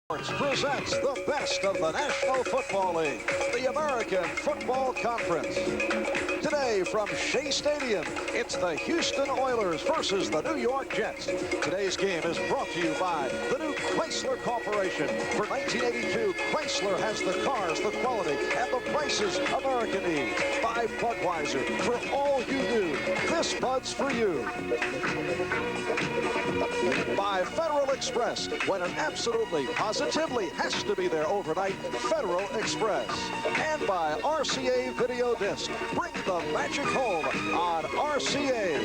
Presents the best of the National Football League, the American Football Conference. Today from Shea Stadium, it's the Houston Oilers versus the New York Jets. Today's game is brought to you by the new Chrysler Corporation. For 1982, Chrysler has the cars, the quality, and the prices America needs. By Budweiser, for all you do, this Bud's for you. By Federal Express, when an absolutely, positively has to be there overnight, Federal Express. And by RCA Video Disc. Bring the magic home on RCA.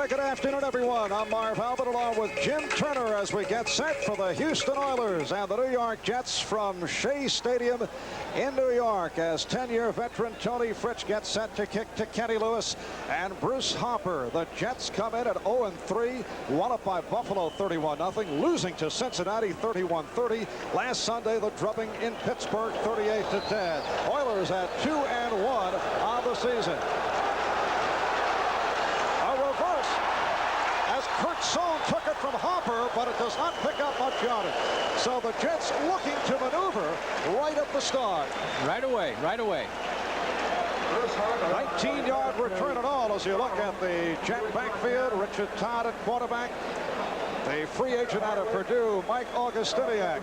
Good afternoon, everyone. I'm Marv Albert along with Jim Turner as we get set for the Houston Oilers and the New York Jets from Shea Stadium in New York as 10-year veteran Tony Fritsch gets set to kick to Kenny Lewis and Bruce Harper. The Jets come in at 0-3, won up by Buffalo 31-0, losing to Cincinnati 31-30. Last Sunday, the drubbing in Pittsburgh 38-10. Oilers at 2-1 on the season. Kurt Sohn took it from Harper, but it does not pick up much yardage. So the Jets looking to maneuver right at the start. Right away. 19-yard return at all as you look at the Jet backfield. Richard Todd at quarterback. The free agent out of Purdue, Mike Augustiniak,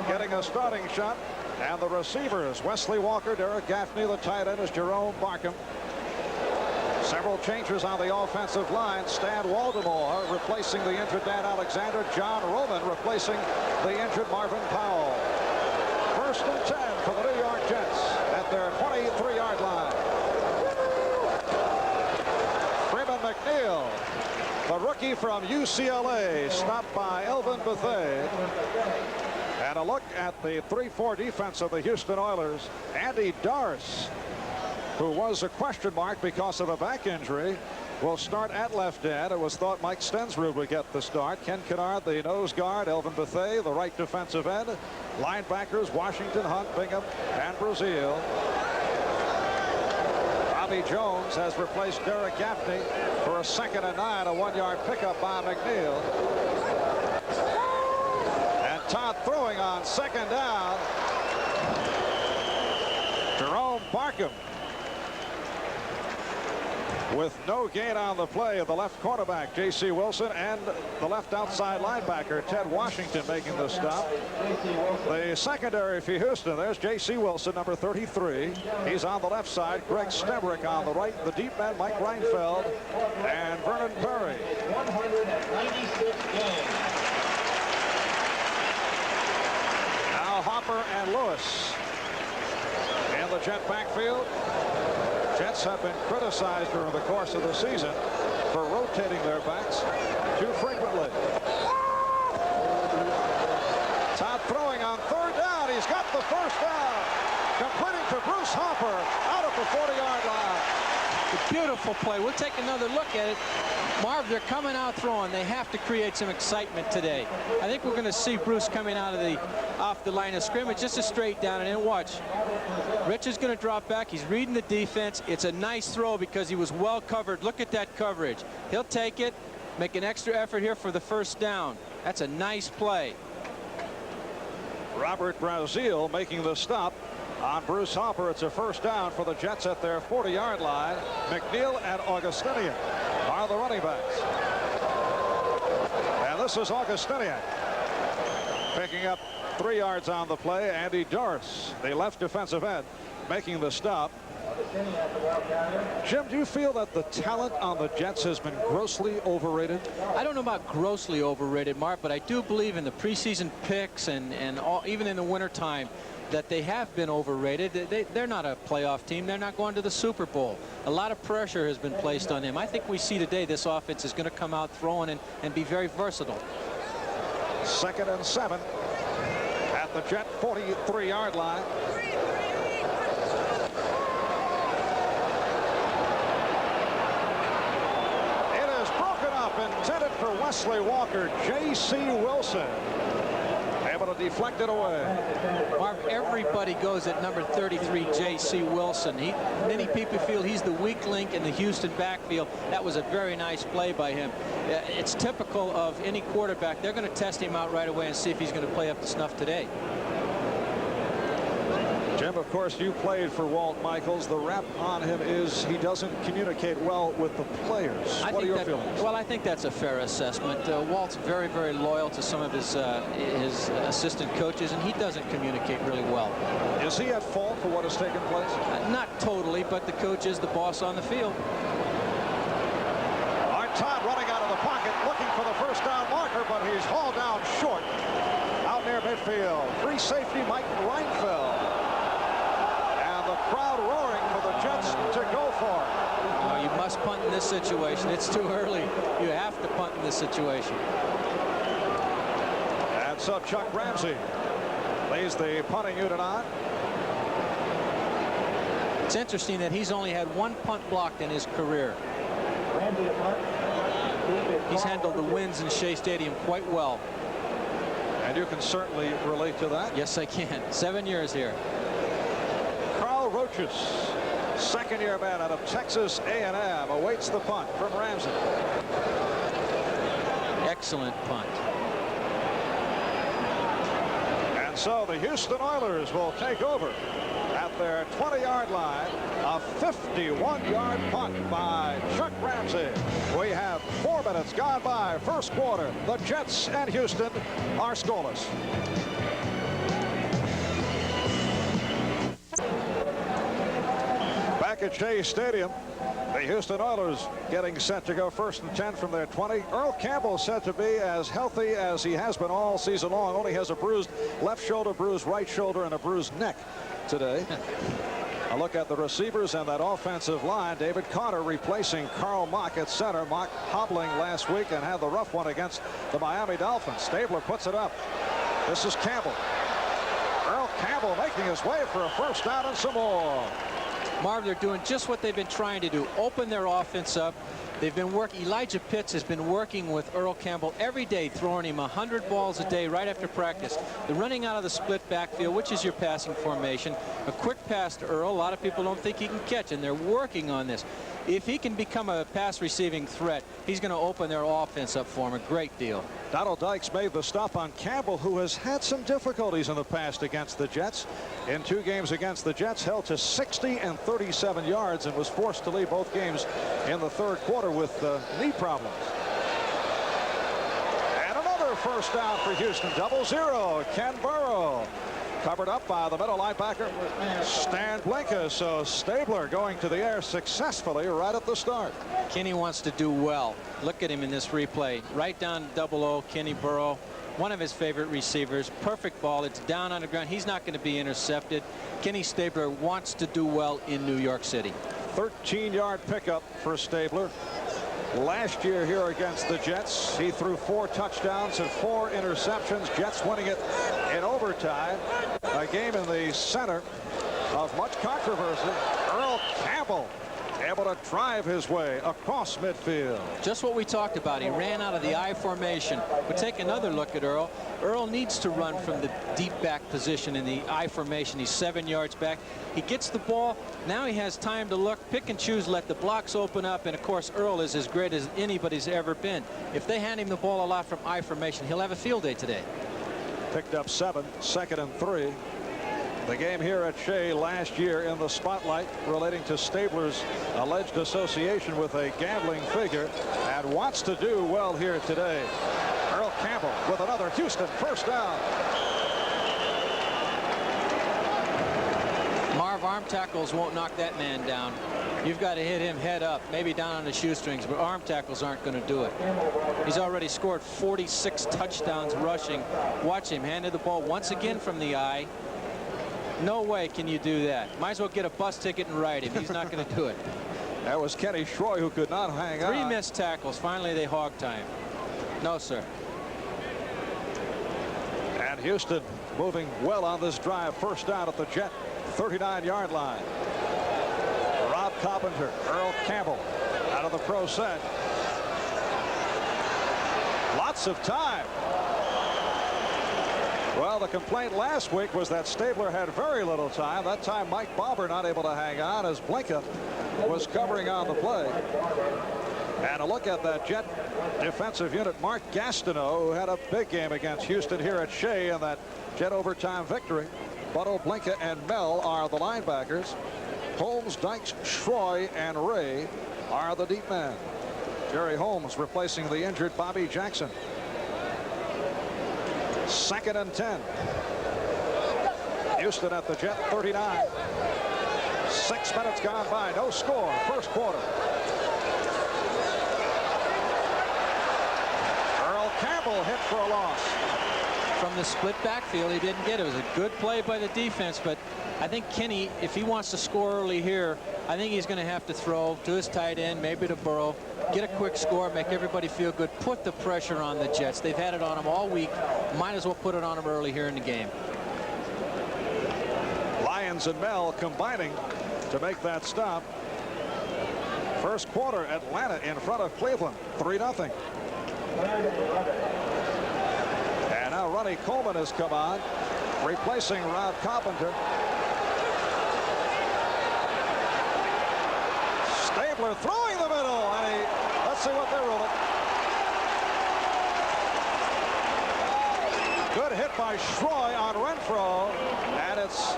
getting a starting shot. And the receivers, Wesley Walker, Derek Gaffney. The tight end is Jerome Barkham. Several changes on the offensive line. Stan Waldemore replacing the injured Dan Alexander. John Roman replacing the injured Marvin Powell. 1st and 10 for the New York Jets at their 23-yard line. Freeman McNeil, the rookie from UCLA, stopped by Elvin Bethea. And a look at the 3-4 defense of the Houston Oilers. Andy Doris, who was a question mark because of a back injury, will start at left end. It was thought Mike Stensrud would get the start. Ken Kennard, the nose guard. Elvin Bethea, the right defensive end. Linebackers, Washington, Hunt, Bingham, and Brazil. Bobby Jones has replaced Derek Gaffney for a 2nd and 9, a 1-yard pickup by McNeil. And Todd throwing on 2nd down. Jerome Barkham, with no gain on the play of the left cornerback J.C. Wilson and the left outside linebacker Ted Washington making the stop. The secondary for Houston, there's J.C. Wilson, number 33. He's on the left side. Greg Stemrick on the right. The deep men, Mike Reinfeld and Vernon Perry. 196 games. Now Hopper and Lewis in the Jet backfield. Jets have been criticized during the course of the season for rotating their backs too frequently. Todd throwing on 3rd down. He's got the 1st down. Completing to Bruce Harper out of the 40-yard line. A beautiful play. We'll take another look at it. Marv, they're coming out throwing. They have to create some excitement today. I think we're going to see Bruce coming out of off the line of scrimmage, just a straight down, and then watch. Rich is going to drop back. He's reading the defense. It's a nice throw because he was well covered. Look at that coverage. He'll take it, make an extra effort here for the 1st down. That's a nice play. Robert Brazil making the stop on Bruce Harper. It's a 1st down for the Jets at their 40-yard line. McNeil and Augustiniak are the running backs. And this is Augustiniak picking up 3 yards on the play. Andy Doris, the left defensive end, making the stop. Jim, do you feel that the talent on the Jets has been grossly overrated? I don't know about grossly overrated, Mark, but I do believe in the preseason picks and even in the wintertime that they have been overrated. They're not a playoff team. They're not going to the Super Bowl. A lot of pressure has been placed on them. I think we see today this offense is going to come out throwing and be very versatile. 2nd and 7 at the Jet 43-yard line. It is broken up, intended for Wesley Walker. J.C. Wilson able to to deflect it away. Marv, everybody goes at number 33, J.C. Wilson. Many people feel he's the weak link in the Houston backfield. That was a very nice play by him. It's typical of any quarterback. They're going to test him out right away and see if he's going to play up to snuff today. Jim, of course, you played for Walt Michaels. The rap on him is he doesn't communicate well with the players. What are your feelings? Well, I think that's a fair assessment. Walt's very, very loyal to some of his assistant coaches, and he doesn't communicate really well. Is he at fault for what has taken place? Not totally, but the coach is the boss on the field. Art Todd running out of the pocket, looking for the first down marker, but he's hauled down short. Out near midfield. Free safety, Mike Reinfeldt. Crowd roaring for the Jets to go for it. No, you must punt in this situation. It's too early. You have to punt in this situation. And so Chuck Ramsey lays the punting unit on. It's interesting that he's only had one punt blocked in his career. He's handled the winds in Shea Stadium quite well. And you can certainly relate to that. Yes, I can. 7 years here. Roaches, second-year man out of Texas A&M, awaits the punt from Ramsey. Excellent punt. And so the Houston Oilers will take over at their 20-yard line. A 51-yard punt by Chuck Ramsey. We have 4 minutes gone by first quarter. The Jets and Houston are scoreless. Back at Shea Stadium, the Houston Oilers getting set to go 1st and 10 from their 20. Earl Campbell said to be as healthy as he has been all season long. Only has a bruised left shoulder, bruised right shoulder, and a bruised neck today. A look at the receivers and that offensive line. David Carter replacing Carl Mock at center. Mock hobbling last week and had the rough one against the Miami Dolphins. Stabler puts it up. This is Campbell. Earl Campbell making his way for a first down and some more. Marv, they're doing just what they've been trying to do. Open their offense up. They've been working. Elijah Pitts has been working with Earl Campbell every day, throwing him 100 balls a day right after practice. They're running out of the split backfield, which is your passing formation. A quick pass to Earl. A lot of people don't think he can catch, and they're working on this. If he can become a pass receiving threat, he's going to open their offense up for him a great deal. Donald Dykes made the stop on Campbell, who has had some difficulties in the past against the Jets. In 2 games against the Jets, held to 60 and 37 yards and was forced to leave both games in the 3rd quarter with knee problems. And another first down for Houston. 0-0. Ken Burrow covered up by the middle linebacker Stan Blinka. So Stabler going to the air successfully right at the start. Kenny wants to do well. Look at him in this replay. Right down 0-0. Kenny Burrow, one of his favorite receivers. Perfect ball. It's down on the ground. He's not going to be intercepted. Kenny Stabler wants to do well in New York City. 13-yard pickup for Stabler. Last year here against the Jets, he threw 4 touchdowns and 4 interceptions. Jets winning it in overtime. A game in the center of much controversy. Earl Campbell able to drive his way across midfield. Just what we talked about. He ran out of the I formation. But take another look at Earl. Earl needs to run from the deep back position in the I formation. He's 7 yards back. He gets the ball. Now he has time to look, pick and choose, let the blocks open up. And of course, Earl is as great as anybody's ever been. If they hand him the ball a lot from I formation, he'll have a field day today. Picked up 7, 2nd and 3. The game here at Shea last year in the spotlight relating to Stabler's alleged association with a gambling figure, and wants to do well here today. Earl Campbell with another Houston first down. Marv, arm tackles won't knock that man down. You've got to hit him head up, maybe down on the shoestrings, but arm tackles aren't going to do it. He's already scored 46 touchdowns rushing. Watch him handed the ball once again from the eye. No way can you do that. Might as well get a bus ticket and ride him. He's not going to do it. That was Kenny Schroy, who could not hang on. 3 missed tackles. Finally, they hog time. No, sir. And Houston moving well on this drive. First down at the Jet 39-yard line. Rob Carpenter, Earl Campbell out of the pro set. Lots of time. Well, the complaint last week was that Stabler had very little time. That time Mike Bauber not able to hang on as Blinka was covering on the play. And a look at that Jet defensive unit. Mark Gastineau, who had a big game against Houston here at Shea in that Jet overtime victory. Butto, Blinka, and Mel are the linebackers. Holmes, Dykes, Schroy, and Ray are the deep men. Jerry Holmes replacing the injured Bobby Jackson. 2nd and 10. Houston at the Jet 39. 6 minutes gone by. No score. First quarter. Earl Campbell hit for a loss. From the split backfield, he didn't get it. It was a good play by the defense, but I think Kenny, if he wants to score early here, I think he's going to have to throw to his tight end, maybe to Burrow, get a quick score, make everybody feel good, put the pressure on the Jets. They've had it on them all week. Might as well put it on them early here in the game. Lyons and Mel combining to make that stop. First quarter, Atlanta in front of Cleveland, 3-0. And now Ronnie Coleman has come on, replacing Rod Carpenter. Stabler throwing the middle, and let's see what they rule it. Good hit by Schroy on Renfro, and it's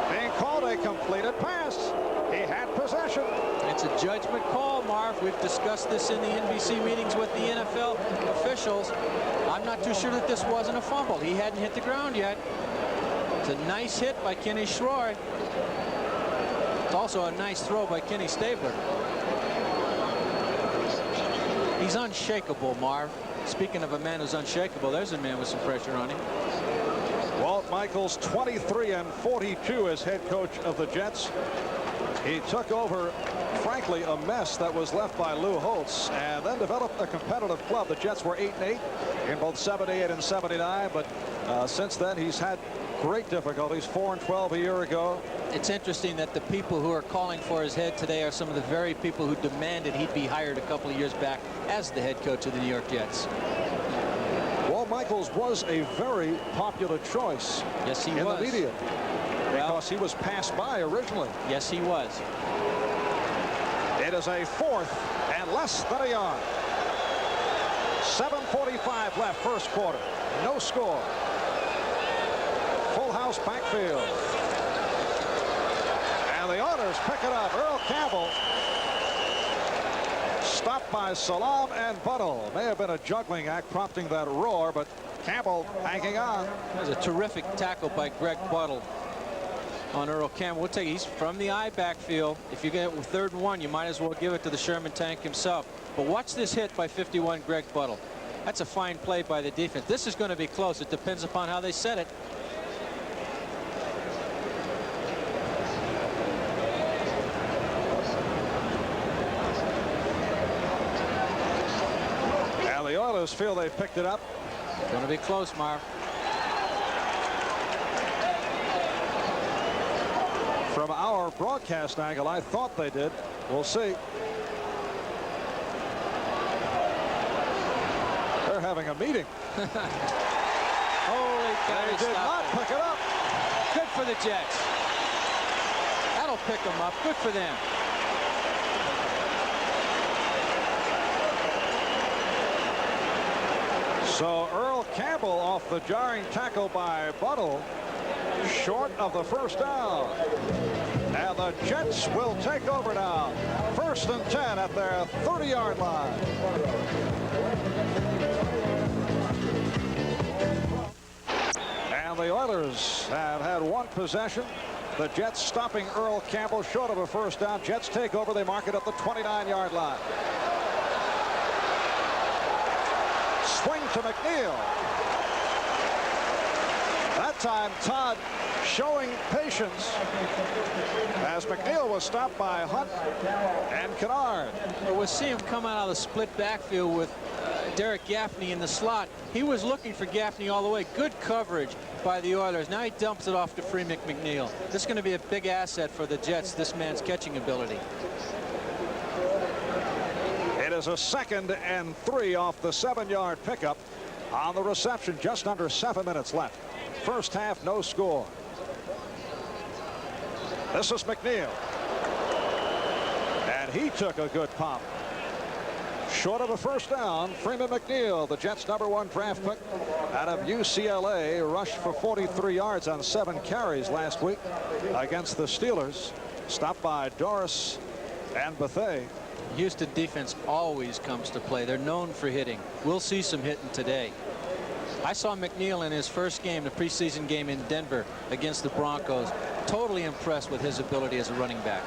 being called a completed pass. He had possession. It's a judgment call, Marv. We've discussed this in the NBC meetings with the NFL officials. I'm not too sure that this wasn't a fumble. He hadn't hit the ground yet. It's a nice hit by Kenny Schroy. It's also a nice throw by Kenny Stabler. He's unshakable, Marv. Speaking of a man who's unshakable, there's a man with some pressure on him. Walt Michaels, 23 and 42 as head coach of the Jets. He took over, frankly, a mess that was left by Lou Holtz, and then developed a competitive club. The Jets were 8-8 in both 78 and 79, but since then he's had great difficulties. 4-12 a year ago. It's interesting that the people who are calling for his head today are some of the very people who demanded he'd be hired a couple of years back as the head coach of the New York Jets. Walt Michaels was a very popular choice. Yes, he in was. the media. Because he was passed by originally. Yes, he was. It is a 4th and less than a yard. 7:45 left, first quarter. No score. Full house backfield. And the Oilers pick it up. Earl Campbell stopped by Salam and Buttle. May have been a juggling act prompting that roar, but Campbell hanging on. That was a terrific tackle by Greg Buttle on Earl Campbell. We'll take, he's from the I backfield. If you get it with 3rd and 1, you might as well give it to the Sherman tank himself. But watch this hit by 51 Greg Buttle. That's a fine play by the defense. This is going to be close. It depends upon how they set it. And the Oilers feel they picked it up. It's going to be close, Marv. From our broadcast angle, I thought they did. We'll see. They're having a meeting. Holy cow. They did not pick it up. Good for the Jets. That'll pick them up. Good for them. So Earl Campbell off the jarring tackle by Buttle, short of the first down. And the Jets will take over now. 1st and 10 at their 30-yard line. And the Oilers have had one possession. The Jets stopping Earl Campbell short of a first down. Jets take over. They mark it at the 29-yard line. Swing to McNeil. That time Todd showing patience as McNeil was stopped by Hunt and Kennard. We'll see him come out of the split backfield with Derek Gaffney in the slot. He was looking for Gaffney all the way. Good coverage by the Oilers. Now he dumps it off to Freeman McNeil. This is going to be a big asset for the Jets, this man's catching ability. It is a 2nd and 3 off the 7-yard pickup on the reception. Just under 7 minutes left. first half, no score. This is McNeil. And he took a good pop. Short of a first down, Freeman McNeil, the Jets' #1 draft pick out of UCLA, rushed for 43 yards on 7 carries last week against the Steelers. Stopped by Doris and Bethea. Houston defense always comes to play. They're known for hitting. We'll see some hitting today. I saw McNeil in his first game, the preseason game in Denver against the Broncos. Totally impressed with his ability as a running back.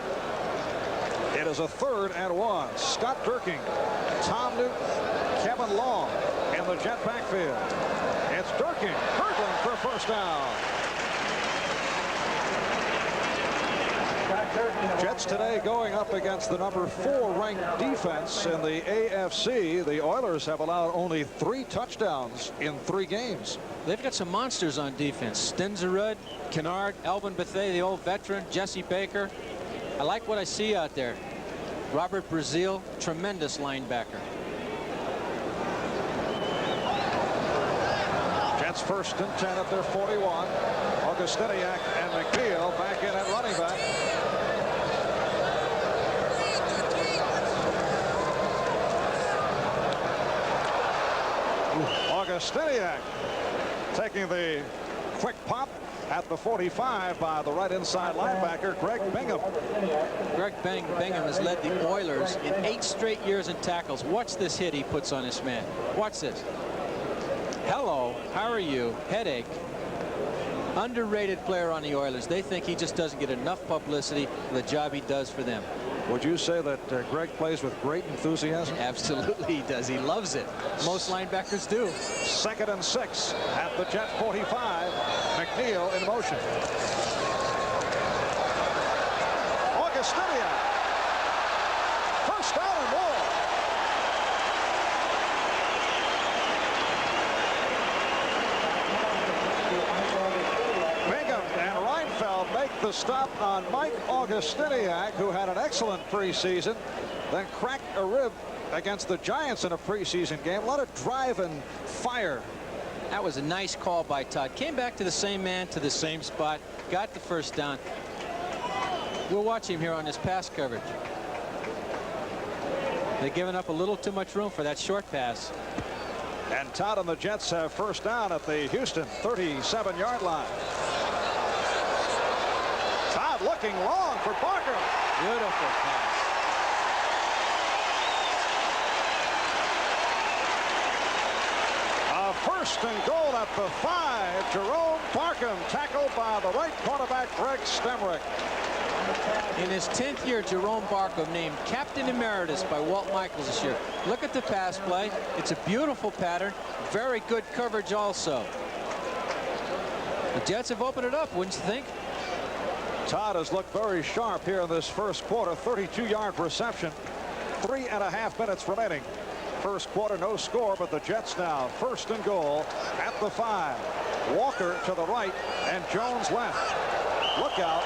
It is a 3rd and 1. Scott Durking, Tom Newton, Kevin Long in the Jet backfield. It's Durking hurdling for first down. Jets today going up against the #4 ranked defense in the AFC. The Oilers have allowed only 3 touchdowns in 3 games. They've got some monsters on defense. Stenzerud, Kennard, Elvin Bethea, the old veteran, Jesse Baker. I like what I see out there. Robert Brazil, tremendous linebacker. Jets 1st and 10 at their 41. Augustiniak and McNeil back in at running back. Augustiniak taking the quick pop at the 45 by the right inside linebacker Greg Bingham. Greg Bingham has led the Oilers in 8 straight years in tackles. Watch this hit he puts on this man. Watch this. Hello, how are you? Headache. Underrated player on the Oilers. They think he just doesn't get enough publicity for the job he does for them. Would you say that Greg plays with great enthusiasm? Absolutely he does. He loves it. Most linebackers do. 2nd and 6 at the Jet 45. McNeil in motion. Augustiniak. First down and more. Bingham and Reinfeld make the stop on Mike Augustiniak, who had an excellent preseason, then cracked a rib against the Giants in a preseason game. A lot of drive and fire. That was a nice call by Todd. Came back to the same man to the same spot. Got the first down. We'll watch him here on this pass coverage. They're giving up a little too much room for that short pass. And Todd and the Jets have first down at the Houston 37-yard line. Todd looking long for Barker. Beautiful pass. First and goal at the 5. Jerome Barkham tackled by the right cornerback Greg Stemrick. In his 10th year, Jerome Barkham named Captain Emeritus by Walt Michaels this year. Look at the pass play. It's a beautiful pattern. Very good coverage also. The Jets have opened it up, wouldn't you think? Todd has looked very sharp here in this first quarter. 32-yard reception. 3.5 minutes remaining. First quarter, no score, but the Jets now first and goal at the 5. Walker to the right and Jones left. Look out.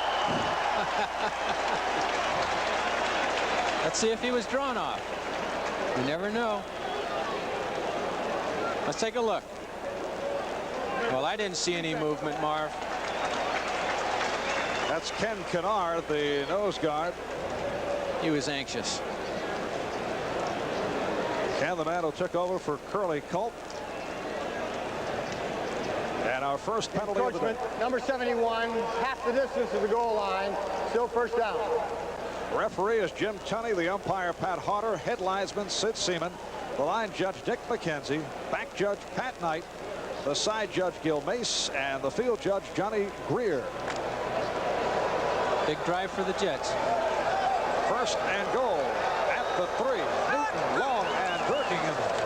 Let's see if he was drawn off. You never know. Let's take a look. Well, I didn't see any movement, Marv. That's Ken Kennard, the nose guard. He was anxious. And the man who took over for Curly Culp. And our first penalty of the day. Number 71, half the distance to the goal line, still first down. Referee is Jim Tunney, the umpire Pat Harder, head linesman Sid Seaman, the line judge Dick McKenzie, back judge Pat Knight, the side judge Gil Mace, and the field judge Johnny Greer. Big drive for the Jets. First and goal at the 3. Newton, Long, and Durking in there.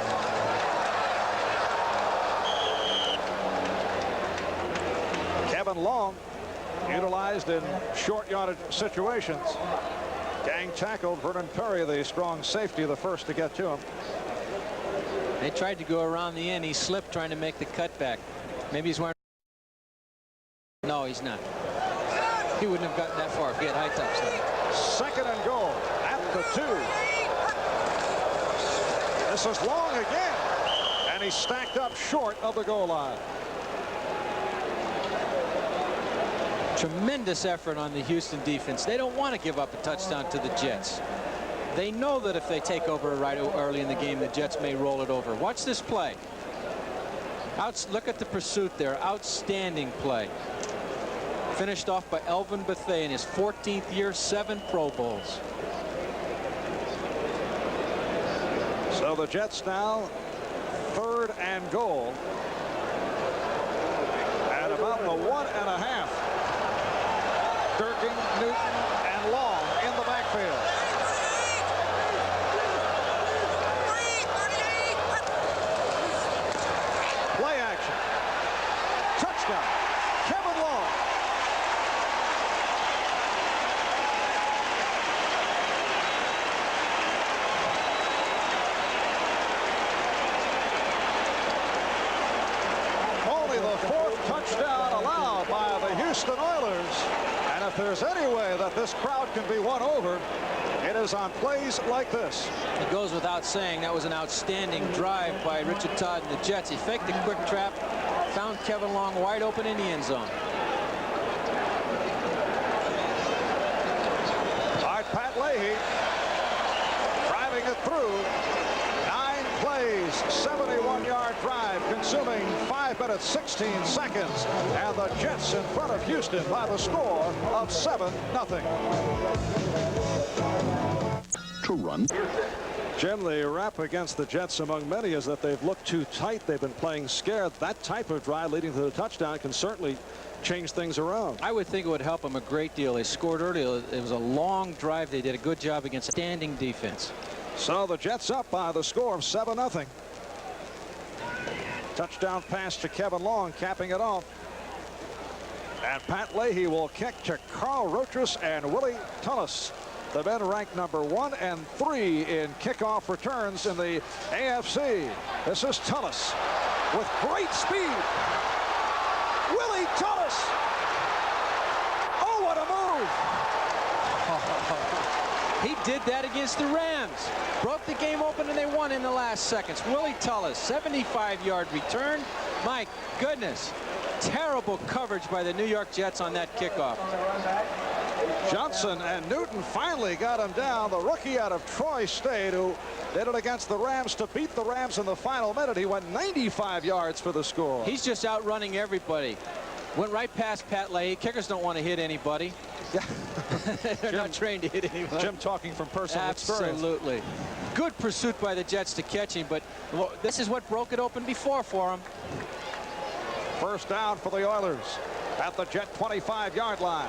Kevin Long utilized in short yardage situations. Gang tackled Vernon Perry, the strong safety, the first to get to him. They tried to go around the end. He slipped trying to make the cutback. Maybe he's wearing. No, he's not. He wouldn't have gotten that far if he had high tops on. Second and goal at the 2. This is Long again, and he's stacked up short of the goal line. Tremendous effort on the Houston defense. They don't want to give up a touchdown to the Jets. They know that if they take over right early in the game, the Jets may roll it over. Watch this play. Look at the pursuit there. Outstanding play. Finished off by Elvin Bethea in his 14th year, 7 Pro Bowls. So the Jets now 3rd and goal at about the 1.5. Durkin, Newton, and Long in the backfield. Play action. Touchdown. Kevin Long. Only the 4th touchdown allowed by the Houston Oilers. And if there's any way that this crowd can be won over, it is on plays like this. It goes without saying that was an outstanding drive by Richard Todd and the Jets. He faked a quick trap, found Kevin Long wide open in the end zone. All right, Pat Leahy driving it through. 9 plays, 71-yard drive, consuming 5 minutes, 16 seconds. And the Jets in front of Houston by the score of 7-0. To run. Jim, the rap against the Jets among many is that they've looked too tight. They've been playing scared. That type of drive leading to the touchdown can certainly change things around. I would think it would help them a great deal. They scored early. It was a long drive. They did a good job against standing defense. So the Jets up by the score of 7-0. Touchdown pass to Kevin Long, capping it off. And Pat Leahy will kick to Carl Rotris and Willie Tullis. The men ranked number 1 and 3 in kickoff returns in the AFC. This is Tullis with great speed. Willie Tullis. Oh, what a move. He did that against the Rams. Broke the game open and they won in the last seconds. Willie Tullis, 75-yard return. My goodness. Terrible coverage by the New York Jets on that kickoff. Johnson and Newton finally got him down. The rookie out of Troy State who did it against the Rams to beat the Rams in the final minute. He went 95 yards for the score. He's just outrunning everybody. Went right past Pat Leahy. Kickers don't want to hit anybody. Yeah. They're not trained to hit anybody. Jim talking from personal experience. Absolutely. Good pursuit by the Jets to catch him, but this is what broke it open before for him. First down for the Oilers at the Jet 25-yard line.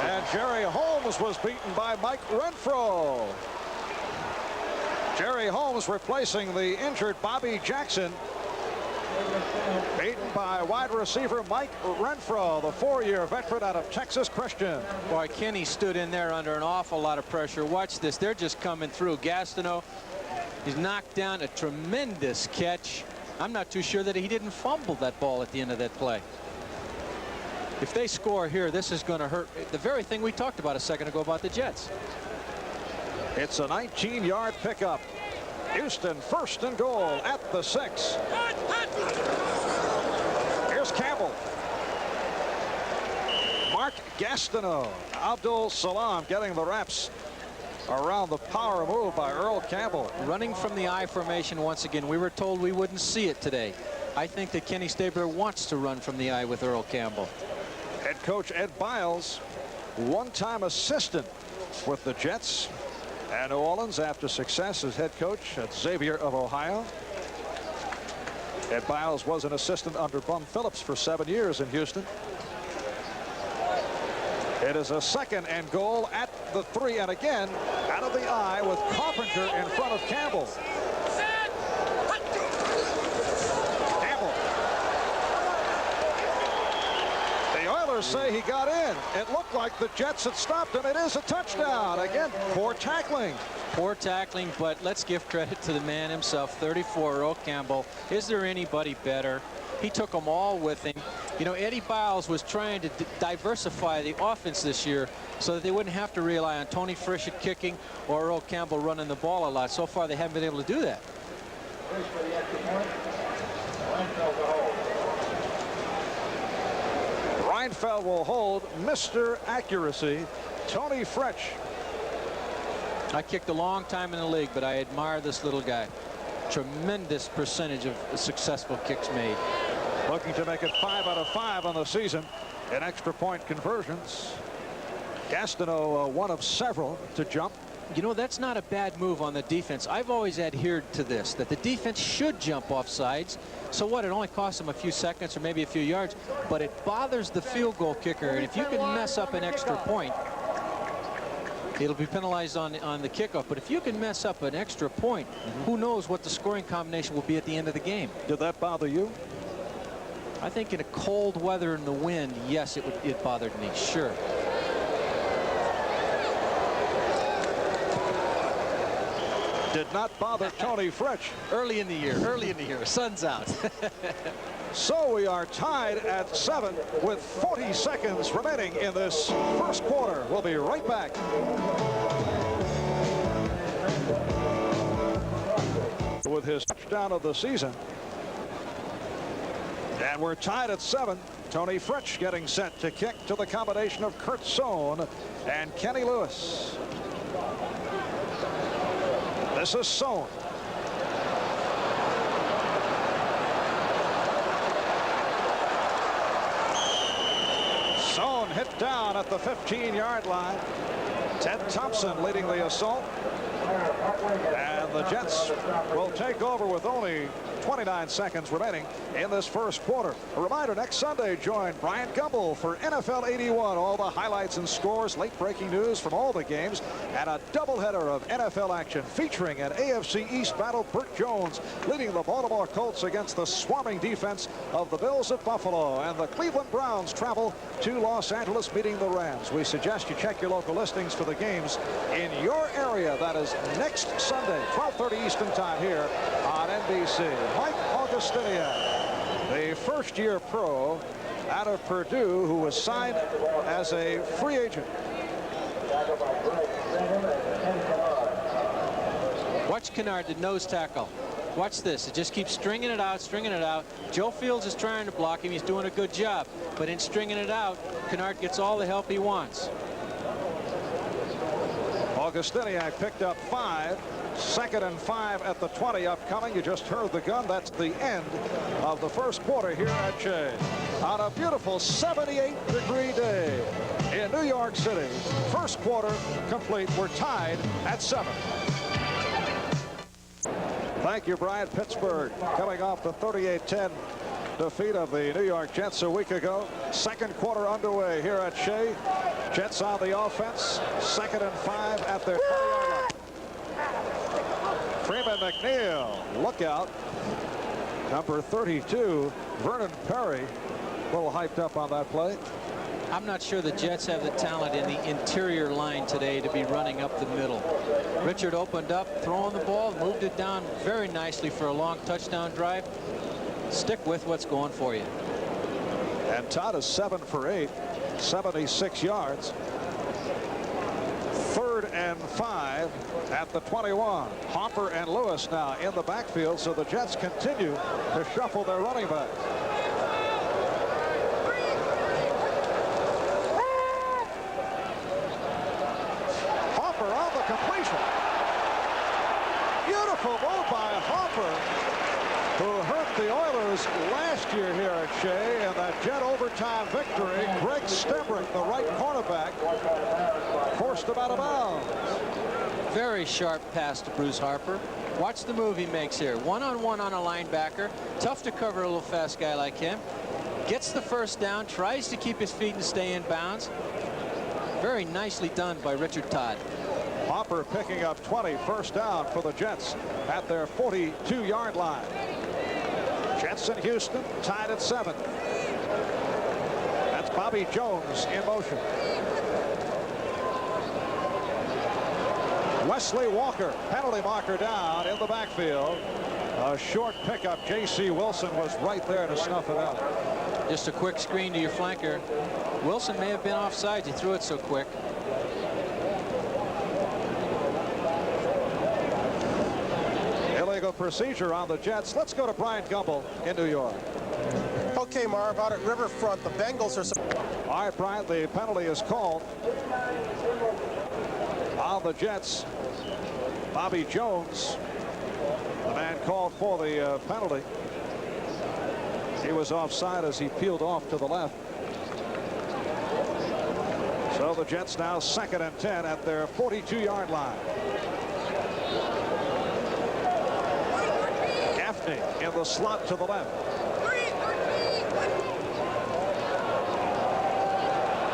And Jerry Holmes was beaten by Mike Renfro. Jerry Holmes replacing the injured Bobby Jackson. Beaten by wide receiver Mike Renfro, the 4-year veteran out of Texas Christian. Boy, Kenny stood in there under an awful lot of pressure. Watch this. They're just coming through. Gastineau, he's knocked down a tremendous catch. I'm not too sure that he didn't fumble that ball at the end of that play. If they score here, this is going to hurt the very thing we talked about a second ago about the Jets. It's a 19-yard pickup. Houston 1st and goal at the 6. Here's Campbell. Mark Gastineau. Abdul Salam getting the reps around the power move by Earl Campbell. Running from the I formation once again. We were told we wouldn't see it today. I think that Kenny Stabler wants to run from the I with Earl Campbell. Head coach Ed Biles, one-time assistant with the Jets and New Orleans after success as head coach at Xavier of Ohio. Ed Biles was an assistant under Bum Phillips for 7 years in Houston. It is a 2nd and goal at the 3, and again out of the I with Carpenter in front of Campbell. Say he got in. It looked like the Jets had stopped him. It is a touchdown. Again, poor tackling. Poor tackling, but let's give credit to the man himself, 34, Earl Campbell. Is there anybody better? He took them all with him. You know, Eddie Biles was trying to diversify the offense this year so that they wouldn't have to rely on Tony Frischett kicking or Earl Campbell running the ball a lot. So far, they haven't been able to do that. Seinfeld will hold Mr. Accuracy, Tony Fretch. I kicked a long time in the league, but I admire this little guy. Tremendous percentage of successful kicks made. Looking to make it 5 out of 5 on the season in extra point conversions. Gastineau, one of several to jump. You know, that's not a bad move on the defense. I've always adhered to this, that the defense should jump off sides. So what? It only costs them a few seconds or maybe a few yards, but it bothers the field goal kicker. And if you can mess up an extra point, it'll be penalized on the kickoff. But if you can mess up an extra point, who knows what the scoring combination will be at the end of the game. Did that bother you? I think in a cold weather and the wind, yes, it bothered me, sure. Did not bother Tony Fretch. Early in the year, sun's out. So we are tied at 7 with 40 seconds remaining in this first quarter. We'll be right back. With his touchdown of the season. And we're tied at 7. Tony Fretch getting set to kick to the combination of Kurt Sohn and Kenny Lewis. This is Sohn. Sohn hit down at the 15-yard line. Ted Thompson leading the assault. And the Jets will take over with only 29 seconds remaining in this first quarter. A reminder, next Sunday, join Brian Gumbel for NFL 81. All the highlights and scores, late breaking news from all the games, and a doubleheader of NFL action featuring an AFC East battle. Burt Jones leading the Baltimore Colts against the swarming defense of the Bills at Buffalo. And the Cleveland Browns travel to Los Angeles meeting the Rams. We suggest you check your local listings for the games in your area. That is next Sunday, 12:30 Eastern Time here on NBC. Mike Augustiniak, the first-year pro out of Purdue, who was signed as a free agent. Watch Kennard, the nose tackle. Watch this. It just keeps stringing it out, stringing it out. Joe Fields is trying to block him. He's doing a good job. But in stringing it out, Kennard gets all the help he wants. Augustiniak picked up 5. 2nd and 5 at the 20 upcoming. You just heard the gun. That's the end of the first quarter here at Shea. On a beautiful 78-degree day in New York City. First quarter complete. We're tied at 7. Thank you, Brian. Pittsburgh coming off the 38-10 defeat of the New York Jets a week ago. Second quarter underway here at Shea. Jets on the offense. 2nd and 5 at their 20-yard line. Freeman McNeil, look out. Number 32, Vernon Perry, a little hyped up on that play. I'm not sure the Jets have the talent in the interior line today to be running up the middle. Richard opened up, throwing the ball, moved it down very nicely for a long touchdown drive. Stick with what's going for you. And Todd is 7 for 8, 76 yards. 3rd and 5 at the 21. Hopper and Lewis now in the backfield, so the Jets continue to shuffle their running backs. Hopper on the completion. Beautiful move by Hopper, who hurt the Oilers last year here at Shea in that Jet overtime victory. Greg Stembrick, the right cornerback, forced him out of bounds. Very sharp pass to Bruce Harper. Watch the move he makes here. One-on-one on a linebacker. Tough to cover a little fast guy like him. Gets the first down, tries to keep his feet and stay in bounds. Very nicely done by Richard Todd. Hopper picking up 20, first down for the Jets at their 42-yard line. Jets in Houston tied at 7. That's Bobby Jones in motion. Wesley Walker, penalty marker down in the backfield. A short pickup. J.C. Wilson was right there to snuff it out. Just a quick screen to your flanker. Wilson may have been offside. He threw it so quick. Illegal procedure on the Jets. Let's go to Brian Gumbel in New York. Okay. Okay, Marv, out at Riverfront, the Bengals are... All right, Brian, the penalty is called on the Jets. Bobby Jones, the man called for the penalty. He was offside as he peeled off to the left. So the Jets now 2nd and 10 at their 42-yard line. Gaffney in the slot to the left.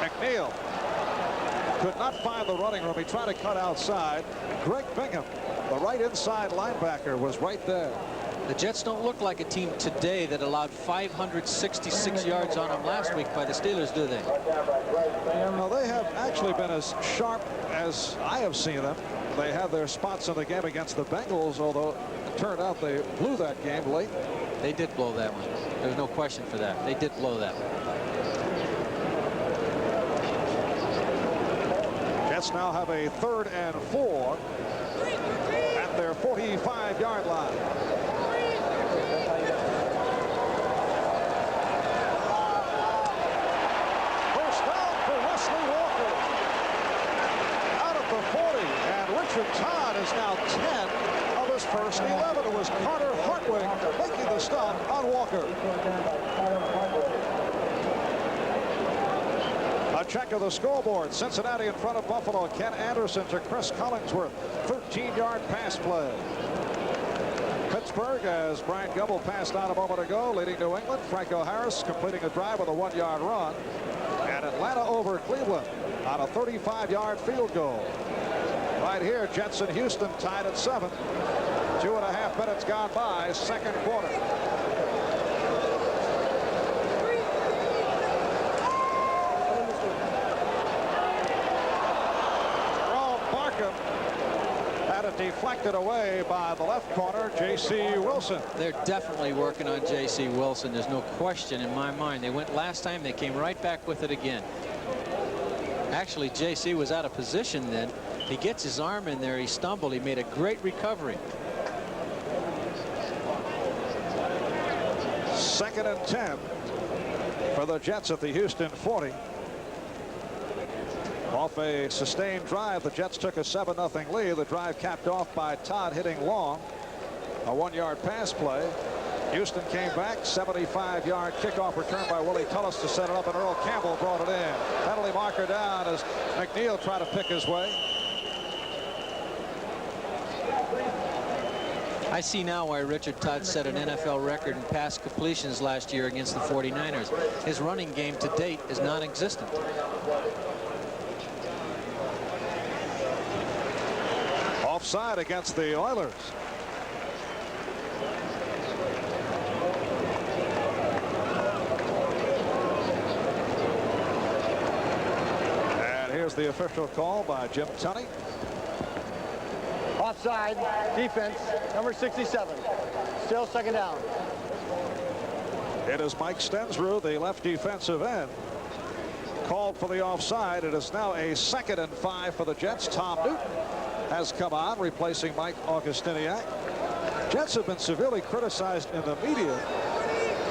McNeil could not find the running room. He tried to cut outside. Greg Bingham, the right inside linebacker, was right there. The Jets don't look like a team today that allowed 566 yards on them last week by the Steelers, do they? No, they have actually been as sharp as I have seen them. They had their spots in the game against the Bengals, although it turned out they blew that game late. They did blow that one. There's no question for that. They did blow that one. Jets now have a 3rd and 4 at their 45-yard line. First down for Wesley Walker out of the 40, and Richard Todd is now 10 of his first 11. It was Carter Hartwig making the stop on Walker. A check of the scoreboard. Cincinnati in front of Buffalo. Ken Anderson to Chris Collingsworth. 13-yard pass play. Pittsburgh, as Brian Gubble passed out a moment ago, leading New England. Franco Harris completing a drive with a 1-yard run. And Atlanta over Cleveland on a 35-yard field goal. Right here, Jets and Houston tied at 7. 2.5 minutes gone by, 2nd quarter. Had it deflected away by the left corner, J.C. Wilson. They're definitely working on J.C. Wilson. There's no question in my mind. They went last time. They came right back with it again. Actually, J.C. was out of position then. He gets his arm in there. He stumbled. He made a great recovery. 2nd and 10 for the Jets at the Houston 40. Off a sustained drive, the Jets took a 7-0 lead. The drive capped off by Todd hitting long. A 1-yard pass play. Houston came back. 75-yard kickoff return by Willie Tullis to set it up, and Earl Campbell brought it in. Penalty marker down as McNeil tried to pick his way. I see now why Richard Todd set an NFL record in pass completions last year against the 49ers. His running game to date is non-existent. Offside against the Oilers. And here's the official call by Jim Tunney. Offside, defense, number 67. Still 2nd down. It is Mike Stensrud, the left defensive end, called for the offside. It is now a 2nd and 5 for the Jets. Tom Newton has come on, replacing Mike Augustiniak. Jets have been severely criticized in the media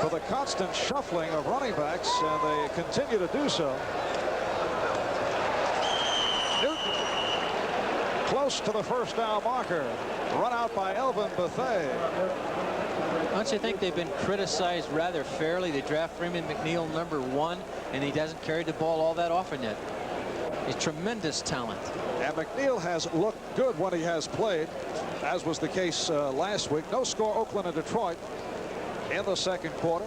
for the constant shuffling of running backs, and they continue to do so. Newton close to the 1st down marker. Run out by Elvin Bethea. Don't you think they've been criticized rather fairly? They draft Freeman McNeil #1, and he doesn't carry the ball all that often yet. He's tremendous talent. And McNeil has looked good when he has played, as was the case last week. No score, Oakland and Detroit in the 2nd quarter.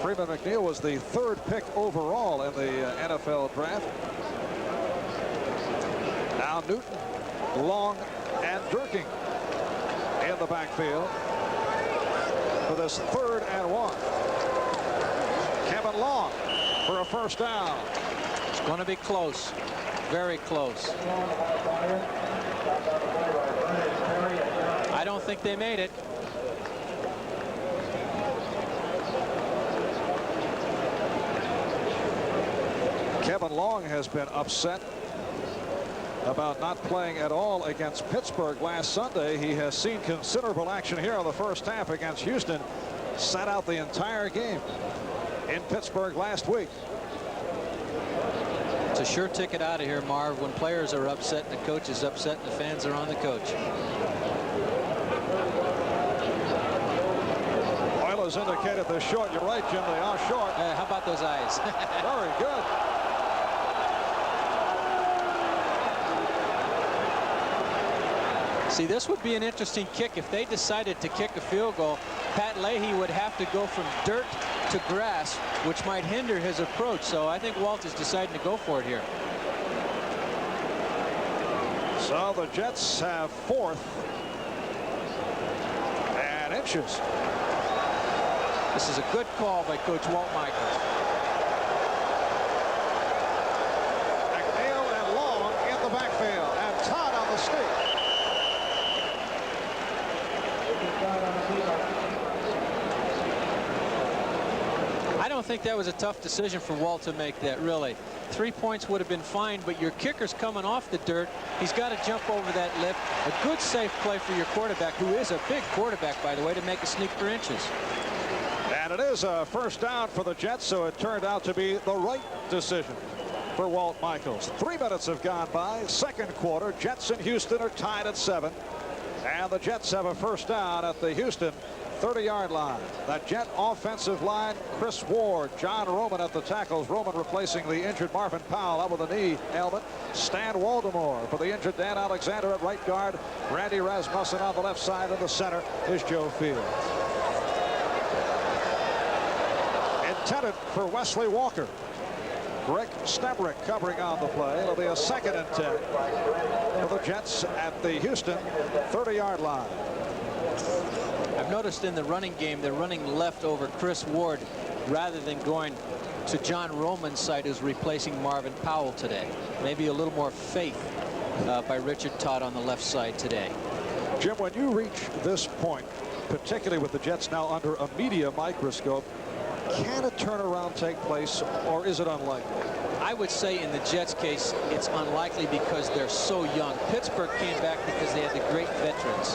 Freeman McNeil was the 3rd pick overall in the NFL draft. Now Newton, Long, and Durkin in the backfield for this 3rd and 1. Kevin Long for a 1st down. It's going to be close. Very close. I don't think they made it. Kevin Long has been upset about not playing at all against Pittsburgh last Sunday. He has seen considerable action here in the 1st half against Houston. sat out the entire game in Pittsburgh last week. It's a sure ticket out of here, Marv, when players are upset and the coach is upset and the fans are on the coach. Oilers indicated they're short. You're right, Jim. They are short. How about those eyes? Very good. See, this would be an interesting kick. If they decided to kick a field goal, Pat Leahy would have to go from dirt to grass, which might hinder his approach. So I think Walt is deciding to go for it here. So the Jets have 4th and inches. This is a good call by Coach Walt Michaels. McNeil and Long in the backfield, and Todd on the sneak. I don't think that was a tough decision for Walt to make that, really. 3 points would have been fine, but your kicker's coming off the dirt. He's got to jump over that lip. A good safe play for your quarterback, who is a big quarterback, by the way, to make a sneak for inches. And it is a first down for the Jets, so it turned out to be the right decision for Walt Michaels. 3 minutes have gone by. Second quarter. Jets and Houston are tied at 7. And the Jets have a first down at the Houston 30-yard line. That Jet offensive line, Chris Ward, John Roman at the tackles. Roman replacing the injured Marvin Powell out with a knee ailment. Stan Waldemore for the injured Dan Alexander at right guard. Randy Rasmussen on the left side. In the center is Joe Fields. Intended for Wesley Walker. Greg Stemrick covering on the play. It'll be a 2nd and 10 for the Jets at the Houston 30-yard line. I've noticed in the running game, they're running left over Chris Ward rather than going to John Roman's side, who's replacing Marvin Powell today. Maybe a little more faith by Richard Todd on the left side today. Jim, when you reach this point, particularly with the Jets now under a media microscope, can a turnaround take place, or is it unlikely? I would say in the Jets case, it's unlikely because they're so young. Pittsburgh came back because they had the great veterans.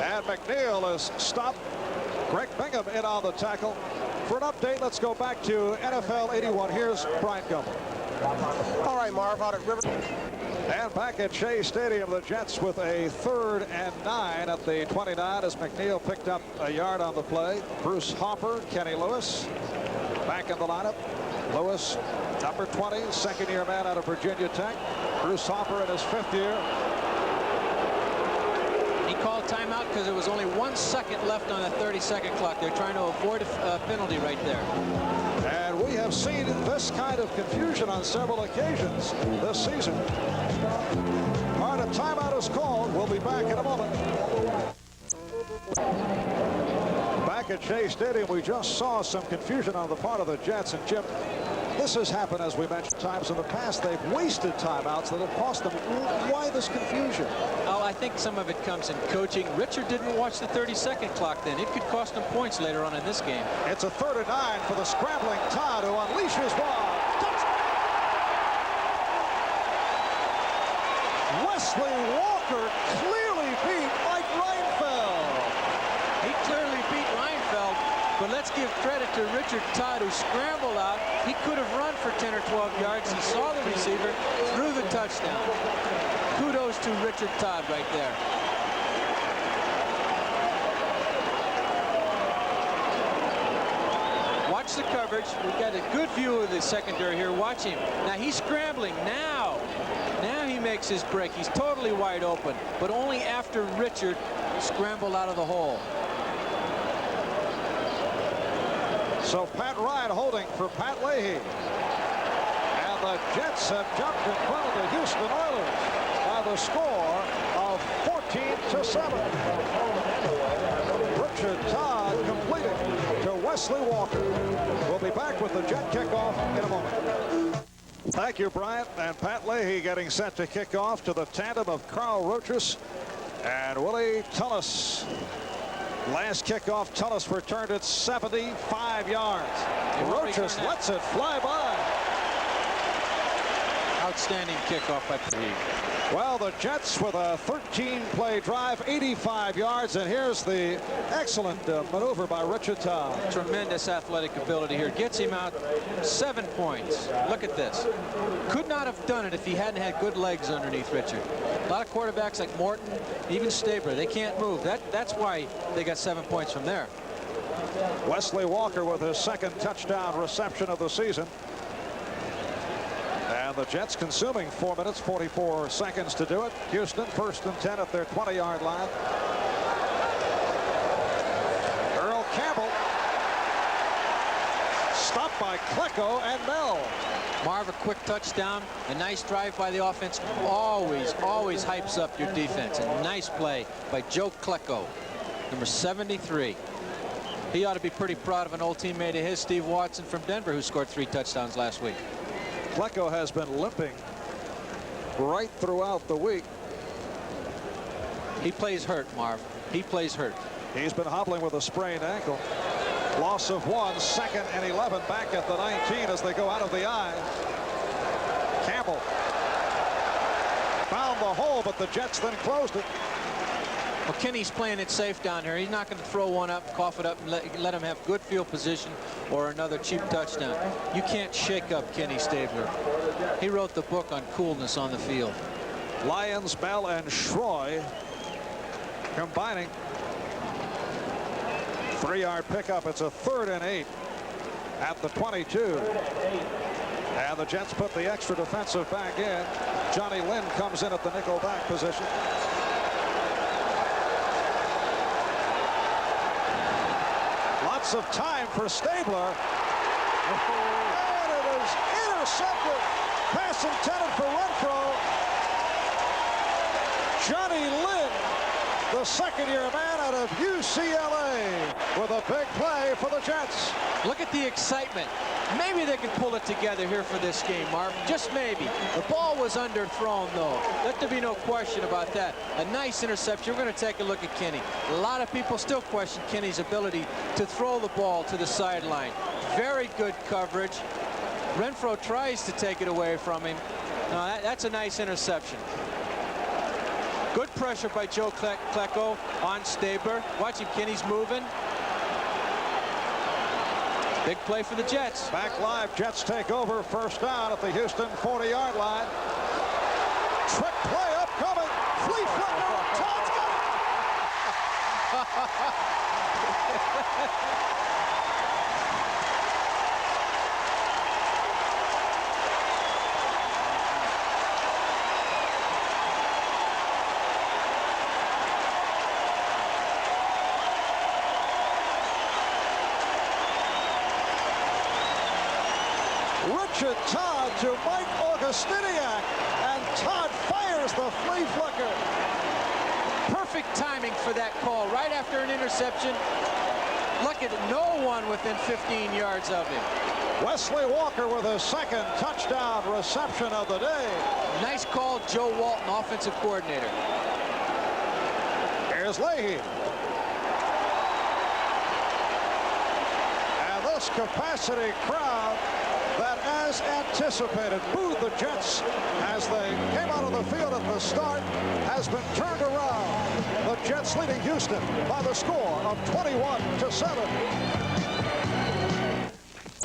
And McNeil is stopped. Greg Bingham in on the tackle. For an update, let's go back to NFL 81. Here's Brian Gumbel. All right, Marv, out at River. And back at Shea Stadium, the Jets with a 3rd and 9 at the 29 as McNeil picked up a yard on the play. Bruce Hopper, Kenny Lewis back in the lineup. Lewis, number 20, 2nd-year man out of Virginia Tech. Bruce Hopper in his 5th year. He called timeout because there was only 1 second left on the 30-second clock. They're trying to avoid a penalty right there. And we have seen this kind of confusion on several occasions this season. All right, a timeout is called. We'll be back in a moment. Back at Shea Stadium, we just saw some confusion on the part of the Jets. And Jim, this has happened, as we mentioned, times in the past. They've wasted timeouts that have cost them. Why this confusion? Oh, I think some of it comes in coaching. Richard didn't watch the 30-second clock then. It could cost him points later on in this game. It's a 3rd and 9 for the scrambling Todd, who unleashes one. Wesley Walker clearly beat Mike Reinfeldt. He clearly beat Reinfeldt, but let's give credit to Richard Todd, who scrambled out. He could have run for 10 or 12 yards. He saw the receiver, threw the touchdown. Kudos to Richard Todd right there. Watch the coverage. We've got a good view of the secondary here. Watch him. Now he's scrambling. Now he makes his break. He's totally wide open, but only after Richard scrambled out of the hole. So Pat Ryan holding for Pat Leahy. And the Jets have jumped in front of the Houston Oilers by the score of 14-7. Richard Todd completing to Wesley Walker. We'll be back with the Jet kickoff in a moment. Thank you, Bryant. And Pat Leahy getting set to kick off to the tandem of Carl Rochus and Willie Tullis. Last kickoff, Tullis returned it 75 yards. Rochus lets it fly by. Outstanding kickoff by Leahy. Well, the Jets with a 13-play drive, 85 yards, and here's the excellent maneuver by Richard Todd. Tremendous athletic ability here. Gets him out 7 points. Look at this. Could not have done it if he hadn't had good legs underneath Richard. A lot of quarterbacks like Morton, even Stabler, they can't move. That's why they got 7 points from there. Wesley Walker with his second touchdown reception of the season. And the Jets consuming 4 minutes, 44 seconds to do it. Houston 1st and 10 at their 20-yard line. Earl Campbell stopped by Klecko and Bell. Marv, a quick touchdown, a nice drive by the offense. Always hypes up your defense. A nice play by Joe Klecko, number 73. He ought to be pretty proud of an old teammate of his, Steve Watson from Denver, who scored 3 touchdowns last week. Klecko has been limping right throughout the week. He plays hurt, Marv. He plays hurt. He's been hobbling with a sprained ankle. Loss of 1, 2nd and 11 back at the 19 as they go out of the eye. Campbell found the hole, but the Jets then closed it. Well, Kenny's playing it safe down here. He's not going to throw one up, cough it up, and let him have good field position or another cheap touchdown. You can't shake up Kenny Stabler. He wrote the book on coolness on the field. Lyons, Bell, and Schroy combining. 3-yard pickup. It's a 3rd and 8 at the 22. And the Jets put the extra defensive back in. Johnny Lynn comes in at the nickel back position. Lots of time for Stabler. And it is intercepted. Pass intended for Renfro. Johnny Lynn, the second-year man out of UCLA, with a big play for the Jets. Look at the excitement. Maybe they can pull it together here for this game, Marv. Just maybe. The ball was underthrown, though. Let there be no question about that. A nice interception. We're going to take a look at Kenny. A lot of people still question Kenny's ability to throw the ball to the sideline. Very good coverage. Renfro tries to take it away from him. No, that's a nice interception. Good pressure by Joe Klecko on Stabler. Watch him, Kenny's moving. Big play for the Jets. Back live, Jets take over, 1st down at the Houston 40-yard line. Trick play upcoming. Flea flicker. Todd's got it. Richard Todd to Mike Augustiniak, and Todd fires the flea flicker. Perfect timing for that call right after an interception. Look at it, no one within 15 yards of him. Wesley Walker with his 2nd touchdown reception of the day. Nice call, Joe Walton, offensive coordinator. Here's Leahy. And this capacity crowd that, as anticipated, booed the Jets as they came out of the field at the start, has been turned around. The Jets leading Houston by the score of 21-7.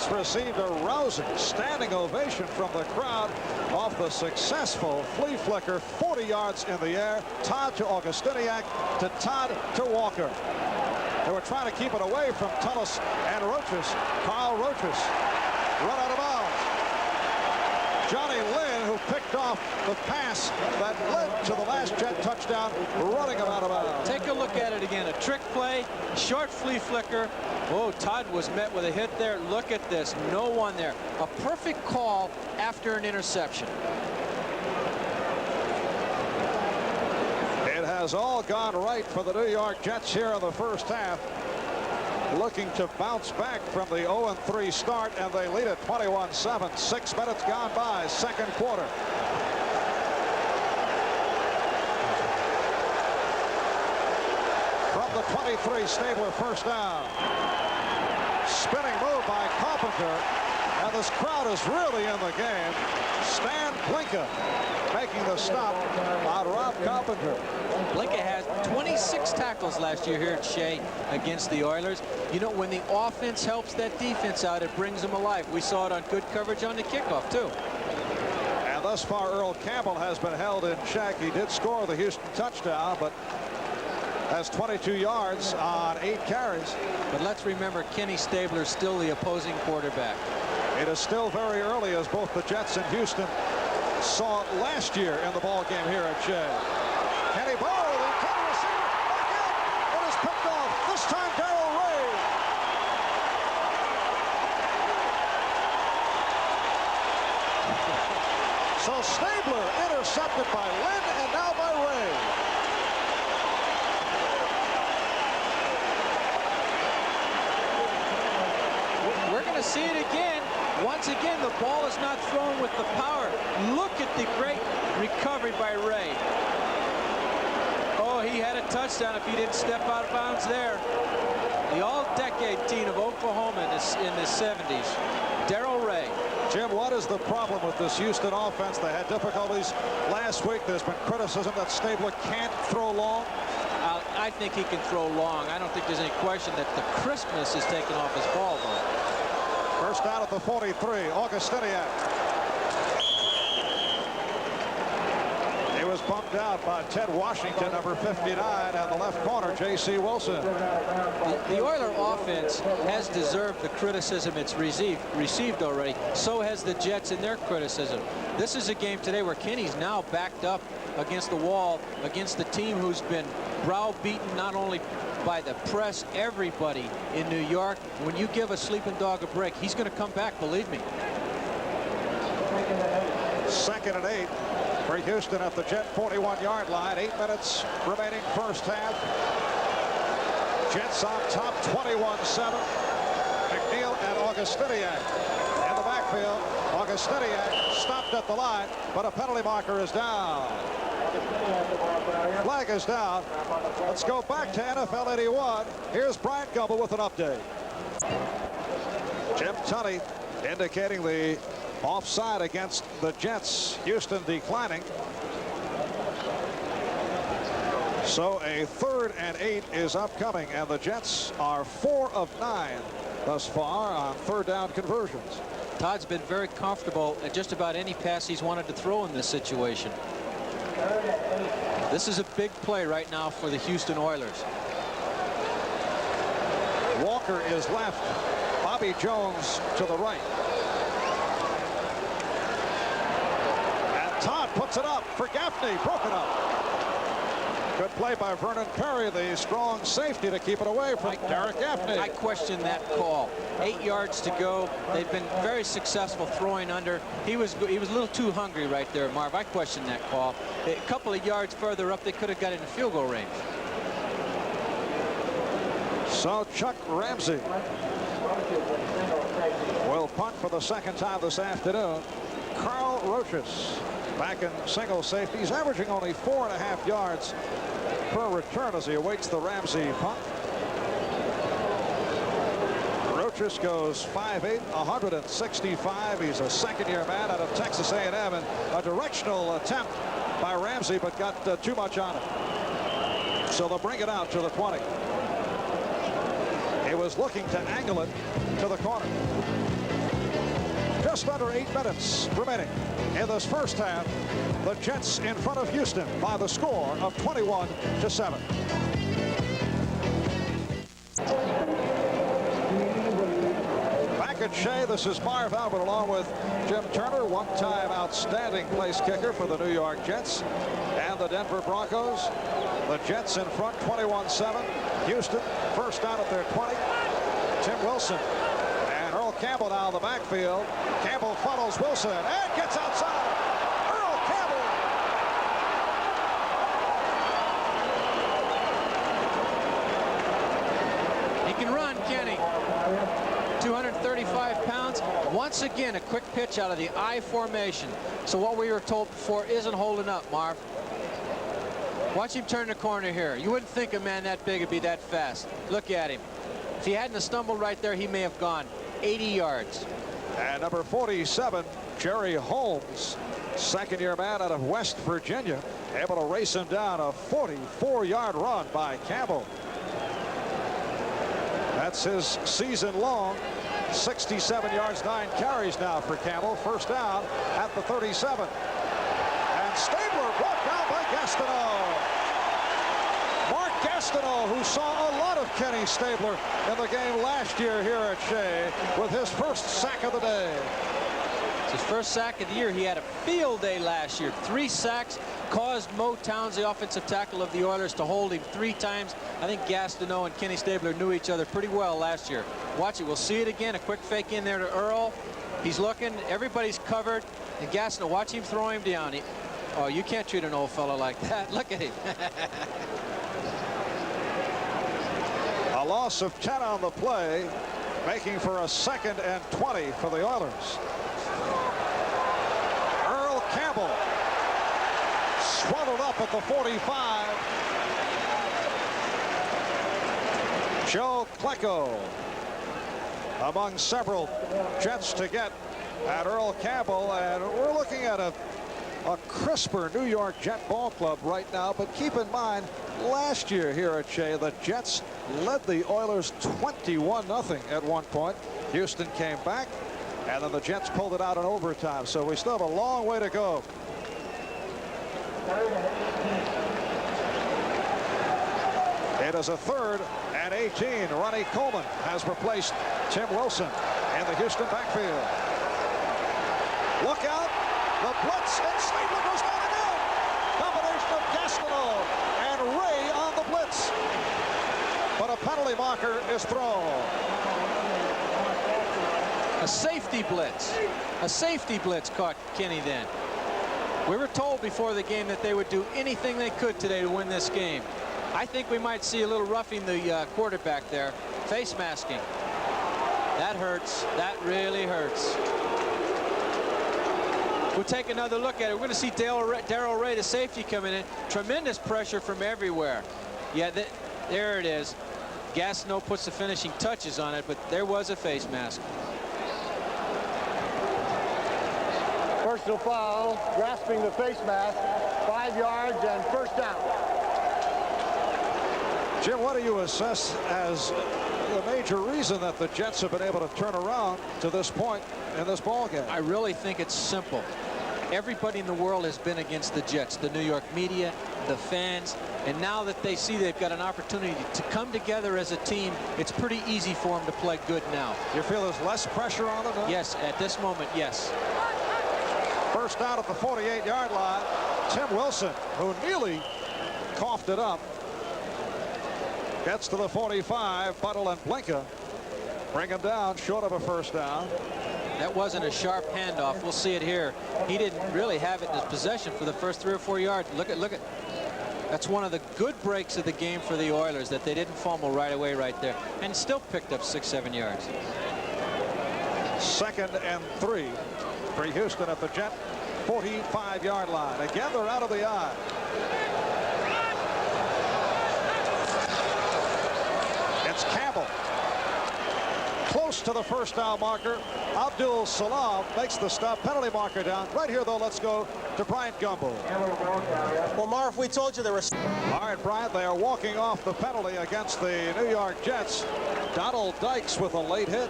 Received a rousing standing ovation from the crowd off the successful flea flicker, 40 yards in the air. Todd to Augustiniak, to Todd to Walker. They were trying to keep it away from Tullis and Rochus. Carl Rochus run out of bounds. Johnny Lynn, who picked off the pass that led to the last Jet touchdown, running him out of bounds. Take a look at it again. A trick play, short flea flicker. Oh, Todd was met with a hit there. Look at this. No one there. A perfect call after an interception. It has all gone right for the New York Jets here in the 1st half. Looking to bounce back from the 0-3 start, and they lead at 21-7. 6 minutes gone by, 2nd quarter. From the 23, Stabler 1st down. Spinning move by Carpenter. And this crowd is really in the game. Stan Blinka making the stop on Rob Carpenter. Blinka had 26 tackles last year here at Shea against the Oilers. You know, when the offense helps that defense out, it brings them alive. We saw it on good coverage on the kickoff, too. And thus far, Earl Campbell has been held in check. He did score the Houston touchdown, but has 22 yards on 8 carries. But let's remember, Kenny Stabler still the opposing quarterback. It is still very early, as both the Jets and Houston saw it last year in the ball game here at Shea. Kenny Ball, the intended receiver, again. It is picked off. This time, Darrell Ray. So Stabler intercepted by Lynn and now by Ray. We're going to see it again. Once again, the ball is not thrown with the power. Look at the great recovery by Ray. Oh, he had a touchdown if he didn't step out of bounds there. The all-decade team of Oklahoma in the 70s. Darrell Ray. Jim, what is the problem with this Houston offense? They had difficulties last week. There's been criticism that Stabler can't throw long. I think he can throw long. I don't think there's any question that the crispness is taken off his ball, though. First down at the 43, Augustiniak. He was bumped out by Ted Washington, number 59, and the left corner, J.C. Wilson. The Oiler offense has deserved the criticism it's received already. So has the Jets in their criticism. This is a game today where Kenny's now backed up against the wall, against the team who's been browbeaten not only by the press, everybody in New York. When you give a sleeping dog a break, he's going to come back, believe me. 2nd and 8 for Houston at the Jet 41-yard line. 8 minutes remaining first half. Jets on top 21-7. McNeil and Augustiniak in the backfield. Augustiniak stopped at the line, but a penalty marker is down. Flag is down. Let's go back to NFL 81. Here's Brian Gumbel with an update. Jim Tunney indicating the offside against the Jets. Houston declining. So a 3rd and 8 is upcoming, and the Jets are 4 of 9 thus far on 3rd down conversions. Todd's been very comfortable at just about any pass he's wanted to throw in this situation. This is a big play right now for the Houston Oilers. Walker is left. Bobby Jones to the right. And Todd puts it up for Gaffney. Broken up. Good play by Vernon Perry, the strong safety, to keep it away from Derek Gaffney. I question that call. 8 yards to go. They've been very successful throwing under. He was a little too hungry right there, Marv. I question that call. A couple of yards further up, they could have got in the field goal range. So Chuck Ramsey will punt for the 2nd time this afternoon. Carl Roches back in single safety. He's averaging only 4.5 yards per return as he awaits the Ramsey punt. Roches goes 5'8", 165. He's a 2nd-year man out of Texas A&M, and a directional attempt by Ramsey, but got too much on it. So they'll bring it out to the 20. He was looking to angle it to the corner. Just under 8 minutes remaining in this first half. The Jets in front of Houston by the score of 21-7. Back at Shea, this is Marv Albert along with Jim Turner, one-time outstanding place kicker for the New York Jets and the Denver Broncos. The Jets in front 21-7. Houston first down at their 20. Tim Wilson and Earl Campbell now in the backfield. Campbell follows Wilson and gets outside. Earl Campbell. He can run, Kenny. 235 pounds. Once again, a quick pitch out of the I formation. So what we were told before isn't holding up, Marv. Watch him turn the corner here. You wouldn't think a man that big would be that fast. Look at him. If he hadn't stumbled right there, he may have gone 80 yards. And number 47, Jerry Holmes, second-year man out of West Virginia, able to race him down. A 44-yard run by Campbell. That's his season-long 67 yards, 9 carries now for Campbell. First down at the 37. And Stabler brought down by Gastineau. Mark Gastineau, who saw a lot of Kenny Stabler in the game last year here at Shea, with his first sack of the day. It's his first sack of the year. He had a field day last year. 3 sacks, caused Mo Towns, the offensive tackle of the Oilers, to hold him 3 times. I think Gastineau and Kenny Stabler knew each other pretty well last year. Watch it. We'll see it again. A quick fake in there to Earl. He's looking. Everybody's covered. And Gastineau, watch him throw him down. Oh, you can't treat an old fellow like that. Look at him. A loss of 10 on the play, making for a 2nd and 20 for the Oilers. Earl Campbell swallowed up at the 45. Joe Klecko among several Jets to get at Earl Campbell, and we're looking at a crisper New York Jet ball club right now. But keep in mind, last year here at Shea, the Jets led the Oilers 21-0 at one point. Houston came back, and then the Jets pulled it out in overtime. So we still have a long way to go. It is a 3rd and 18. Ronnie Coleman has replaced Tim Wilson in the Houston backfield. Look out. The blitz, and Stabler goes down again. Combination of Gastineau and Ray on the blitz. But a penalty marker is thrown. A safety blitz. A safety blitz caught Kenny then. We were told before the game that they would do anything they could today to win this game. I think we might see a little roughing the quarterback there. Face masking. That hurts. That really hurts. We'll take another look at it. We're going to see Darrell Ray, the safety, coming in. Tremendous pressure from everywhere. Yeah, there it is. Gastineau puts the finishing touches on it, but there was a face mask. Personal foul, grasping the face mask, 5 yards and first down. Jim, what do you assess as the major reason that the Jets have been able to turn around to this point in this ball game? I really think it's simple. Everybody in the world has been against the Jets, the New York media, the fans, and now that they see they've got an opportunity to come together as a team, it's pretty easy for them to play good now. You feel there's less pressure on them now? Yes, at this moment, yes. First down at the 48-yard line. Tim Wilson, who nearly coughed it up, gets to the 45. Buttle and Blinka bring him down short of a first down. That wasn't a sharp handoff. We'll see it here. He didn't really have it in his possession for the first 3 or 4 yards. Look at. That's one of the good breaks of the game for the Oilers, that they didn't fumble right away right there, and still picked up 6-7 yards. 2nd and 3 for Houston at the Jet 45-yard line. Again, they're out of the eye. It's Campbell. Close to the first down marker. Abdul Salam makes the stop. Penalty marker down. Right here, though, let's go to Bryant Gumbel. Well, Marv, we told you there were... All right, Bryant, they are walking off the penalty against the New York Jets. Donald Dykes with a late hit.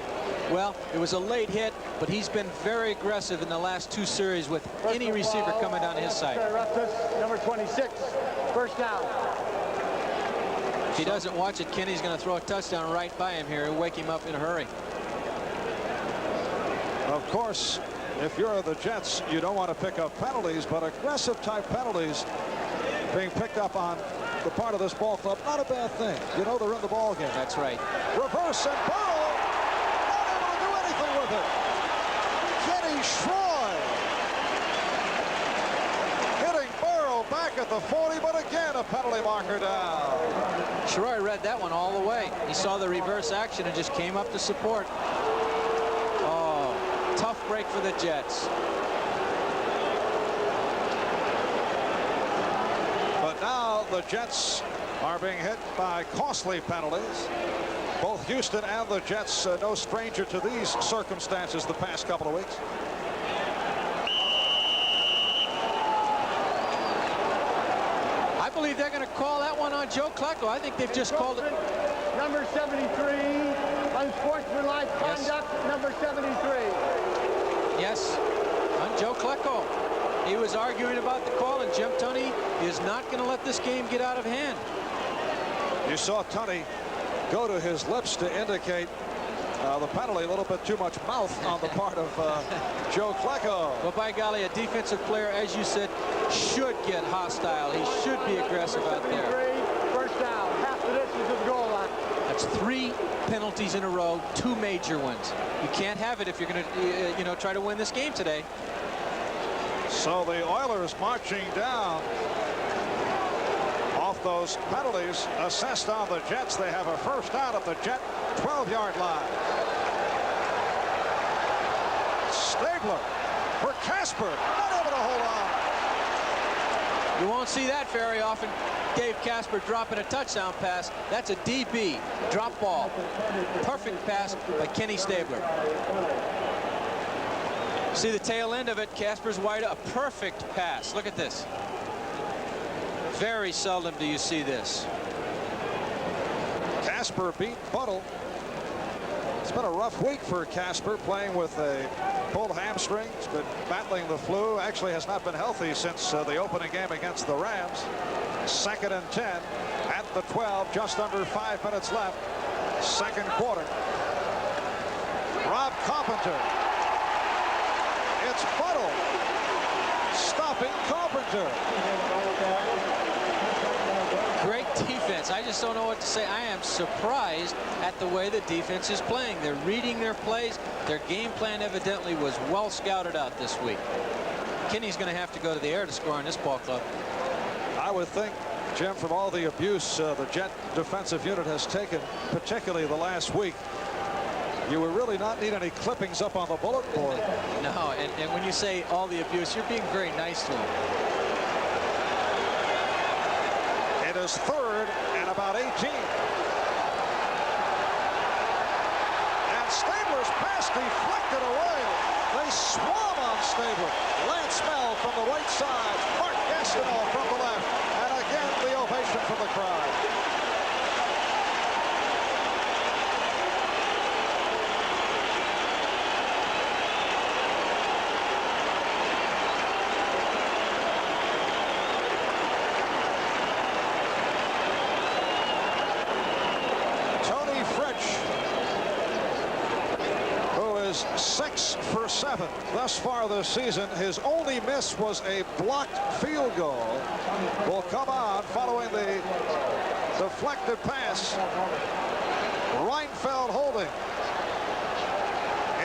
Well, it was a late hit, but he's been very aggressive in the last 2 series with any receiver coming down his side. Number 26, first down. If he doesn't watch it, Kenny's going to throw a touchdown right by him here and wake him up in a hurry. Of course, if you're the Jets, you don't want to pick up penalties, but aggressive type penalties being picked up on the part of this ball club, not a bad thing. You know they're in the ball game. That's right. Reverse, and Burrow not able to do anything with it. Kenny Schroy hitting Burrow back at the 40, but again a penalty marker down. Schroy read that one all the way. He saw the reverse action and just came up to support. Oh, tough break for the Jets. But now the Jets are being hit by costly penalties. Both Houston and the Jets no stranger to these circumstances the past couple of weeks. I believe they're going to call that one on Joe Klecko. I think they've just called it. Number 73, unsportsmanlike conduct, number 73. Yes, on Joe Klecko. He was arguing about the call, and Jim Tunney is not going to let this game get out of hand. You saw Tunney go to his lips to indicate the penalty. A little bit too much mouth on the part of Joe Klecko. Well, by golly, a defensive player, as you said, should get hostile. He should be aggressive out there. First down. Half the distance to the goal line. That's 3 penalties in a row, 2 major ones. You can't have it if you're going to, try to win this game today. So the Oilers marching down off those penalties assessed on the Jets. They have a first down at the Jet 12-yard line. Stabler for Casper, not able to hold on. You won't see that very often. Dave Casper dropping a touchdown pass. That's a DB drop ball. Perfect pass by Kenny Stabler. See the tail end of it. Casper's wide, a perfect pass. Look at this. Very seldom do you see this. Casper beat Buttle. It's been a rough week for Casper, playing with a pulled hamstring. He's been battling the flu. Actually has not been healthy since the opening game against the Rams. 2nd and 10 at the 12, just under 5 minutes left. Second quarter. Rob Carpenter. It's Buttle stopping Carpenter. Great defense. I just don't know what to say. I am surprised at the way the defense is playing. They're reading their plays. Their game plan evidently was well scouted out this week. Kenny's going to have to go to the air to score on this ball club. I would think, Jim, from all the abuse the Jet defensive unit has taken, particularly the last week, you would really not need any clippings up on the bulletin board. No, and when you say all the abuse, you're being very nice to him. It is 3rd and about 18. And Stabler's pass deflected away. They swarm on Stabler. Lance Bell from the right side. Mark Gastineau from the left. And again, the ovation from the crowd. Tony Fritsch, who is 6 for 7 thus far this season. His only miss was a blocked field goal. Will come on following the deflected pass. Reinfeld holding.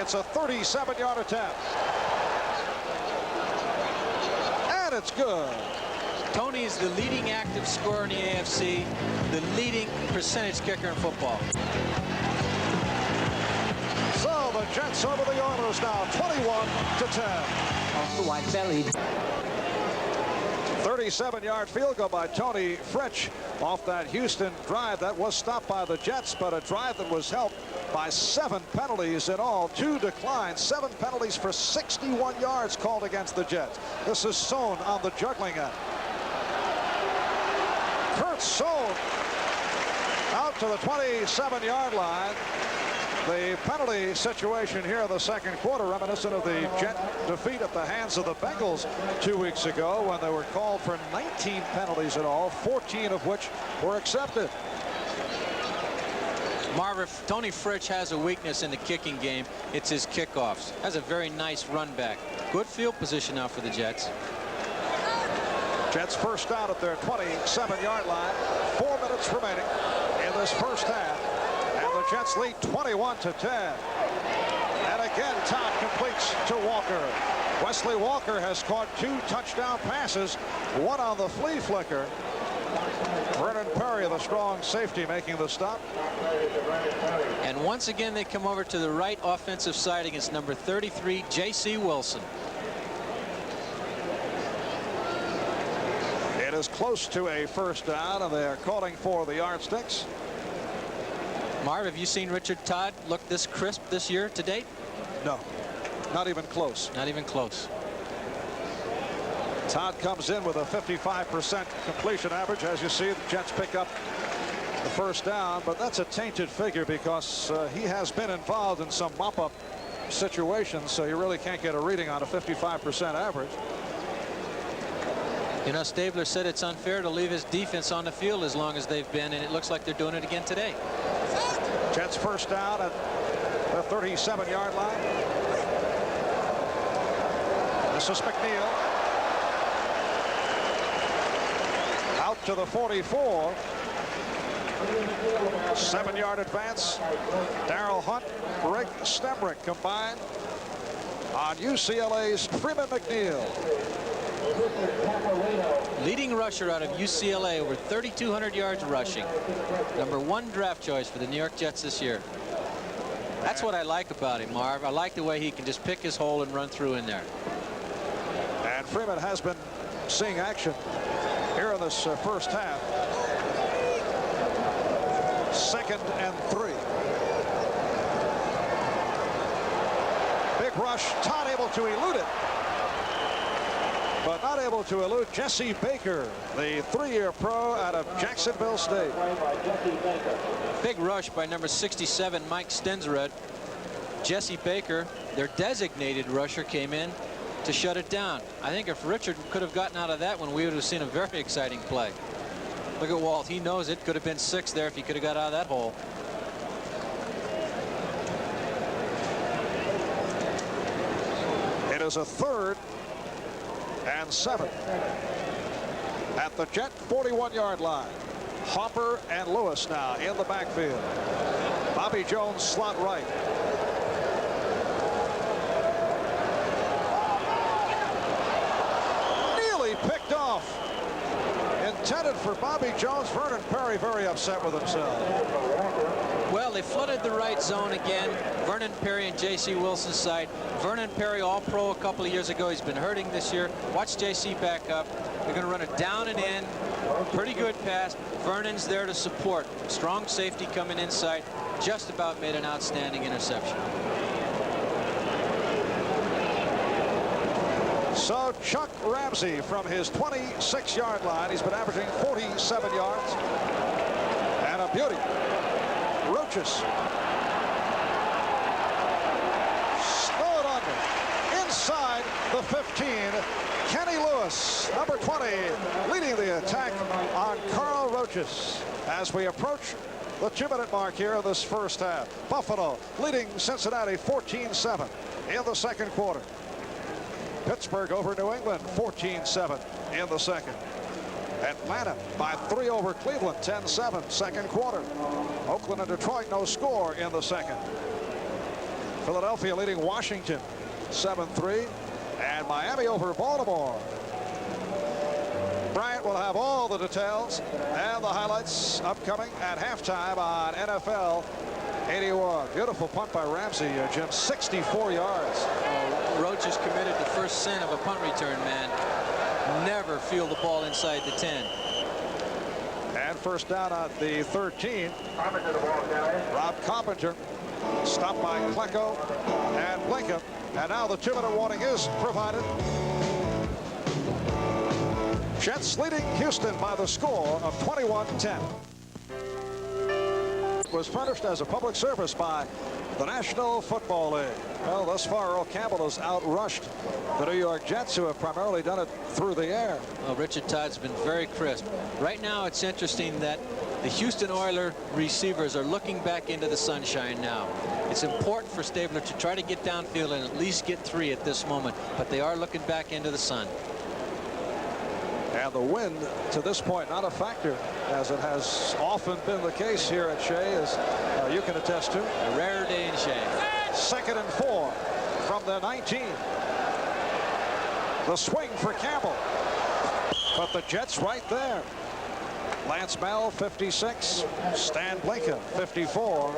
It's a 37-yard attempt. And it's good. Tony is the leading active scorer in the AFC, the leading percentage kicker in football. So the Jets over the Oilers now, 21-10. Off the wide belly. 37-yard field goal by Tony Fritsch off that Houston drive. That was stopped by the Jets, but a drive that was helped by 7 penalties in all. 2 declines, 7 penalties for 61 yards called against the Jets. This is Sohn on the juggling end. Kurt Sohn out to the 27-yard line. The penalty situation here in the second quarter, reminiscent of the Jet defeat at the hands of the Bengals 2 weeks ago, when they were called for 19 penalties in all, 14 of which were accepted. Marv, Tony Fritsch has a weakness in the kicking game. It's his kickoffs. Has a very nice run back. Good field position now for the Jets. Jets first down at their 27-yard line. 4 minutes remaining in this first half. And the Jets lead 21-10. And again, Todd completes to Walker. Wesley Walker has caught 2 touchdown passes, 1 on the flea flicker. Vernon Perry, the strong safety, making the stop. And once again, they come over to the right offensive side against number 33, J.C. Wilson. It is close to a first down, and they are calling for the yardsticks. Marv, have you seen Richard Todd look this crisp this year to date? No, not even close. Not even close. Todd comes in with a 55% completion average. As you see, the Jets pick up the first down, but that's a tainted figure because he has been involved in some mop-up situations, so you really can't get a reading on a 55% average. You know, Stabler said it's unfair to leave his defense on the field as long as they've been, and it looks like they're doing it again today. Jets first down at the 37-yard line. This is McNeil. Out to the 44. 7-yard advance. Darrell Hunt, Rick Stemrick combined on UCLA's Freeman McNeil. Leading rusher out of UCLA, over 3,200 yards rushing. #1 draft choice for the New York Jets this year. That's what I like about him, Marv. I like the way he can just pick his hole and run through in there. And Freeman has been seeing action here in this first half. 2nd and 3. Big rush. Todd able to elude it, but not able to elude Jesse Baker, the 3-year pro out of Jacksonville State. Big rush by number 67, Mike Stensrud. Jesse Baker, their designated rusher, came in to shut it down. I think if Richard could have gotten out of that one, we would have seen a very exciting play. Look at Walt. He knows it. Could have been 6 there if he could have got out of that hole. It is a 3rd and 7 at the Jet 41-yard line. Hopper and Lewis now in the backfield. Bobby Jones slot right. Nearly picked off. Intended for Bobby Jones. Vernon Perry very upset with himself. Well, they flooded the right zone again. Vernon Perry and J.C. Wilson's side. Vernon Perry, all-pro a couple of years ago. He's been hurting this year. Watch J.C. back up. They're going to run it down and in. Pretty good pass. Vernon's there to support. Strong safety coming inside. Just about made an outstanding interception. So Chuck Ramsey from his 26-yard line. He's been averaging 47 yards. And a beauty. Roaches. Slow it under. Inside the 15. Kenny Lewis, number 20, leading the attack on Carl Roaches as we approach the 2-minute mark here in this first half. Buffalo leading Cincinnati 14-7 in the second quarter. Pittsburgh over New England 14-7 in the second. Atlanta by 3 over Cleveland 10-7 second quarter. Oakland and Detroit no score in the second. Philadelphia leading Washington 7-3. And Miami over Baltimore. Bryant will have all the details and the highlights upcoming at halftime on NFL 81. Beautiful punt by Ramsey, Jim. 64 yards. Roaches committed the first sin of a punt return, man. Never field the ball inside the 10. And first down at the 13. Rob Carpenter stopped by Klecko and Blinken. And now the 2-minute warning is provided. Jets leading Houston by the score of 21-10. Was furnished as a public service by the National Football League. Well, thus far, Earl Campbell has outrushed the New York Jets, who have primarily done it through the air. Well, Richard Todd's been very crisp. Right now, it's interesting that the Houston Oilers receivers are looking back into the sunshine now. It's important for Stabler to try to get downfield and at least get 3 at this moment, but they are looking back into the sun. And the wind, to this point, not a factor, as it has often been the case here at Shea, as you can attest to. A rare day in Shea. 2nd and 4 from the 19. The swing for Campbell. But the Jets right there. Lance Bell, 56. Stan Blinken, 54.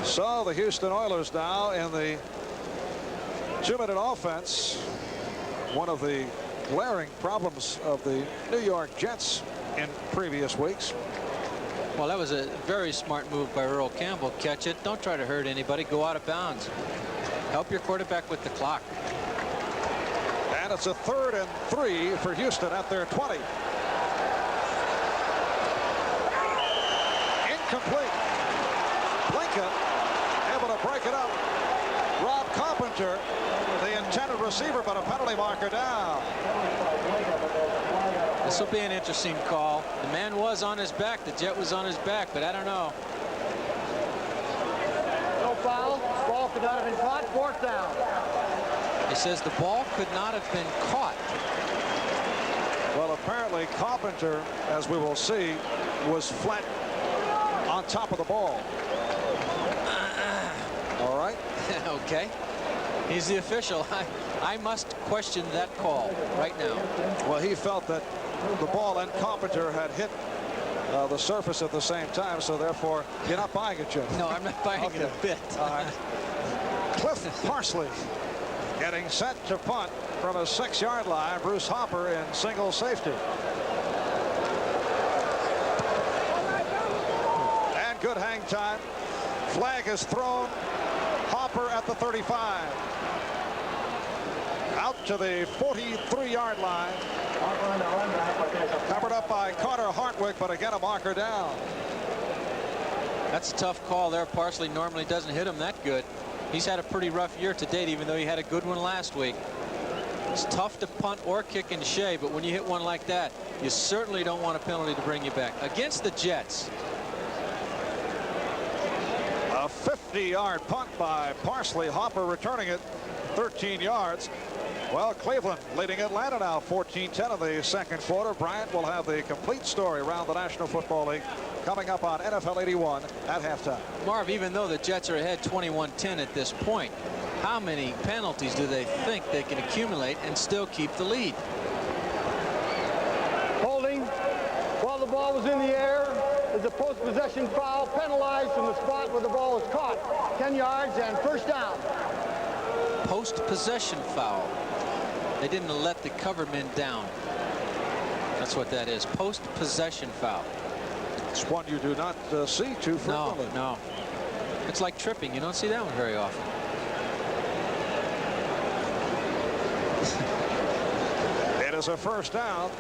So the Houston Oilers now in the 2-minute offense. One of the glaring problems of the New York Jets in previous weeks. Well, that was a very smart move by Earl Campbell. Catch it. Don't try to hurt anybody. Go out of bounds. Help your quarterback with the clock. And it's a 3rd and 3 for Houston at their 20. Incomplete. Blinken able to break it up. Rob Carpenter, the intended receiver, but a penalty marker down. This will be an interesting call. The man was on his back. The Jet was on his back, but I don't know. No foul. Ball could not have been caught. 4th down. He says the ball could not have been caught. Well, apparently Carpenter, as we will see, was flat on top of the ball. All right. Okay. He's the official. I must question that call right now. Well, he felt that the ball and Carpenter had hit the surface at the same time, so therefore you're not buying it, Jim. No, I'm not buying it a bit. All right. Cliff Parsley getting set to punt from a 6-yard line. Bruce Hopper in single safety. And good hang time. Flag is thrown. Hopper at the 35. Out to the 43-yard line. Covered up by Carter Hartwick, but again a marker down. That's a tough call there. Parsley normally doesn't hit him that good. He's had a pretty rough year to date, even though he had a good one last week. It's tough to punt or kick in Shea, but when you hit one like that, you certainly don't want a penalty to bring you back. Against the Jets. A 50-yard punt by Parsley. Hopper returning it 13 yards. Well, Cleveland leading Atlanta now 14-10 in the second quarter. Bryant will have the complete story around the National Football League coming up on NFL 81 at halftime. Marv, even though the Jets are ahead 21-10 at this point, how many penalties do they think they can accumulate and still keep the lead? Holding while the ball was in the air is a post-possession foul, penalized from the spot where the ball was caught. 10 yards and 1st down. Post-possession foul. They didn't let the coverman down. That's what that is. Post-possession foul. It's one you do not see too frequently. No. It's like tripping. You don't see that one very often. It is a 1st down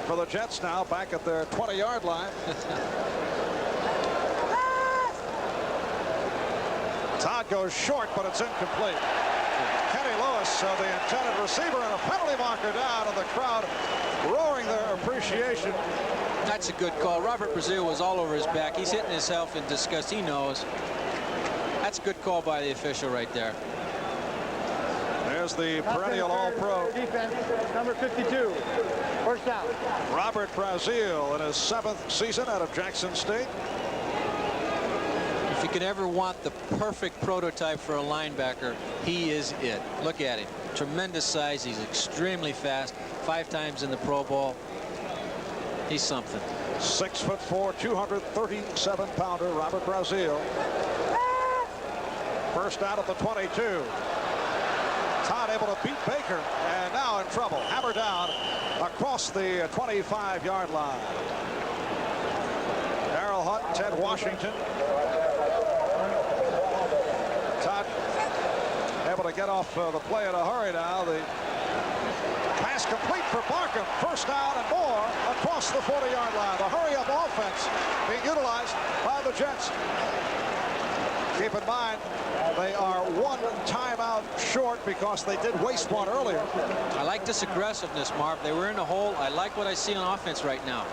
for the Jets now back at their 20-yard line. Todd goes short, but it's incomplete. Kenny Lewis, the intended receiver, and a penalty marker down, and the crowd roaring their appreciation. That's a good call. Robert Brazil was all over his back. He's hitting himself in disgust. He knows. That's a good call by the official right there. There's the perennial All-Pro. Defense, number 52. 1st down. Robert Brazil in his 7th season out of Jackson State. If you could ever want the perfect prototype for a linebacker, he is it. Look at him. Tremendous size. He's extremely fast. 5 times in the Pro Bowl. He's something. 6'4", 237-pounder Robert Brazil. 1st down at the 22. Todd able to beat Baker, and now in trouble. Hammer down across the 25-yard line. Darrell Hunt, Ted Washington. Todd able to get off the play in a hurry now. The pass complete for Barkham. 1st down and more across the 40-yard line. The hurry-up offense being utilized by the Jets. Keep in mind, they are 1 timeout short because they did waste one earlier. I like this aggressiveness, Marv. They were in the hole. I like what I see on offense right now.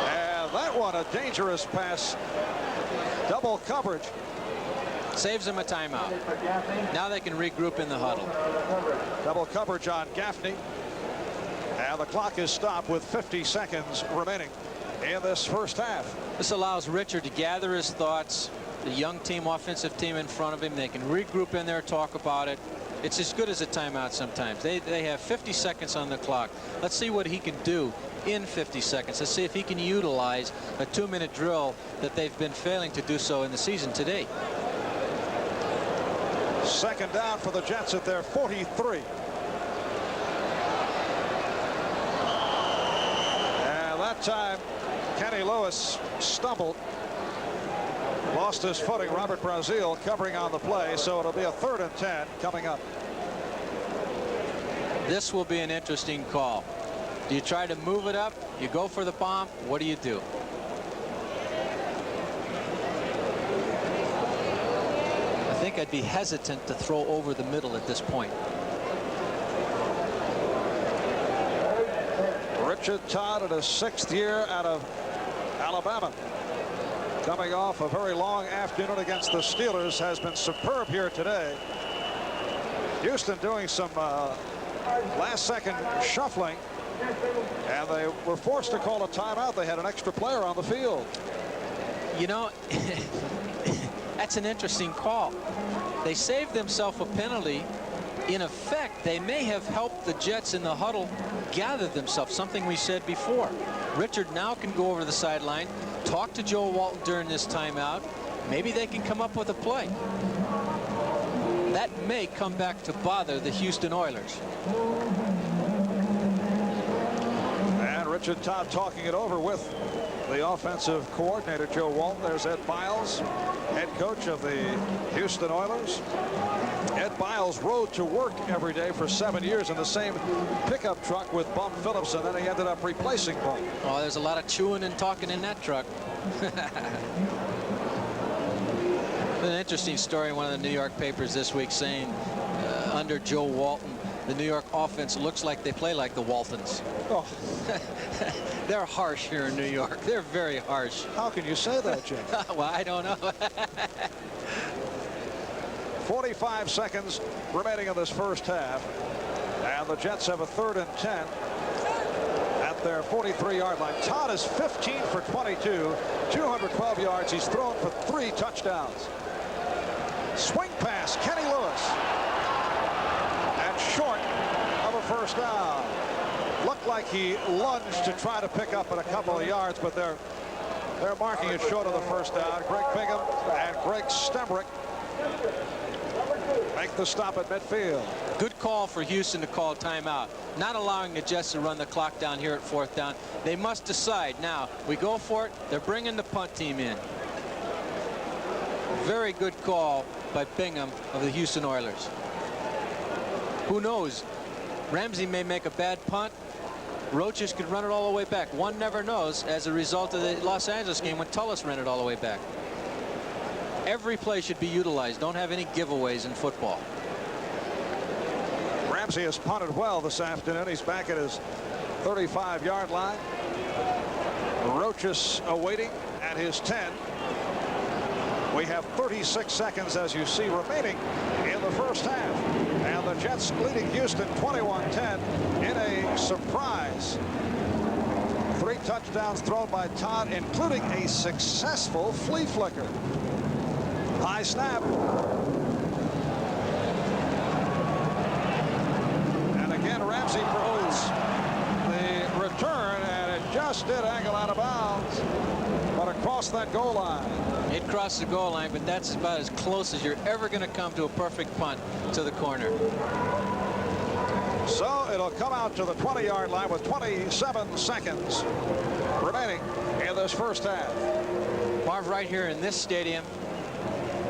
And that one, a dangerous pass. Double coverage. Saves them a timeout. Now they can regroup in the huddle. Double coverage on Gaffney. And the clock is stopped with 50 seconds remaining in this 1st half. This allows Richard to gather his thoughts. The young team, offensive team in front of him. They can regroup in there, talk about it. It's as good as a timeout sometimes. They have 50 seconds on the clock. Let's see what he can do in 50 seconds. Let's see if he can utilize a 2-minute drill that they've been failing to do so in the season today. 2nd down for the Jets at their 43. And that time, Kenny Lewis stumbled, lost his footing. Robert Brazil covering on the play, so it'll be a 3rd and 10 coming up. This will be an interesting call. Do you try to move it up? You go for the bomb? What do you do? I think I'd be hesitant to throw over the middle at this point. Richard Todd in his 6th year out of Alabama, coming off a very long afternoon against the Steelers, has been superb here today. Houston doing some last-second shuffling, and they were forced to call a timeout. They had an extra player on the field. You know, that's an interesting call. They saved themselves a penalty. In effect, they may have helped the Jets in the huddle gather themselves, something we said before. Richard now can go over to the sideline, talk to Joe Walton during this timeout. Maybe they can come up with a play. That may come back to bother the Houston Oilers. And Richard Todd talking it over with the offensive coordinator, Joe Walton. There's Ed Biles, head coach of the Houston Oilers. Ed Biles rode to work every day for 7 years in the same pickup truck with Bum Phillips, and then he ended up replacing Bum. Oh, there's a lot of chewing and talking in that truck. An interesting story in one of the New York papers this week saying under Joe Walton, the New York offense looks like they play like the Waltons. Oh. They're harsh here in New York. They're very harsh. How can you say that, Jim? Well, I don't know. 45 seconds remaining in this first half, and the Jets have a 3rd and 10 at their 43-yard line. Todd is 15 for 22, 212 yards. He's thrown for 3 touchdowns. Swing pass, Kenny Lewis, and short of a first down. Looked like he lunged to try to pick up at a couple of yards, but they're marking it short of the first down. Greg Bingham and Greg Stemrick make the stop at midfield. Good call for Houston to call timeout, not allowing the Jets to run the clock down here at 4th down. They must decide now. We go for it. They're bringing the punt team in. Very good call by Bingham of the Houston Oilers. Who knows? Ramsey may make a bad punt. Roaches could run it all the way back. One never knows, as a result of the Los Angeles game when Tullis ran it all the way back. Every play should be utilized. Don't have any giveaways in football. Ramsey has punted well this afternoon. He's back at his 35-yard line. Roaches awaiting at his 10. We have 36 seconds, as you see, remaining in the first half. And the Jets leading Houston 21-10 in a surprise. 3 touchdowns thrown by Todd, including a successful flea flicker. High snap. And again, Ramsey promotes the return, and it just did angle out of bounds, but across that goal line. It crossed the goal line, but that's about as close as you're ever going to come to a perfect punt to the corner. So it'll come out to the 20-yard line with 27 seconds remaining in this first half. Marv, right here in this stadium,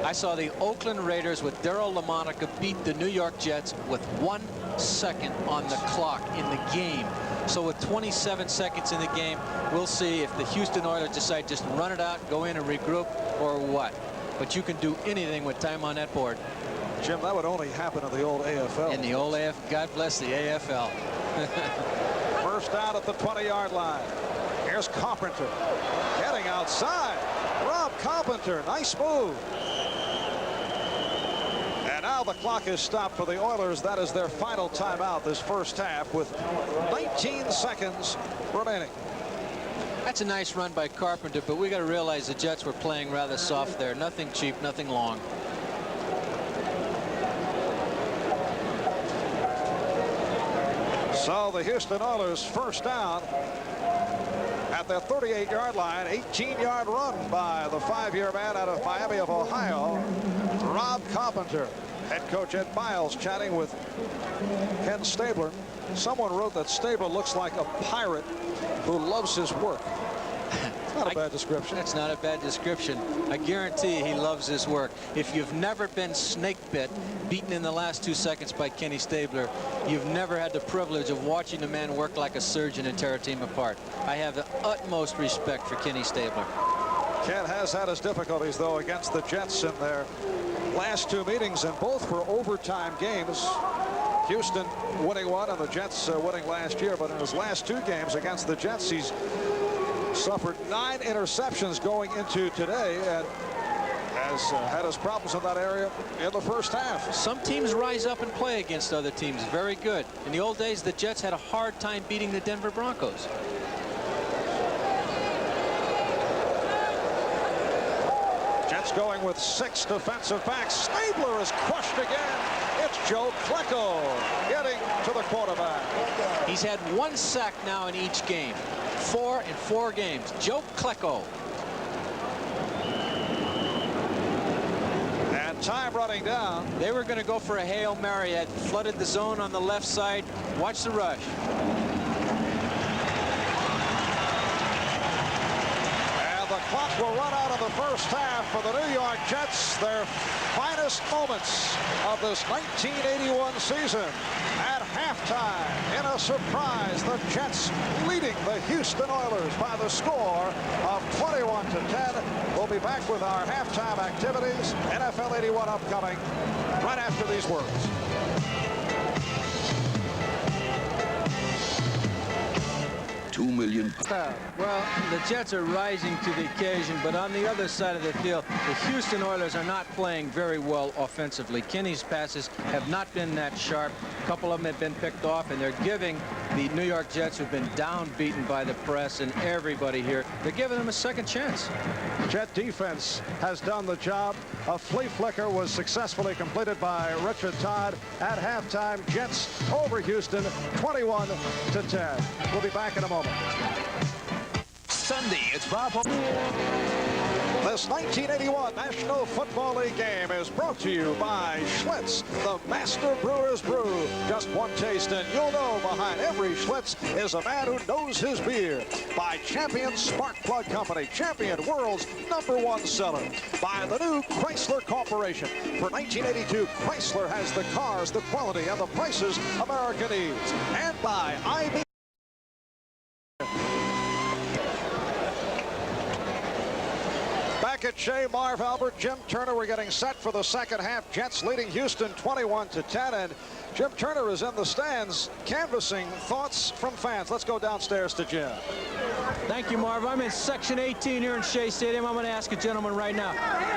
I saw the Oakland Raiders with Darryl LaMonica beat the New York Jets with 1 second on the clock in the game. So with 27 seconds in the game, we'll see if the Houston Oilers decide just to run it out, go in and regroup, or what. But you can do anything with time on that board. Jim, that would only happen in the old AFL. In the old AFL, God bless the AFL. First down at the 20-yard line. Here's Carpenter getting outside. Rob Carpenter, nice move. And now the clock is stopped for the Oilers. That is their final timeout this first half with 19 seconds remaining. That's a nice run by Carpenter, but we got to realize the Jets were playing rather soft there. Nothing cheap, nothing long. So the Houston Oilers first down at their 38-yard line. 18-yard run by the 5-year man out of Miami of Ohio, Rob Carpenter. Head coach Ed Miles chatting with Ken Stabler. Someone wrote that Stabler looks like a pirate who loves his work. Not a bad description. That's not a bad description. I guarantee he loves his work. If you've never been snake bit, beaten in the last 2 seconds by Kenny Stabler, you've never had the privilege of watching a man work like a surgeon and tear a team apart. I have the utmost respect for Kenny Stabler. Ken has had his difficulties, though, against the Jets in their last 2 meetings, and both were overtime games. Houston winning one and the Jets winning last year, but in his last 2 games against the Jets, he's suffered 9 interceptions going into today and has had his problems in that area in the first half. Some teams rise up and play against other teams very good. In the old days, the Jets had a hard time beating the Denver Broncos. Jets going with 6 defensive backs. Stabler is crushed again. It's Joe Klecko getting to the quarterback. He's had 1 sack now in each game. 4 in 4 games. Joe Klecko. And time running down. They were going to go for a Hail Mary. Had flooded the zone on the left side. Watch the rush. And the clock will run out of the first half for the New York Jets. Their finest moments of this 1981 season. At halftime, in a surprise, the Jets leading the Houston Oilers by the score of 21-10. We'll be back with our halftime activities. NFL 81 upcoming right after these words. $2 million. Well, the Jets are rising to the occasion, but on the other side of the field, the Houston Oilers are not playing very well offensively. Kenny's passes have not been that sharp. A couple of them have been picked off, and they're giving the New York Jets, who've been downbeaten by the press and everybody here, they're giving them a second chance. Jet defense has done the job. A flea flicker was successfully completed by Richard Todd at halftime. Jets over Houston 21-10. We'll be back in a moment. Sunday, it's Bob. This 1981 National Football League game is brought to you by Schlitz, the Master Brewer's Brew. Just one taste and you'll know behind every Schlitz is a man who knows his beer. By Champion Spark Plug Company, Champion, world's #1 seller. By the new Chrysler Corporation. For 1982, Chrysler has the cars, the quality, and the prices America needs. And by IB. Back at Shea, Marv Albert, Jim Turner. We're getting set for the second half. Jets leading Houston 21-10, and Jim Turner is in the stands canvassing thoughts from fans. Let's go downstairs to Jim. Thank you, Marv. I'm in Section 18 here in Shea Stadium. I'm going to ask a gentleman right now,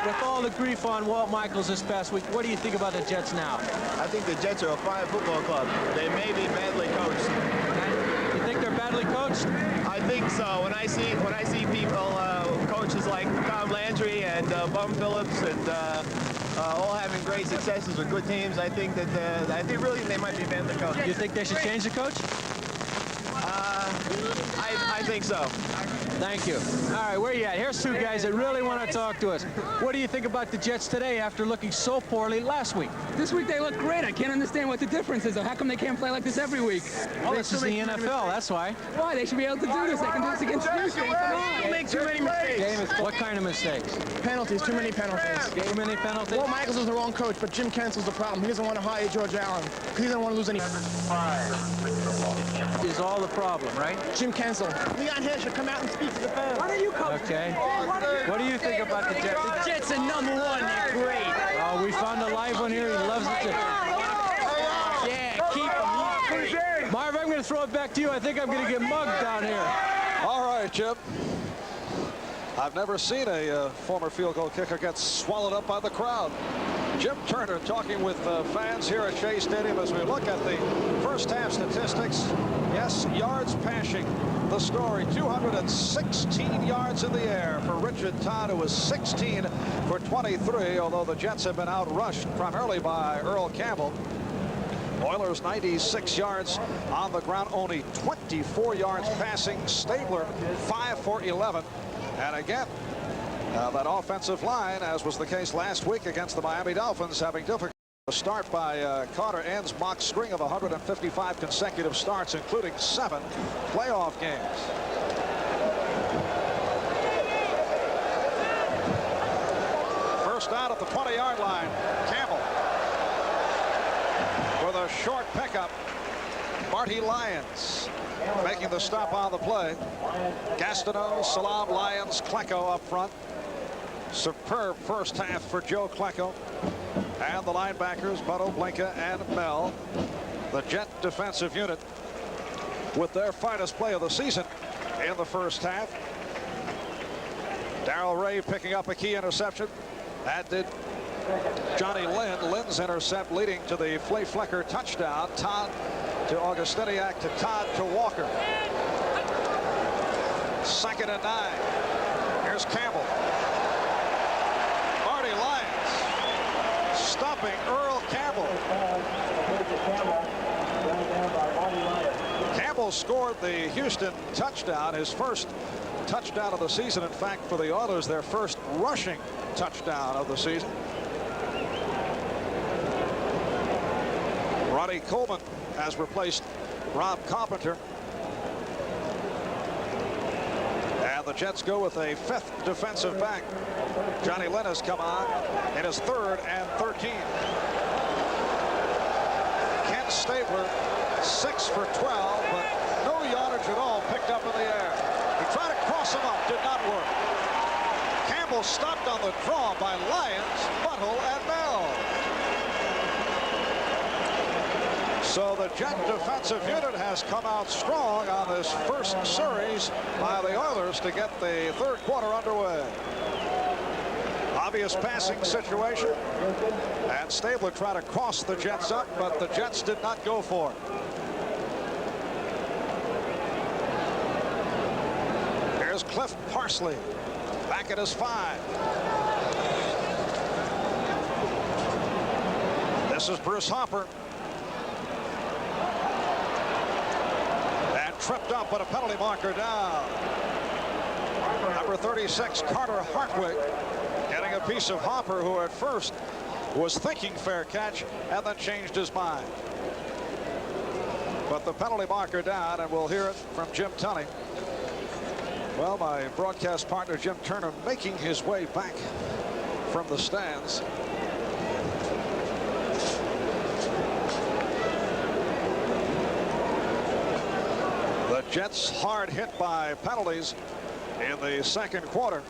with all the grief on Walt Michaels this past week, what do you think about the Jets now? I think the Jets are a fine football club. They may be badly coached. You think they're badly coached? I think so. When I see people, coaches like Tom Landry and Bum Phillips, and all having great successes with good teams, I think that really they might be badly coached. You think they should change the coach? I think so. Thank you. All right, where you at? Here's 2 guys that really want to talk to us. What do you think about the Jets today after looking so poorly last week? This week they look great. I can't understand what the difference is. How come they can't play like this every week? Oh, this is the NFL, that's why. Why? They should be able to do this. They can do this against Houston. Don't make too many mistakes. What kind of mistakes? Penalties, too many penalties. Too many penalties? Well, Michaels was the wrong coach, but Jim Kensel's the problem. He doesn't want to hire George Allen. He doesn't want to lose any. Is all the problem, right? Jim Kensel. Leon Hill should come out and speak to the fans. Why don't you come? Okay. What do you think about the Jets? The Jets are #1. They're great. Oh, we found a live one here. He loves the Jets. Yeah, keep him. Marv, I'm going to throw it back to you. I think I'm going to get mugged down here. All right, Jim. I've never seen a former field goal kicker get swallowed up by the crowd. Jim Turner talking with fans here at Shea Stadium as we look at the first half statistics. Yes, yards passing the story. 216 yards in the air for Richard Todd, who was 16 for 23, although the Jets have been outrushed primarily by Earl Campbell. Oilers 96 yards on the ground, only 24 yards passing. Stabler 5 for 11. And again, that offensive line, as was the case last week against the Miami Dolphins, having difficulty. The start by Carter ends Mock's string of 155 consecutive starts, including 7 playoff games. First out at the 20-yard line. Campbell with a short pickup. Marty Lyons making the stop on the play. Gastineau, Salam, Lyons, Klecko up front. Superb first half for Joe Klecko. And the linebackers, Butto, Blinka, and Mel. The Jet defensive unit with their finest play of the season in the first half. Darrell Ray picking up a key interception. That did Johnny Lynn. Lynn's intercept leading to the Flea Flecker touchdown. Todd to Augustiniak, to Todd to Walker. 2nd and 9. Here's Campbell. Marty Lyons stopping Earl Campbell. Campbell scored the Houston touchdown, his first touchdown of the season. In fact, for the Oilers, their first rushing touchdown of the season. Ronnie Coleman has replaced Rob Carpenter. And the Jets go with a 5th defensive back. Johnny Lynn has come on in his 3rd and 13. Ken Stabler 6 for 12, but no yardage at all picked up in the air. He tried to cross him up, did not work. Campbell stopped on the draw by Lyons, Buttle, and Bell. So the Jet defensive unit has come out strong on this first series by the Oilers to get the 3rd quarter underway. Obvious passing situation, and Stabler tried to cross the Jets up, but the Jets did not go for it. Here's Cliff Parsley back at his 5. This is Bruce Hopper. Tripped up, but a penalty marker down. Number 36, Carter Hartwig, getting a piece of Hopper, who at first was thinking fair catch and then changed his mind. But the penalty marker down, and we'll hear it from Jim Tunney. Well, my broadcast partner Jim Turner making his way back from the stands. The Jets hard hit by penalties in the 2nd quarter,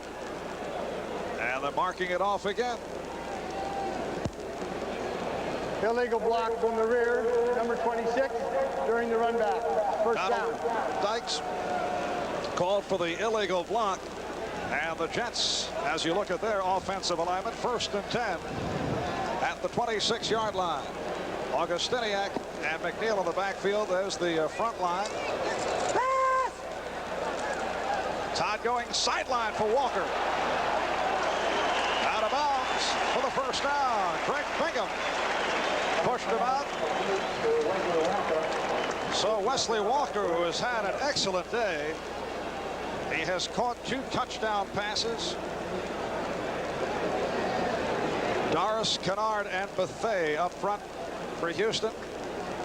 and they're marking it off again. Illegal block from the rear, number 26, during the run back. First down. Dykes called for the illegal block, and the Jets, as you look at their offensive alignment, 1st and 10 at the 26-yard line. Augustiniak and McNeil in the backfield. There's the front line. Todd going sideline for Walker. Out of bounds for the first down. Greg Bingham pushed him out. So Wesley Walker, who has had an excellent day, he has caught 2 touchdown passes. Doris, Kennard, and Bethea up front for Houston.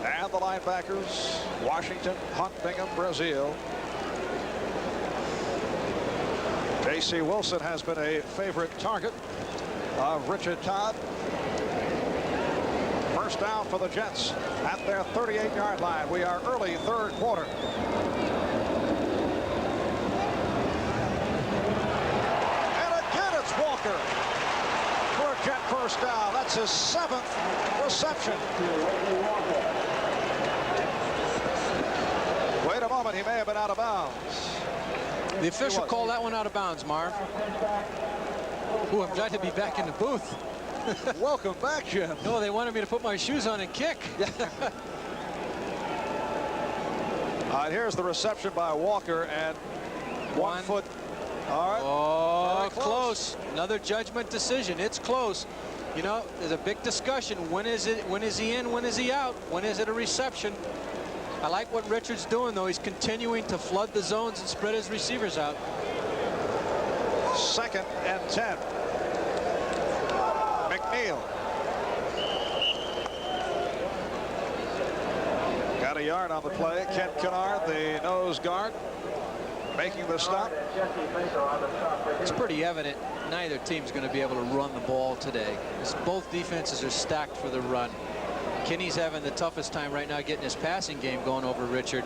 And the linebackers, Washington, Hunt, Bingham, Brazil. J.C. Wilson has been a favorite target of Richard Todd. First down for the Jets at their 38-yard line. We are early 3rd quarter. And again it's Walker for a Jet first down. That's his 7th reception. Wait a moment, he may have been out of bounds. The official called that one out of bounds, Marv. Ooh, I'm glad to be back in the booth. Welcome back, Jim. No, they wanted me to put my shoes on and kick. All right, here's the reception by Walker, and 1 foot. All right. Oh, close. Another judgment decision. It's close. You know, there's a big discussion. When is it? When is he in? When is he out? When is it a reception? I like what Richard's doing, though. He's continuing to flood the zones and spread his receivers out. 2nd and 10. McNeil a yard on the play. Kent Kennard, the nose guard, making the stop. It's pretty evident neither team's going to be able to run the ball today, as both defenses are stacked for the run. Kinney's having the toughest time right now getting his passing game going over Richard.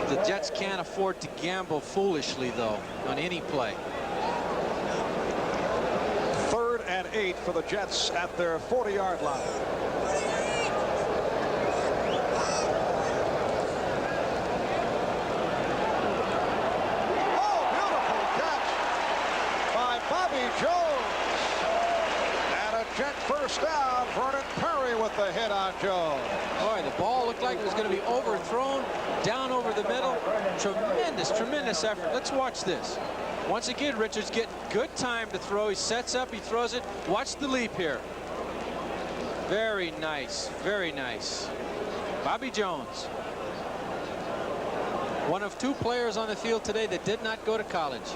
The Jets can't afford to gamble foolishly, though, on any play. 3rd and 8 for the Jets at their 40-yard line. Oh, beautiful catch by Bobby Jones. And a Jet first down. Vernon Perry with the hit on Jones. Boy, the ball looked like it was going to be overthrown down over the middle. Tremendous effort. Let's watch this. Once again, Richards getting good time to throw. He sets up, he throws it. Watch the leap here. Very nice, very nice. Bobby Jones. One of 2 players on the field today that did not go to college.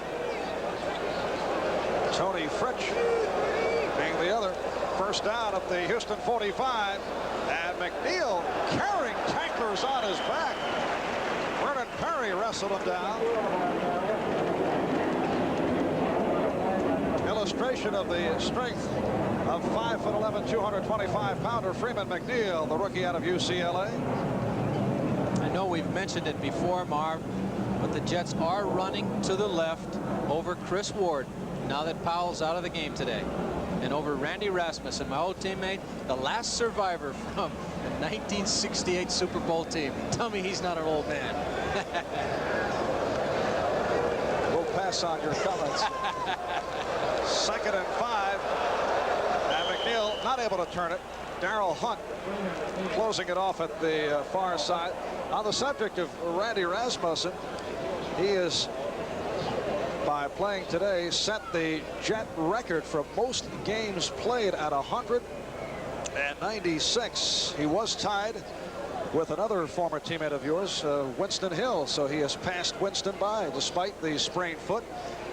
Tony Fritsch being the other. First down at the Houston 45. And McNeil carrying tanklers on his back. Vernon Perry wrestled him down. Illustration of the strength of 5'11", 225-pounder Freeman McNeil, the rookie out of UCLA. I know we've mentioned it before, Marv, but the Jets are running to the left over Chris Ward now that Powell's out of the game today, and over Randy Rasmussen, my old teammate, the last survivor from the 1968 Super Bowl team. Tell me he's not an old man. We'll pass on your comments. 2nd and 5. And McNeil not able to turn it. Darrell Hunt closing it off at the far side. On the subject of Randy Rasmussen, he is, by playing today, set the Jet record for most games played at 196. He was tied with another former teammate of yours, Winston Hill. So he has passed Winston by despite the sprained foot.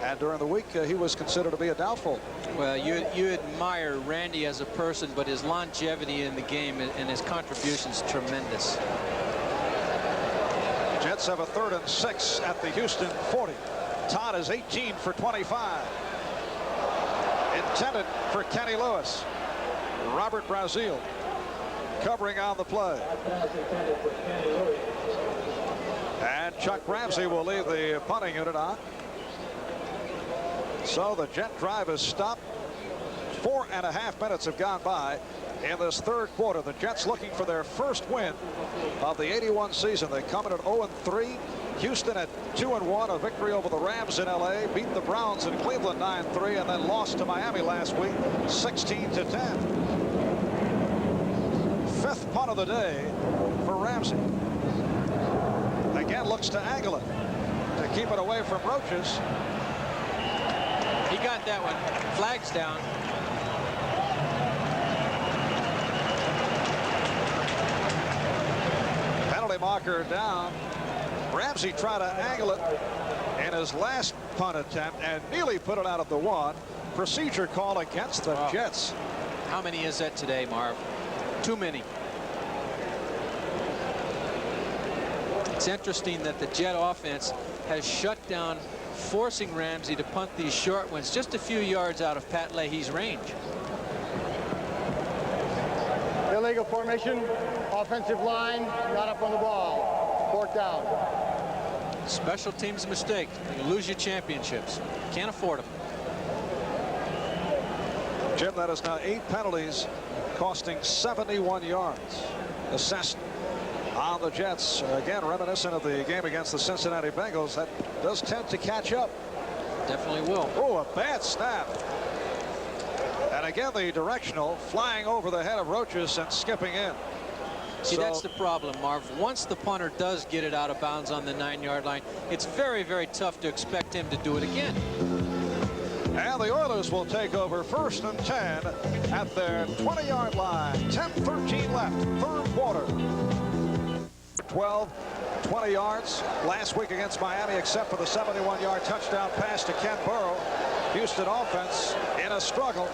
And during the week, he was considered to be a doubtful. Well, you admire Randy as a person, but his longevity in the game and his contributions tremendous. Jets have a 3rd and 6 at the Houston 40. Todd is 18 for 25. Intended for Kenny Lewis. Robert Brazil covering on the play. And Chuck Ramsey will leave the punting unit on. So the Jet drive is stopped. 4.5 minutes have gone by in this 3rd quarter. The Jets looking for their first win of the 81 season. They come in at 0-3. Houston at 2-1, a victory over the Rams in LA, beat the Browns in Cleveland 9-3, and then lost to Miami last week 16-10. 5th punt of the day for Ramsey. Again looks to Aguilar to keep it away from Roaches. He got that one. Flags down. Penalty marker down. Ramsey tried to angle it in his last punt attempt and nearly put it out of the 1. Procedure call against the Jets. How many is that today, Marv? Too many. It's interesting that the Jet offense has shut down, forcing Ramsey to punt these short ones just a few yards out of Pat Leahy's range. Illegal formation, offensive line, not up on the ball. 4th down. Special teams mistake. You lose your championships. Can't afford them. Jim, that is now 8 penalties costing 71 yards assessed on the Jets. Again, reminiscent of the game against the Cincinnati Bengals. That does tend to catch up. Definitely will. Oh, a bad snap. And again, the directional flying over the head of Roaches and skipping in. See, that's the problem, Marv. Once the punter does get it out of bounds on the 9-yard line, it's very, very tough to expect him to do it again. And the Oilers will take over 1st and 10 at their 20-yard line. 10-13 left, 3rd quarter. 20 yards last week against Miami, except for the 71-yard touchdown pass to Ken Burrow. Houston offense in a struggle.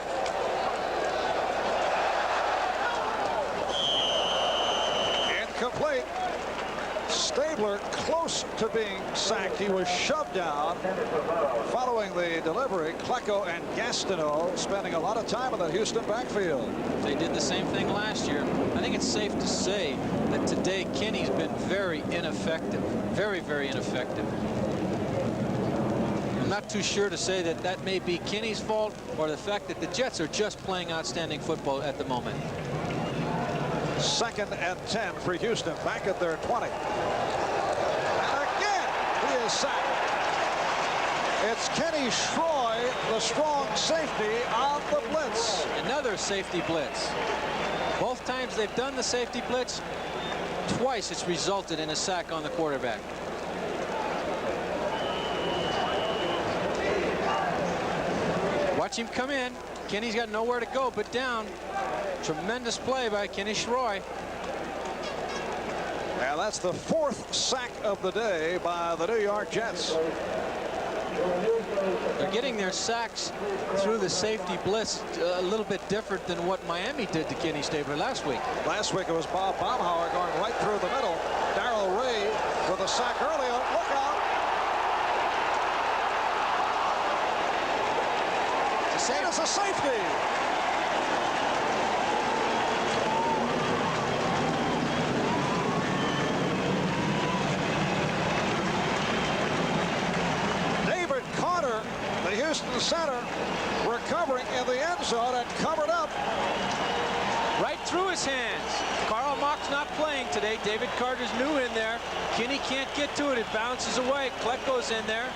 incomplete. Stabler close to being sacked. He was shoved down. Following the delivery, Klecko and Gastineau spending a lot of time in the Houston backfield. They did the same thing last year. I think it's safe to say that today Kenny's been very ineffective. Very, very ineffective. I'm not too sure to say that that may be Kenny's fault or the fact that the Jets are just playing outstanding football at the moment. 2nd and 10 for Houston, back at their 20. And again, he is sacked. It's Kenny Schroy, the strong safety, on the blitz. Another safety blitz. Both times they've done the safety blitz, twice it's resulted in a sack on the quarterback. Watch him come in. Kenny's got nowhere to go but down. Tremendous play by Kenny Schroy. And that's the 4th sack of the day by the New York Jets. They're getting their sacks through the safety blitz a little bit different than what Miami did to Kenny Stabler last week. Last week it was Bob Baumhauer going right through the middle. Darrell Ray with a sack early. Look out. It is a safety. David Carter, the Houston center, recovering in the end zone and covered up. Right through his hands. Karl Mock's not playing today. David Carter's new in there. Kenny can't get to it. It bounces away. Klecko's in there.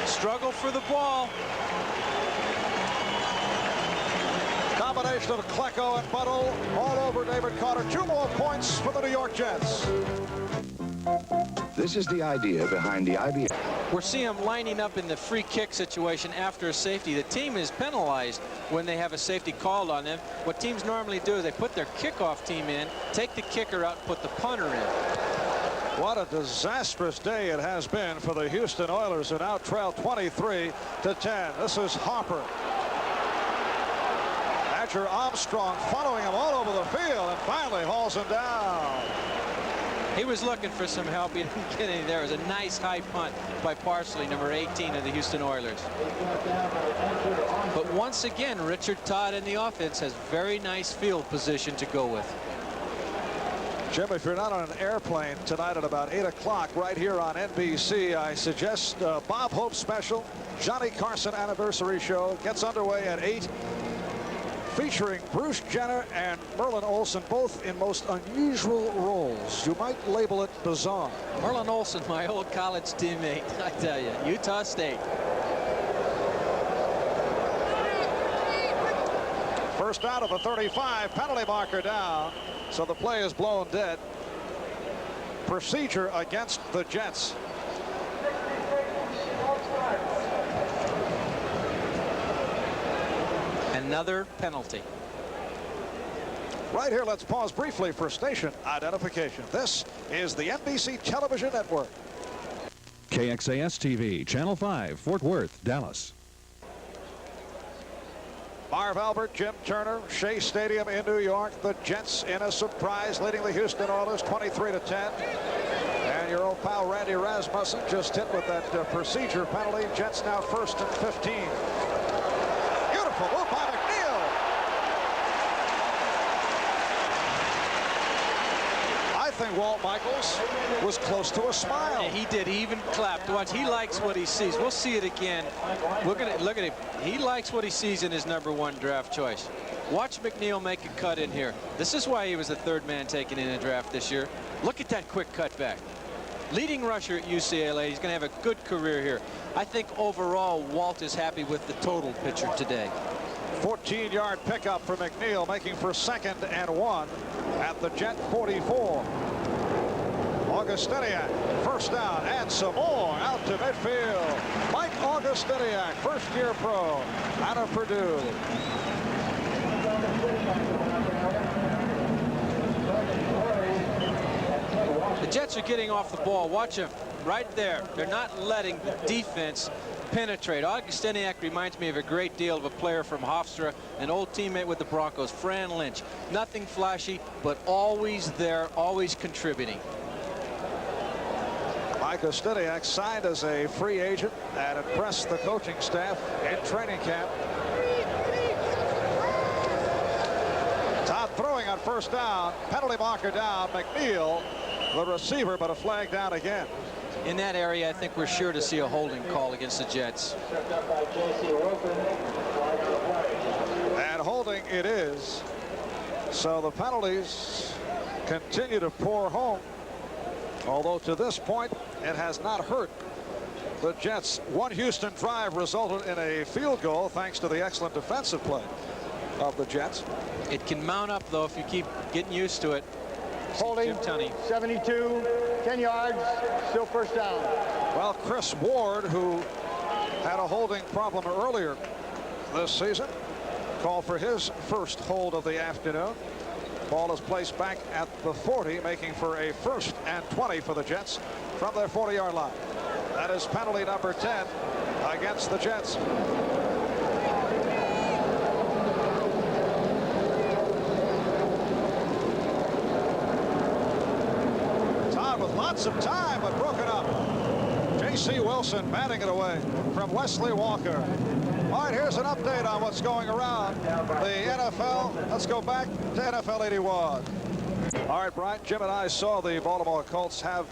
Struggle for the ball. Combination of Klecko and Buttle all over David Carter. 2 more points for the New York Jets. This is the idea behind the IBM. We're seeing them lining up in the free kick situation after a safety. The team is penalized when they have a safety called on them. What teams normally do is they put their kickoff team in, take the kicker out, put the punter in. What a disastrous day it has been for the Houston Oilers, who now trail 23-10. This is Harper. Badger Armstrong following him all over the field and finally hauls him down. He was looking for some help. He didn't get any there. It was a nice high punt by Parsley, number 18 of the Houston Oilers. But once again, Richard Todd in the offense has very nice field position to go with. Jim, if you're not on an airplane tonight at about 8 o'clock right here on NBC, I suggest Bob Hope special, Johnny Carson anniversary show gets underway at 8. Featuring Bruce Jenner and Merlin Olsen, both in most unusual roles. You might label it bizarre. Merlin Olsen, my old college teammate, I tell you, Utah State. First out of the 35, penalty marker down, so the play is blown dead. Procedure against the Jets. Another penalty. Right here, let's pause briefly for station identification. This is the NBC Television Network. KXAS TV, Channel 5, Fort Worth, Dallas. Marv Albert, Jim Turner, Shea Stadium in New York. The Jets in a surprise, leading the Houston Oilers 23-10. And your old pal Randy Rasmussen just hit with that procedure penalty. Jets now 1st and 15. Beautiful move by McNeil. I think Walt Michaels was close to a smile. Yeah, he did. He even clapped. Watch, he likes what he sees. We'll see it again. Look at him. He likes what he sees in his #1 draft choice. Watch McNeil make a cut in here. This is why he was the 3rd man taken in the draft this year. Look at that quick cutback. Leading rusher at UCLA. He's going to have a good career here. I think overall Walt is happy with the total picture today. 14-yard pickup for McNeil, making for 2nd and 1 at the Jet 44. Augustiniak, first down, and some more out to midfield. Mike Augustiniak, first-year pro out of Purdue. The Jets are getting off the ball. Watch him. right there. They're not letting the defense penetrate. Augustiniak reminds me of a great deal of a player from Hofstra, an old teammate with the Broncos, Fran Lynch. Nothing flashy, but always there, always contributing. Mike Ostiniak signed as a free agent and impressed the coaching staff in training camp. Todd throwing on first down. Penalty marker down. McNeil, the receiver, but a flag down again. In that area, I think we're sure to see a holding call against the Jets. And holding it is. So the penalties continue to pour home. Although to this point, it has not hurt the Jets. One Houston drive resulted in a field goal thanks to the excellent defensive play of the Jets. It can mount up, though, if you keep getting used to it. Holding, 72, 10 yards, still first down. Well, Chris Ward, who had a holding problem earlier this season, called for his first hold of the afternoon. Ball is placed back at the 40, making for a 1st and 20 for the Jets from their 40-yard line. That is penalty number 10 against the Jets. Todd with lots of time, but broken up. J.C. Wilson batting it away from Wesley Walker. All right, here's an update on what's going around the NFL. Let's go back to NFL 81. All right, Brian, Jim and I saw the Baltimore Colts have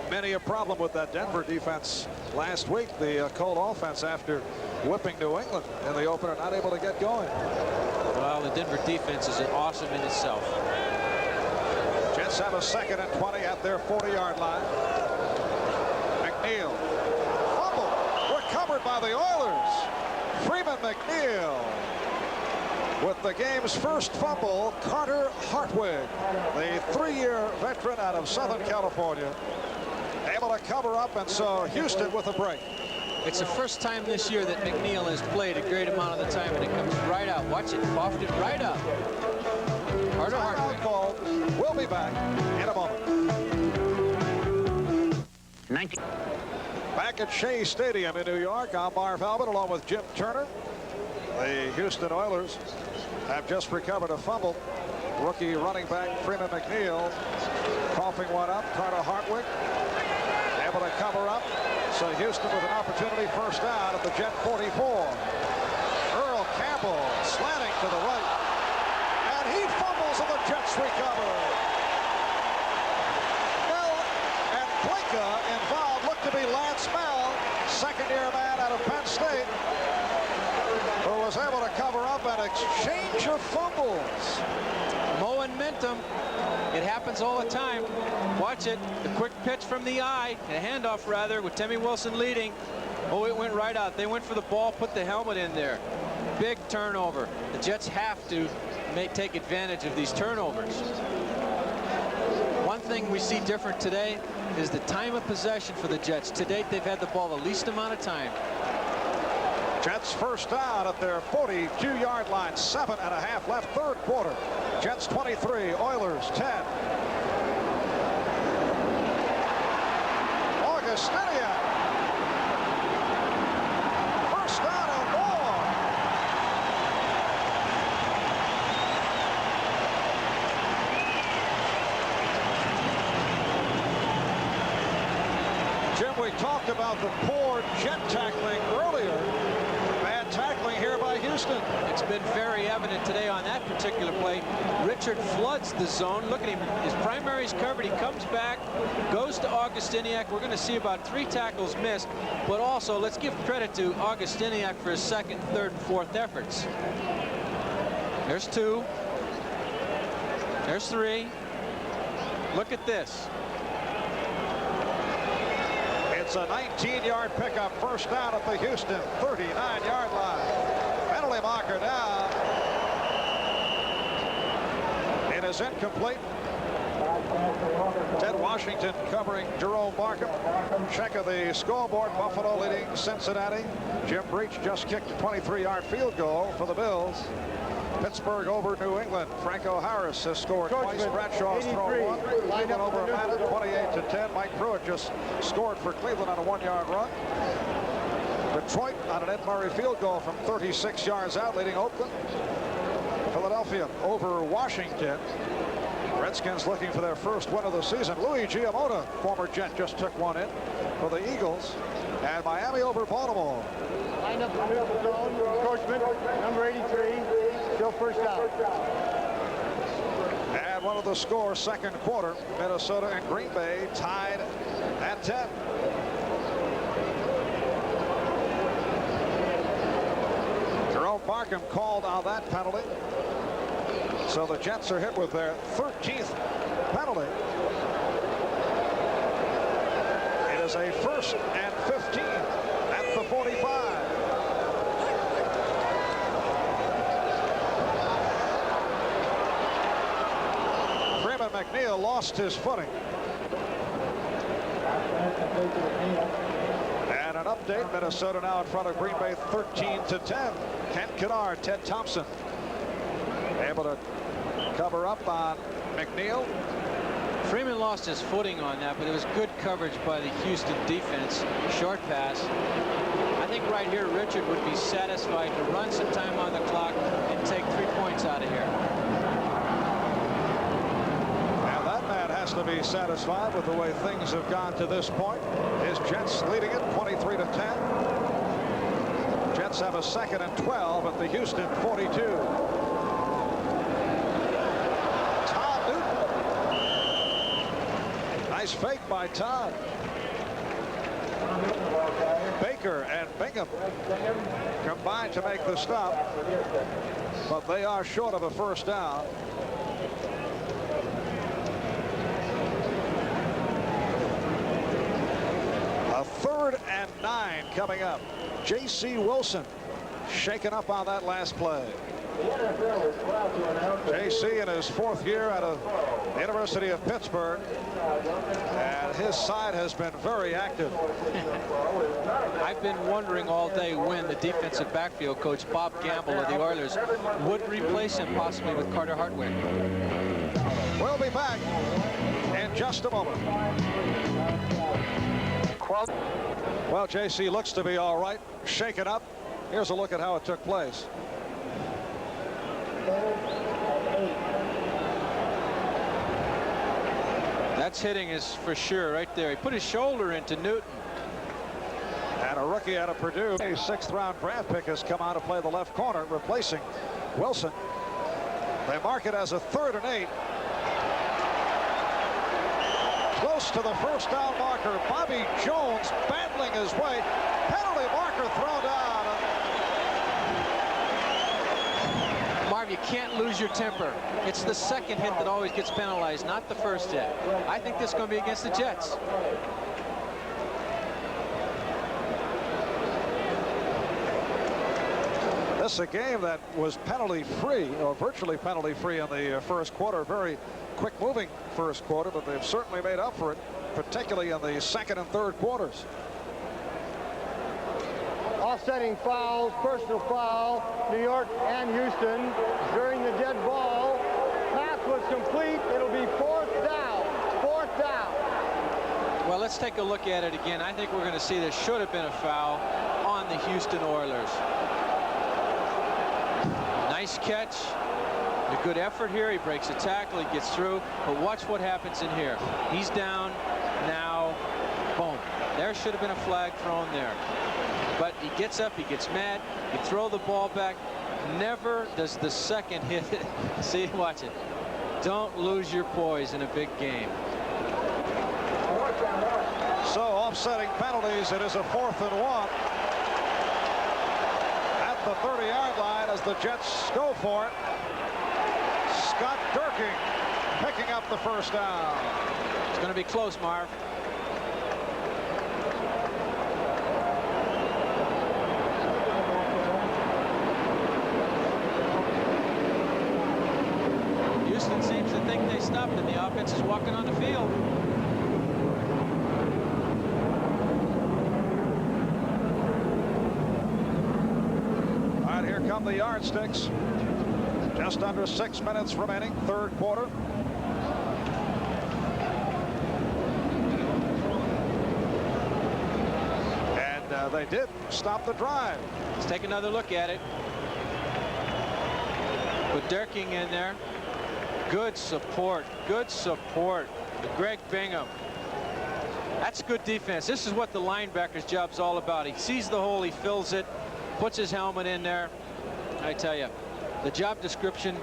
many a problem with that Denver defense last week. The Colt offense, after whipping New England in the opener, not able to get going. Well, the Denver defense is awesome in itself. Jets have a 2nd and 20 at their 40-yard line. McNeil. Recovered by the Oilers. Freeman McNeil with the game's first fumble. Carter Hartwig, the 3-year veteran out of Southern California, able to cover up, and so Houston with a break. It's the first time this year that McNeil has played a great amount of the time, and it comes right out. Watch it, buffed it right up. Carter Hartwig. Called. We'll be back in a moment. 19. Back at Shea Stadium in New York, I'm Marv Albert along with Jim Turner. The Houston Oilers have just recovered a fumble. Rookie running back Freeman McNeil coughing one up. Carter Hartwig able to cover up. So Houston with an opportunity, first down at the Jet 44. Earl Campbell slanting to the right. And he fumbles and the Jets recover. Mel and Blinka involved. Looked to be Lance Mel, second-year man out of Penn State, who was able to cover up an exchange of fumbles. Momentum. It happens all the time. Watch it. The quick pitch from the eye, a handoff rather, with Timmy Wilson leading. Oh, it went right out. They went for the ball, put the helmet in there. Big turnover. The Jets have to take advantage of these turnovers. One thing we see different today is the time of possession for the Jets. To date, they've had the ball the least amount of time. Jets first down at their 42-yard line. 7.5 left, third quarter. Jets 23, Oilers 10. Augustiniak. First down and more. Jim, we talked about the poor Jet tackling earlier. Bad tackling here by Houston. It's been very evident today on that particular play. Richard floods the zone. Look at him. His primary's covered. He comes back, goes to Augustiniak. We're going to see about 3 tackles missed. But also, let's give credit to Augustiniak for his second, third, and fourth efforts. There's 2. There's 3. Look at this. It's a 19-yard pickup, first down at the Houston 39-yard line. Penalty marker down. It is incomplete. Ted Washington covering Jerome Markham. Check of the scoreboard. Buffalo leading Cincinnati. Jim Breach just kicked a 23-yard field goal for the Bills. Pittsburgh over New England. Franco Harris has scored twice. Bradshaw's thrown one. Cleveland over Atlanta, 28-10. Mike Pruitt just scored for Cleveland on a 1-yard run. Detroit on an Ed Murray field goal from 36 yards out, leading Oakland. Philadelphia over Washington. Redskins looking for their first win of the season. Louis Giamona, former Jet, just took one in for the Eagles. And Miami over Baltimore. Lined up in the middle of the zone. Coachman, number 83, still first out. And one of the scores, second quarter, Minnesota and Green Bay tied at 10. Jerome Markham called on that penalty. So the Jets are hit with their 13th penalty. It is a 1st and 15 at the 45. Freeman McNeil lost his footing. And an update, Minnesota now in front of Green Bay 13-10. Kent Kennard, Ted Thompson able to cover up on McNeil. Freeman lost his footing on that, but it was good coverage by the Houston defense. Short pass. I think right here Richard would be satisfied to run some time on the clock and take 3 points out of here. And that man has to be satisfied with the way things have gone to this point. His Jets leading it 23-10. Jets have a 2nd and 12 at the Houston 42. Nice fake by Todd. Baker and Bingham combined to make the stop, but they are short of a first down. A 3rd and 9 coming up. J.C. Wilson shaken up on that last play. J.C. in his 4th year out of the University of Pittsburgh, and his side has been very active. I've been wondering all day when the defensive backfield coach Bob Gamble of the Oilers would replace him, possibly with Carter Hartwick. We'll be back in just a moment. Well, J.C. looks to be all right, shaken up. Here's a look at how it took place. That's hitting is for sure right there. He put his shoulder into Newton. And a rookie out of Purdue, a 6th round draft pick, has come out to play the left corner, replacing Wilson. They mark it as a 3rd and 8. Close to the first down marker. Bobby Jones battling his way. Penalty marker thrown down. Marv, you can't lose your temper. It's the second hit that always gets penalized, not the first hit. I think this is going to be against the Jets. This is a game that was penalty-free, or virtually penalty-free in the first quarter. Very quick-moving first quarter, but they've certainly made up for it, particularly in the 2nd and 3rd quarters. Offsetting fouls, personal foul, New York and Houston during the dead ball. Pass was complete. It'll be 4th down. 4th down. Well, let's take a look at it again. I think we're going to see there should have been a foul on the Houston Oilers. Nice catch. A good effort here. He breaks a tackle. He gets through. But watch what happens in here. He's down. Now, boom. There should have been a flag thrown there. But he gets up, he gets mad, you throw the ball back. Never does the second hit. See, watch it. Don't lose your poise in a big game. So offsetting penalties, it is a 4th and 1 at the 30-yard line as the Jets go for it. Scott Durking picking up the first down. It's going to be close, Marv. Houston seems to think they stopped and the offense is walking on the field. All right, here come the yardsticks. Just under 6 minutes remaining, third quarter. And they did stop the drive. Let's take another look at it. With Durking in there. Good support. Good support. Greg Bingham. That's good defense. This is what the linebacker's job's all about. He sees the hole, he fills it, puts his helmet in there. I tell you, the job description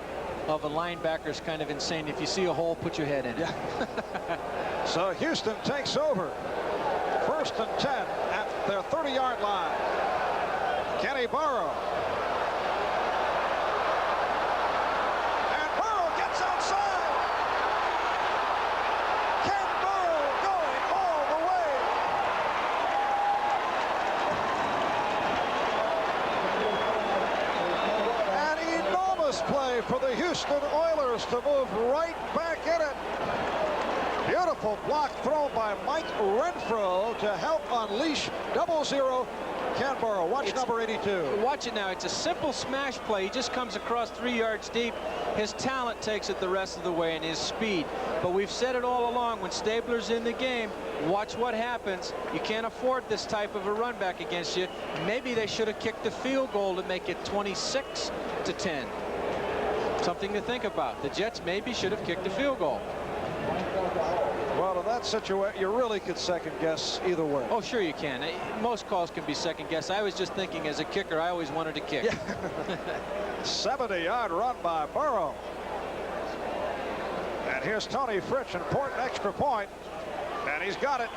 of a linebacker is kind of insane. If you see a hole, put your head in it. Yeah. So Houston takes over. 1st and 10 at their 30-yard line. Kenny Burrow. And Burrow gets outside. Ken Burrow going all the way. An enormous play for the Houston Oilers to move right back in it. Beautiful block thrown by Mike Renfro to help unleash 0-0 Ken Burrow. Watch number 82. Watch it now. It's a simple smash play. He just comes across 3 yards deep. His talent takes it the rest of the way and his speed. But we've said it all along, when Stabler's in the game, watch what happens. You can't afford this type of a run back against you. Maybe they should have kicked the field goal to make it 26-10. Something to think about. The Jets maybe should have kicked the field goal. Well, in that situation, you really could second guess either way. Oh, sure you can. Most calls can be second guess. I was just thinking, as a kicker, I always wanted to kick. Yeah. 70-yard run by Burrow. And here's Tony Fritsch, important extra point, and he's got it.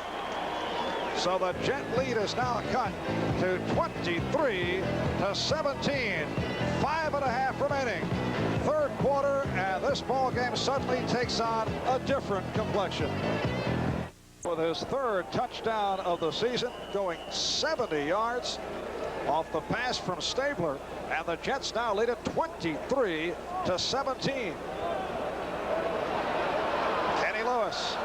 So the Jet lead is now cut to 23-17. 5.5 remaining. Third quarter, and this ball game suddenly takes on a different complexion. With his third touchdown of the season, going 70 yards off the pass from Stabler, and the Jets now lead it 23-17. Kenny Lewis.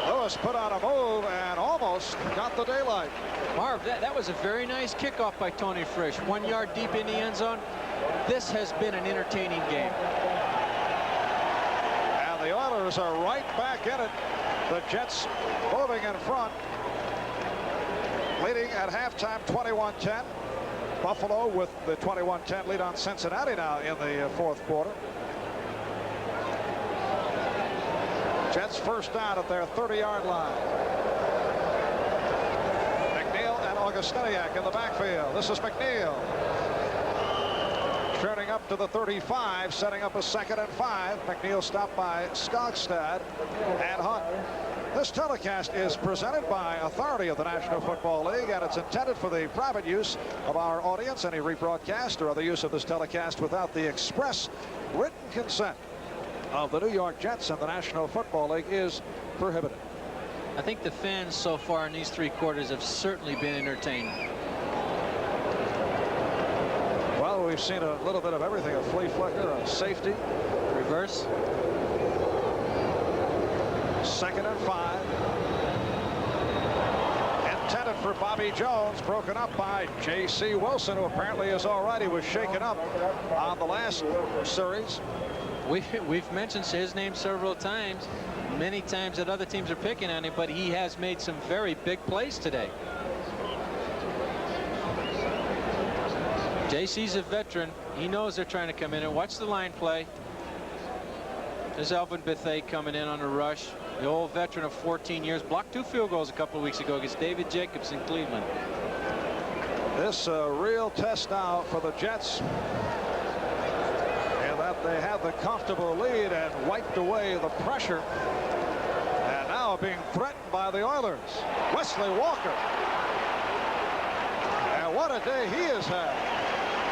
Lewis put on a move and almost got the daylight. Marv, that was a very nice kickoff by Tony Fritsch. 1 yard deep in the end zone. This has been an entertaining game. And the Oilers are right back in it. The Jets moving in front, leading at halftime 21-10. Buffalo with the 21-10 lead on Cincinnati now in the fourth quarter. Jets first down at their 30-yard line. McNeil and Augustiniak in the backfield. This is McNeil. Turning up to the 35, setting up a 2nd and 5. McNeil stopped by Skogstad and Hunt. This telecast is presented by authority of the National Football League, and it's intended for the private use of our audience. Any rebroadcast or other use of this telecast without the express written consent of the New York Jets and the National Football League is prohibited. I think the fans so far in these 3 quarters have certainly been entertained. Well, we've seen a little bit of everything. A flea flicker, a safety. Reverse. 2nd and 5. Intended for Bobby Jones, broken up by J.C. Wilson, who apparently is all right. He was shaken up on the last series. We've mentioned his name several times, many times that other teams are picking on him, but he has made some very big plays today. JC's a veteran. He knows they're trying to come in and watch the line play. There's Elvin Bethea coming in on a rush. The old veteran of 14 years, blocked 2 field goals a couple of weeks ago against David Jacobs in Cleveland. This real test now for the Jets. They had the comfortable lead and wiped away the pressure, and now being threatened by the Oilers. Wesley Walker, and what a day he has had.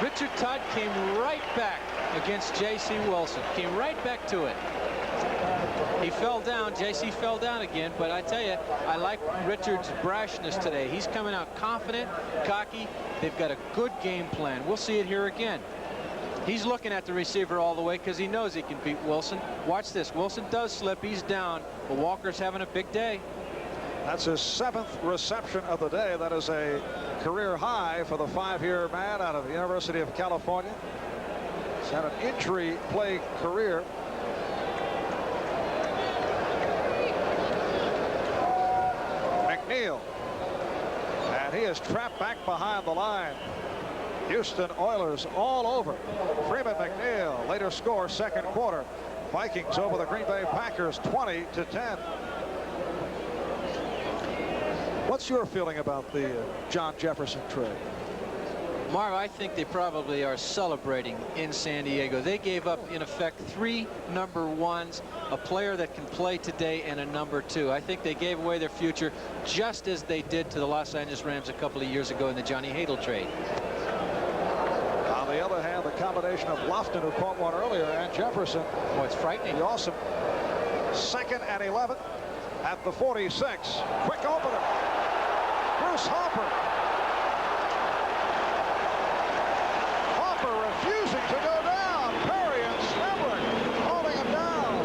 Richard Todd came right back against J.C. Wilson, came right back to it. He fell down. J.C. fell down again, but I tell you, I like Richard's brashness today. He's coming out confident, cocky. They've got a good game plan. We'll see it here again. He's looking at the receiver all the way because he knows he can beat Wilson. Watch this. Wilson does slip. He's down, but Walker's having a big day. That's his 7th reception of the day. That is a career high for the 5-year man out of the University of California. He's had an injury-plagued career. McNeil. And he is trapped back behind the line. Houston Oilers all over. Freeman McNeil. Later score, second quarter. Vikings over the Green Bay Packers 20-10. What's your feeling about the John Jefferson trade? Marv, I think they probably are celebrating in San Diego. They gave up, in effect, 3 number 1s, a player that can play today, and a number 2. I think they gave away their future just as they did to the Los Angeles Rams a couple of years ago in the Johnny Hadle trade. On the other hand, the combination of Lofton, who caught one earlier, and Jefferson. Oh, it's frightening. The awesome 2nd and 11 at the 46. Quick opener. Bruce Harper. Harper refusing to go down. Perry and Schembechler holding him down.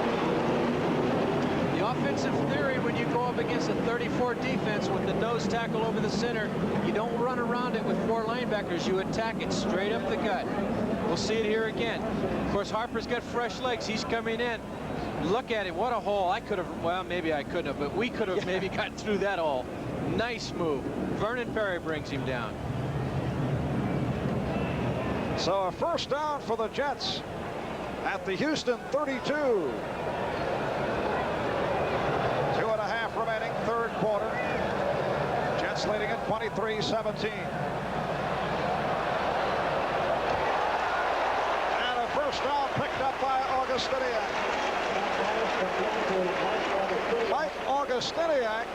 The offensive theory when you go up against a 34 defense with the nose tackle over the center, you don't run around it with 4 linebackers. You attack it straight up the gut. We'll see it here again. Of course, Harper's got fresh legs. He's coming in. Look at him. What a hole. I could have, well, maybe I couldn't have, but we could have maybe gotten through that hole. Nice move. Vernon Perry brings him down. So a first down for the Jets at the Houston 32. 2.5 remaining, third quarter. Jets leading at 23-17. And a first down picked up by Augustiniak. Mike Augustiniak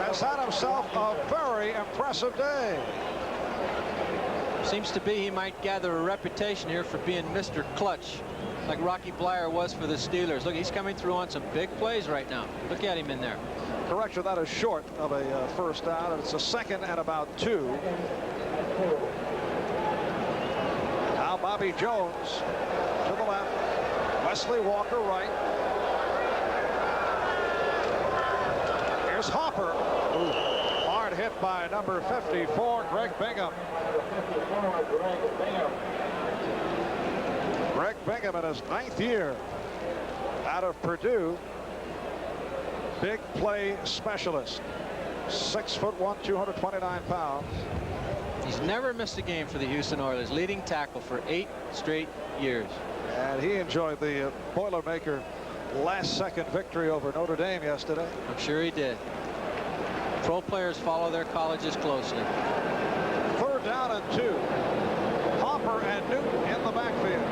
has had himself a very impressive day. Seems to be he might gather a reputation here for being Mr. Clutch, like Rocky Bleier was for the Steelers. Look, he's coming through on some big plays right now. Look at him in there. Correction, that is short of a first down, and it's a 2nd and about 2. Now Bobby Jones to the left. Wesley Walker right. Here's Hopper. Ooh. Hard hit by number 54, Greg Bingham. Greg Bingham in his 9th year out of Purdue. Big play specialist. 6'1", 229 pounds. He's never missed a game for the Houston Oilers, leading tackle for 8 straight years. And he enjoyed the Boilermaker last-second victory over Notre Dame yesterday. I'm sure he did. Pro players follow their colleges closely. 3rd down and 2. Hopper and Newton in the backfield.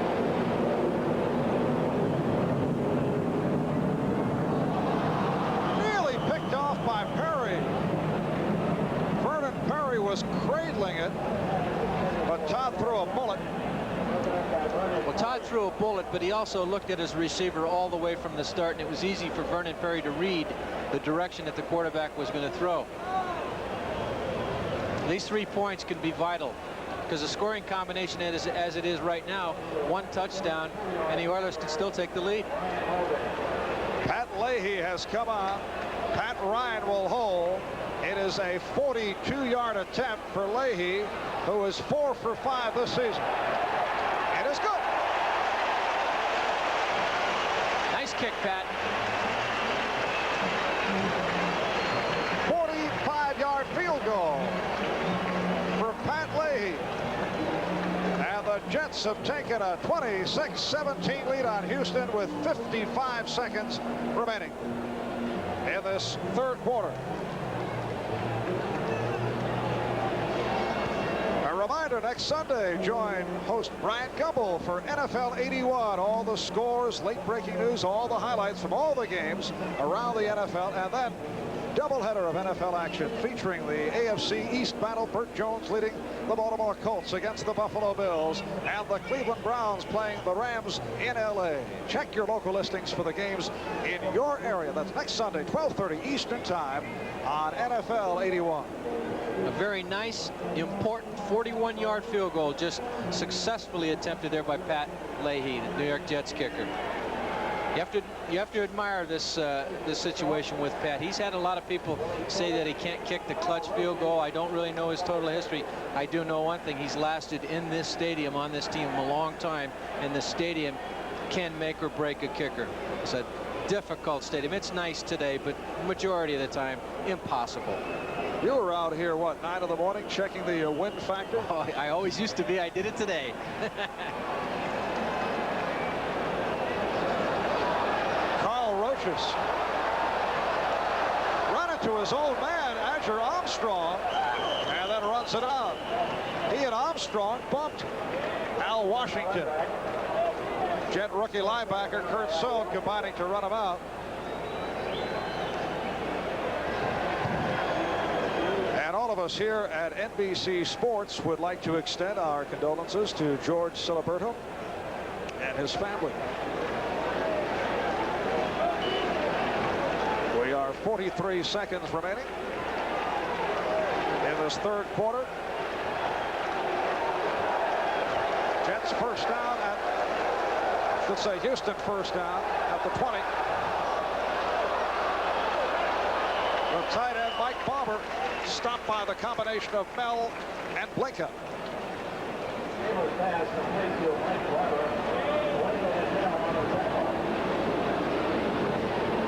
Nearly picked off by Perry. Vernon Perry was cradling it, but Todd threw a bullet. Well, Todd threw a bullet, but he also looked at his receiver all the way from the start, and it was easy for Vernon Perry to read the direction that the quarterback was going to throw. These 3 points can be vital because the scoring combination as it is right now, 1 touchdown, and the Oilers can still take the lead. Pat Leahy has come on. Pat Ryan will hold. It is a 42-yard attempt for Leahy, who is 4 for 5 this season. It is good. Nice kick, Pat. 45-yard field goal for Pat Leahy. And the Jets have taken a 26-17 lead on Houston with 55 seconds remaining in this third quarter. A reminder, next Sunday, join host Brian Gumbel for NFL 81. All the scores, late breaking news, all the highlights from all the games around the NFL, and then doubleheader of NFL action featuring the AFC East battle. Burt Jones leading the Baltimore Colts against the Buffalo Bills, and the Cleveland Browns playing the Rams in LA. Check your local listings for the games in your area. That's next Sunday, 12:30 Eastern Time on NFL 81. A very nice, important 41-yard field goal just successfully attempted there by Pat Leahy, the New York Jets kicker. You have to admire this this situation with Pat. He's had a lot of people say that he can't kick the clutch field goal. I don't really know his total history. I do know one thing: he's lasted in this stadium on this team a long time, and the stadium can make or break a kicker. It's a difficult stadium. It's nice today, but majority of the time, impossible. You were out here, what, 9 in the morning, checking the wind factor? Oh, I always used to be. I did it today. Carl Roches run into his old man, Adger Armstrong, and then runs it out. He and Armstrong bumped Al Washington. Jet rookie linebacker Kurt Sohn combining to run him out. And all of us here at NBC Sports would like to extend our condolences to George Siliberto and his family. We are 43 seconds remaining in this third quarter. Jets first down at, let's say Houston first down at the 20. The tight end Mike Barber stopped by the combination of Mel and Blinka.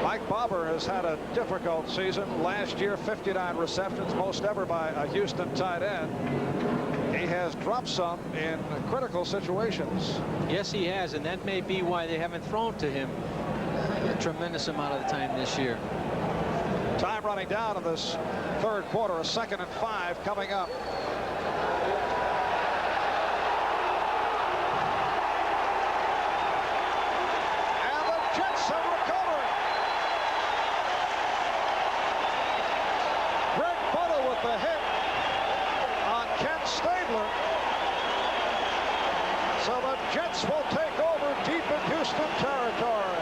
Mike Barber has had a difficult season. Last year, 59 receptions, most ever by a Houston tight end. He has dropped some in critical situations. Yes, he has, and that may be why they haven't thrown to him a tremendous amount of the time this year. Time running down in this third quarter, a 2nd and 5 coming up. And the Jets have recovered. Greg Butler with the hit on Ken Stabler. So the Jets will take over deep in Houston territory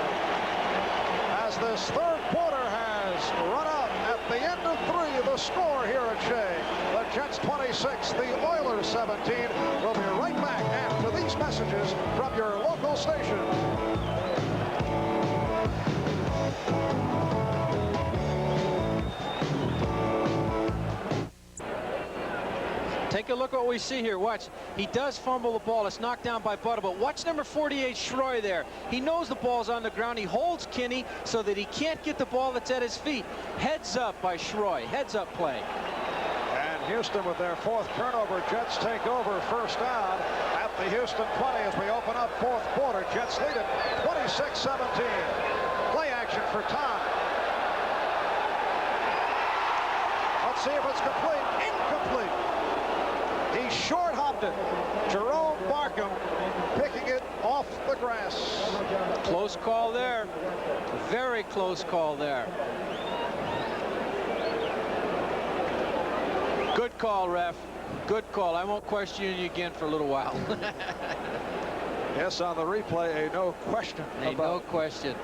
as this third quarter has run out at the end of 3. The score here at Shea. The Jets 26, the Oilers 17. We'll be right back after these messages from your local station. Take a look at what we see here. Watch. He does fumble the ball. It's knocked down by Butter, but watch number 48, Schroy there. He knows the ball's on the ground. He holds Kinney so that he can't get the ball that's at his feet. Heads up by Schroy. Heads up play. And Houston with their 4th turnover. Jets take over first down at the Houston 20 as we open up fourth quarter. Jets lead it 26-17. Play action for Tom. Let's see if it's complete. Incomplete. He short-hopped it. Jerome Barkham picking it off the grass. Close call there. Very close call there. Good call, ref. Good call. I won't question you again for a little while. Yes, on the replay, a no question. No question.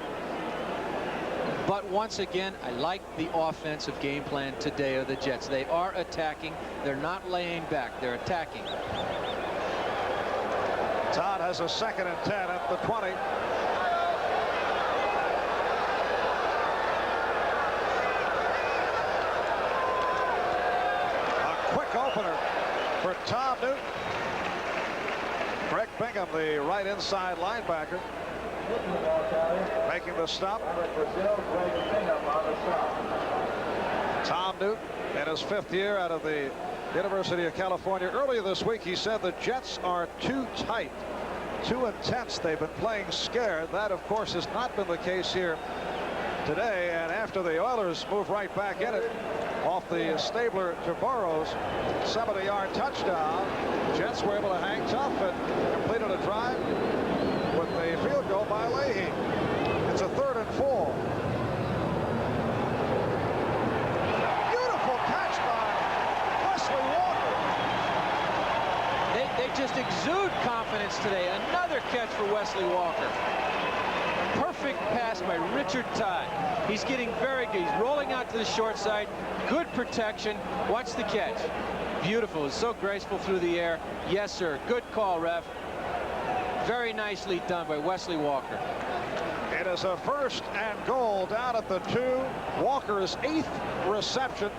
But once again, I like the offensive game plan today of the Jets. They are attacking. They're not laying back. They're attacking. Todd has a 2nd and 10 at the 20. A quick opener for Tom Newton. Greg Bingham, the right inside linebacker, making the stop. Tom Newton in his 5th year out of the University of California. Earlier this week he said the Jets are too tight, too intense. They've been playing scared. That of course has not been the case here today, and after the Oilers move right back in it off the Stabler to Burrows 70-yard touchdown, the Jets were able to hang tough and completed a drive with the field goal by Leahy. It's a 3rd and 4. Beautiful catch by Wesley Walker. They just exude confidence today. Another catch for Wesley Walker. Perfect pass by Richard Todd. He's getting very good. He's rolling out to the short side. Good protection. Watch the catch. Beautiful. It's so graceful through the air. Yes, sir. Good call, ref. Very nicely done by Wesley Walker. It It is a 1st and goal down at the 2. Walker's 8th reception.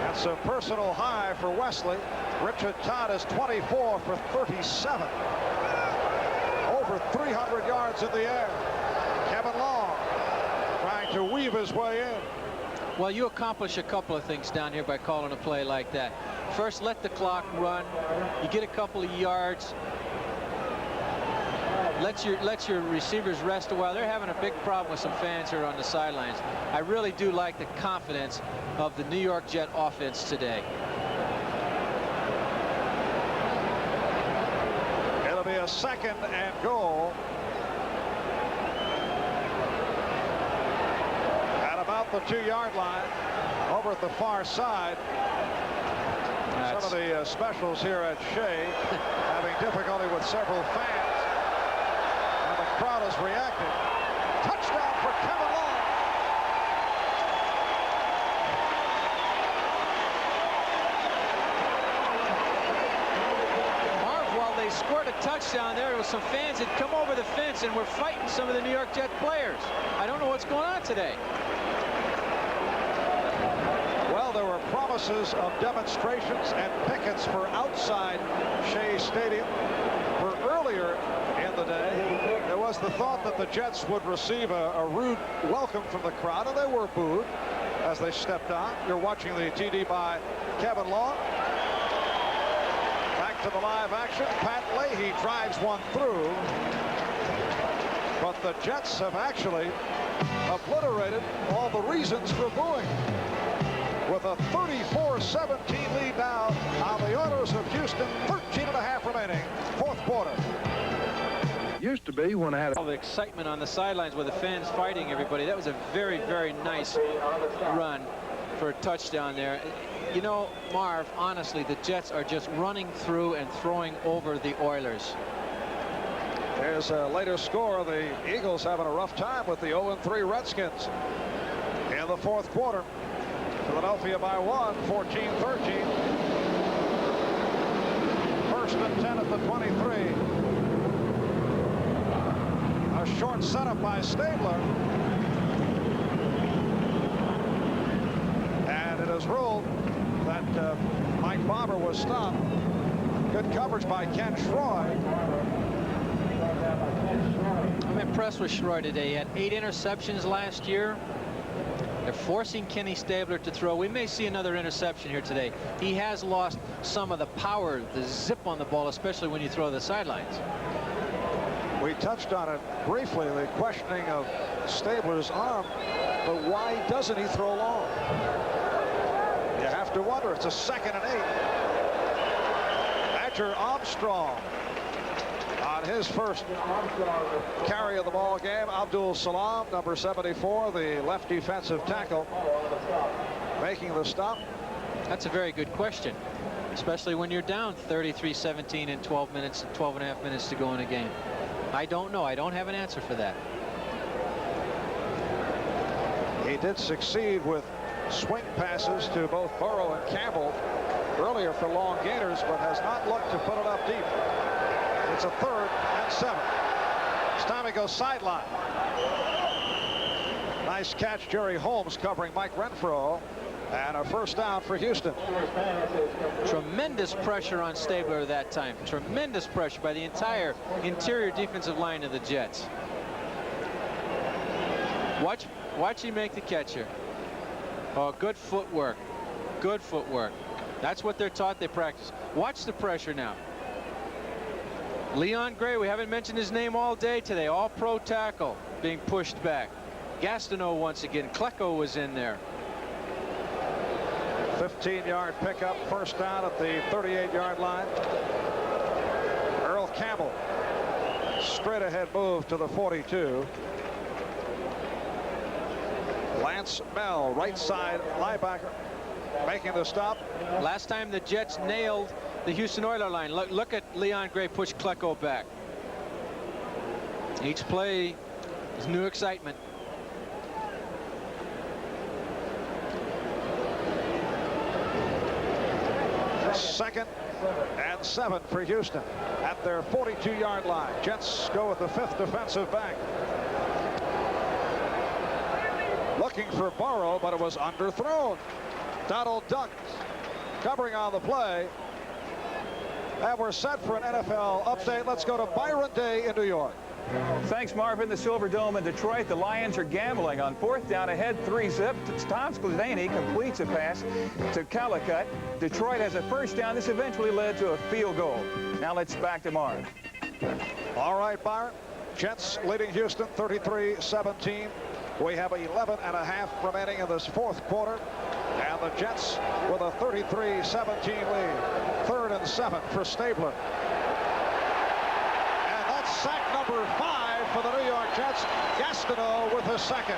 That's a personal high for Wesley. Richard Todd is 24 for 37. Over 300 yards in the air. Kevin Long trying to weave his way in. Well, you accomplish a couple of things down here by calling a play like that. First, let the clock run. You get a couple of yards. Let your receivers rest a while. They're having a big problem with some fans here on the sidelines. I really do like the confidence of the New York Jet offense today. It'll be a 2nd and goal. At about the 2-yard line, over at the far side. Some of the specials here at Shea having difficulty with several fans. And the crowd is reacting. Touchdown for Kevin Long. Marv, while they scored a touchdown there was some fans that come over the fence and were fighting some of the New York Jet players. I don't know what's going on today. Well, there were promises of demonstrations and pickets for outside Shea Stadium. For earlier in the day, there was the thought that the Jets would receive a rude welcome from the crowd, and they were booed as they stepped on. You're watching the TD by Kevin Long. Back to the live action. Pat Leahy drives one through. But the Jets have actually obliterated all the reasons for booing. With a 34-17 lead now on the Oilers of Houston. 13.5 remaining. 4th quarter. Used to be when I had all the excitement on the sidelines with the fans fighting everybody. That was a very, very nice run for a touchdown there. You know, Marv, honestly, the Jets are just running through and throwing over the Oilers. There's a later score. The Eagles having a rough time with the 0-3 Redskins in the 4th quarter. Philadelphia by 1, 14-13. 1st and 10 at the 23. A short setup by Stabler. And it is ruled that Mike Barber was stopped. Good coverage by Ken Schroy. I'm impressed with Schroy today. He had 8 interceptions last year. They're forcing Kenny Stabler to throw. We may see another interception here today. He has lost some of the power, the zip on the ball, especially when you throw the sidelines. We touched on it briefly, the questioning of Stabler's arm, but why doesn't he throw long? You have to wonder. It's a 2nd and 8. Badger Armstrong on his first carry of the ball game. Abdul Salam, number 74, the left defensive tackle, making the stop. That's a very good question, especially when you're down 33-17 in 12 minutes, 12 and a half minutes to go in a game. I don't know. I don't have an answer for that. He did succeed with swing passes to both Burrow and Campbell earlier for long gainers, but has not looked to put it up deep. It's a 3rd and 7. It's time to go sideline. Nice catch, Jerry Holmes covering Mike Renfro, and a 1st down for Houston. Tremendous pressure on Stabler that time. Tremendous pressure by the entire interior defensive line of the Jets. Watch him make the catch here. Oh, good footwork. Good footwork. That's what they're taught. They practice. Watch the pressure now. Leon Gray, we haven't mentioned his name all day today. All-pro tackle being pushed back. Gastineau once again. Klecko was in there. 15-yard pickup, 1st down at the 38-yard line. Earl Campbell, straight ahead move to the 42. Lance Bell, right side linebacker, making the stop. Last time the Jets nailed the Houston Oilers line. Look at Leon Gray push Klecko back. Each play is new excitement. Second and 7 for Houston at their 42-yard line. Jets go with the 5th defensive back. looking for Burrow, but it was underthrown. Donald Duck covering on the play. And we're set for an NFL update. Let's go to Byron Day in New York. Thanks, Marvin. The Silver Dome in Detroit. The Lions are gambling on 4th down ahead 3-zip. Tom Skledaney completes a pass to Calicut. Detroit has a first down. This eventually led to a field goal. Now let's back to Marv. All right, Byron. Jets leading Houston 33-17. We have 11.5 remaining in this fourth quarter. And the Jets with a 33-17 lead. 3rd and 7 for Stabler. And that's sack number 5 for the New York Jets. Gastineau with his second.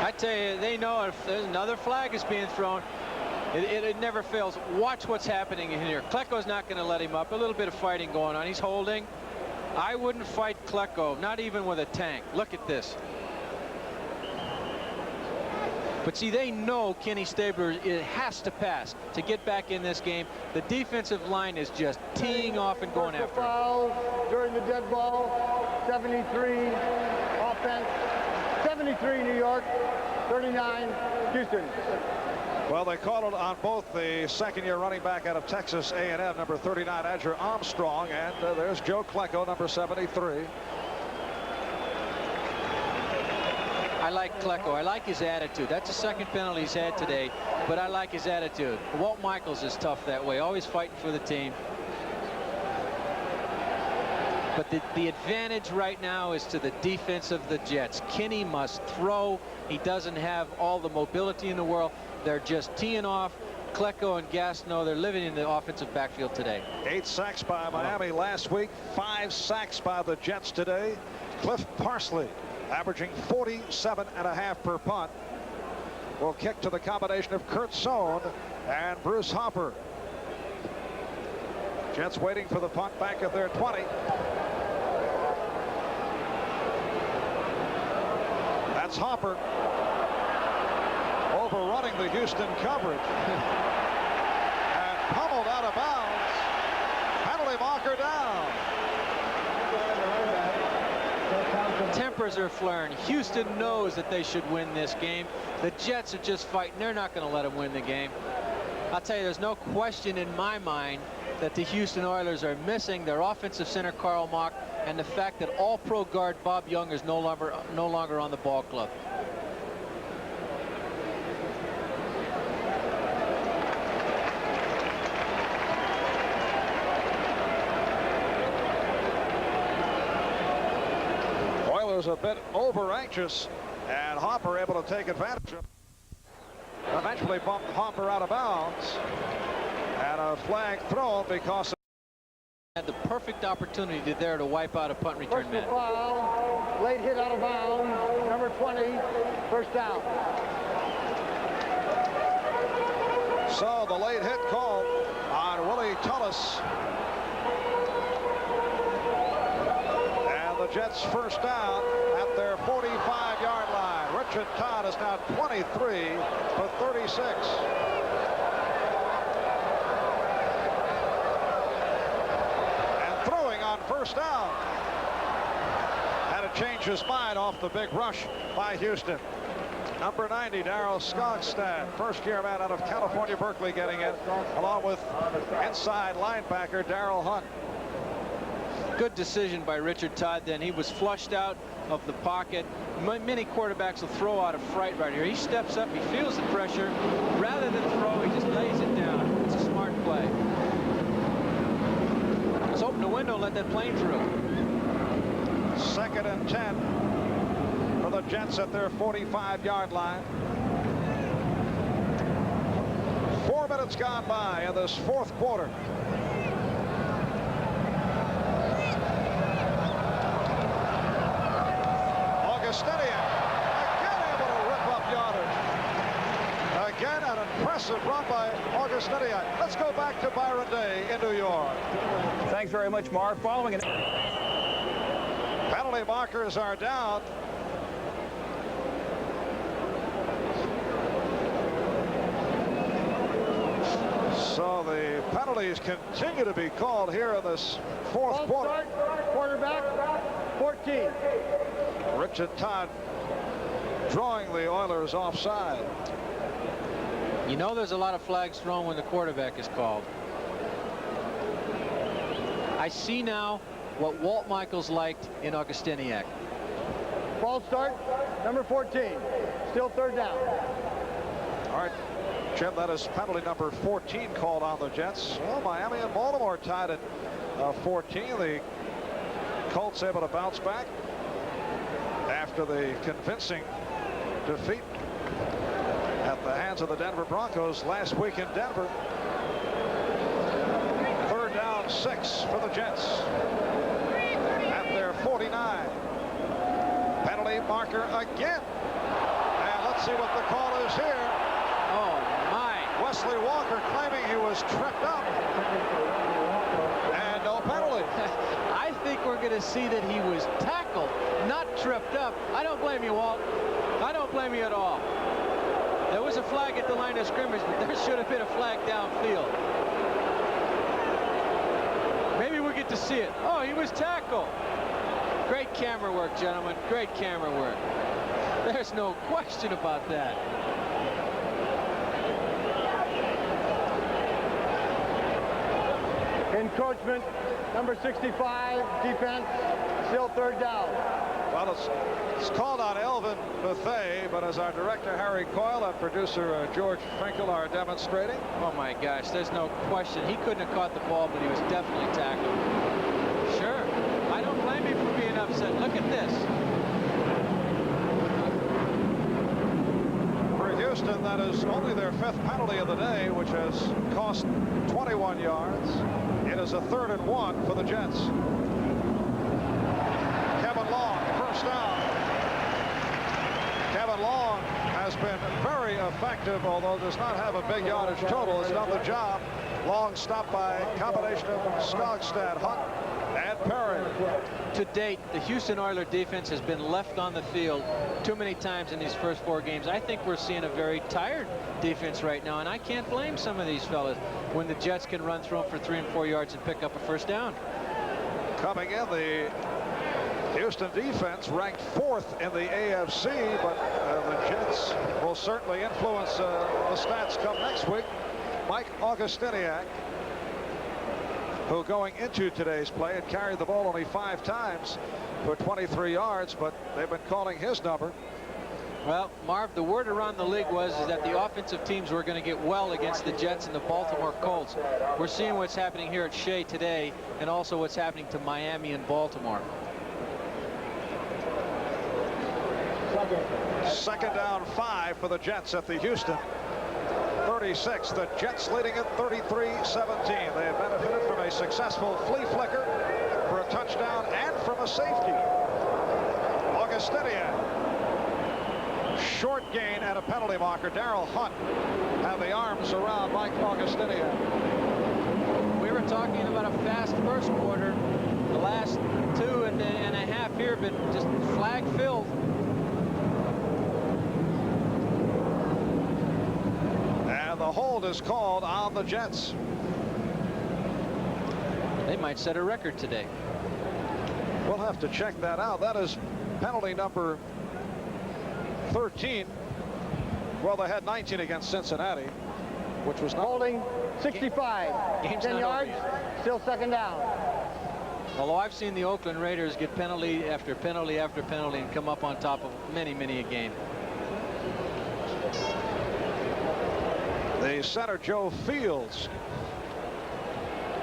I tell you, they know if there's another flag is being thrown, it never fails. Watch what's happening in here. Klecko's not going to let him up. A little bit of fighting going on. He's holding. I wouldn't fight Klecko, not even with a tank. Look at this. But see, they know Kenny Stabler has to pass to get back in this game. The defensive line is just teeing off and going after him. Fouls during the dead ball. 73 offense. 73 New York. 39 Houston. Well, they called it on both the second-year running back out of Texas A&M, number 39, Edger Armstrong, and there's Joe Klecko, number 73. I like Klecko. I like his attitude. That's the second penalty he's had today, but I like his attitude. Walt Michaels is tough that way, always fighting for the team. But the advantage right now is to the defense of the Jets. Kenny must throw. He doesn't have all the mobility in the world. They're just teeing off. Klecko and Gastineau, they're living in the offensive backfield today. 8 sacks by Miami last week. 5 sacks by the Jets today. Cliff Parsley averaging 47.5 per punt. Will kick to the combination of Kurt Sohn and Bruce Hopper. Jets waiting for the punt back at their 20. That's Hopper overrunning the Houston coverage and pummeled out of bounds. Penalty marker down. Tempers are flaring. Houston knows that they should win this game. The Jets are just fighting. They're not going to let them win the game. I'll tell you, there's no question in my mind that the Houston Oilers are missing their offensive center Carl Mock, and the fact that all-pro guard Bob Young is no longer on the ball club. Oilers a bit over anxious, and Hopper able to take advantage of. Eventually bumped Hopper out of bounds, and a flag thrown because had the perfect opportunity there to wipe out a punt return man. Foul, late hit out of bounds, number 20, first down. So the late hit called on Willie Tullis. And the Jets first down at their 45-yard line. Richard Todd is now 23 for 36. And throwing on first down. Had to change his mind off the big rush by Houston. Number 90, Darryl Skogstad, first-year man out of California, Berkeley, getting it, along with inside linebacker Darrell Hunt. Good decision by Richard Todd then. He was flushed out of the pocket. Many quarterbacks will throw out of fright right here. He steps up, he feels the pressure. Rather than throw, he just lays it down. It's a smart play. Just open the window and let that plane through. 2nd and 10. For the Jets at their 45-yard line. 4 minutes gone by in this fourth quarter. Augustinian again able to rip up yardage. Again, an impressive run by Augustinian. Let's go back to Byron Day in New York. Thanks very much, Marv. Following an penalty markers are down. So the penalties continue to be called here in this fourth quarter. Start, quarterback, 14. Richard Todd drawing the Oilers offside. You know there's a lot of flags thrown when the quarterback is called. I see now what Walt Michaels liked in Augustiniak. False start, number 14. Still third down. All right, Jim, that is penalty number 14 called on the Jets. Well, Miami and Baltimore tied at 14. The Colts able to bounce back after the convincing defeat at the hands of the Denver Broncos last week in Denver. Third down, 6 for the Jets at their 49. Penalty marker again. And let's see what the call is here. Oh, my. Wesley Walker claiming he was tripped up. And no penalty. I think we're going to see that he was tackled, not tripped up. I don't blame you, Walt. I don't blame you at all. There was a flag at the line of scrimmage, but there should have been a flag downfield. Maybe we'll get to see it. Oh, he was tackled. Great camera work, gentlemen. Great camera work. There's no question about that. Encroachment, number 65, defense, still third down. Well, it's called on Elvin Bethea, but as our director Harry Coyle and producer George Finkel are demonstrating. Oh my gosh, there's no question. He couldn't have caught the ball, but he was definitely tackled. Sure. I don't blame him for being upset. Look at this. For Houston, that is only their 5th penalty of the day, which has cost 21 yards. It is a 3rd and 1 for the Jets. Kevin Long, first down. Kevin Long has been very effective, although does not have a big yardage total. Has done the job. Long stopped by a combination of Skogstad, Hunt, and Perry. To date, the Houston Oilers defense has been left on the field too many times in these first 4 games. I think we're seeing a very tired defense right now, and I can't blame some of these fellas when the Jets can run through them for 3 and 4 yards and pick up a first down. Coming in, the Houston defense ranked 4th in the AFC, but the Jets will certainly influence the stats come next week. Mike Augustiniak, who going into today's play had carried the ball only 5 times for 23 yards, but they've been calling his number. Well, Marv, the word around the league is that the offensive teams were going to get well against the Jets and the Baltimore Colts. We're seeing what's happening here at Shea today, and also what's happening to Miami and Baltimore. Second down 5 for the Jets at the Houston 36. The Jets leading at 33-17. They have benefited from a successful flea flicker for a touchdown and from a safety. Augustiniak. Short gain and a penalty marker. Daryl Hunt have the arms around Mike Augustiniak. We were talking about a fast first quarter. The last 2 and a half here have been just flag filled. And the hold is called on the Jets. They might set a record today. We'll have to check that out. That is penalty number 13. Well, they had 19 against Cincinnati, which was not holding 65. 10 yards, still second down. Although I've seen the Oakland Raiders get penalty after penalty after penalty and come up on top of many a game. The center, Joe Fields,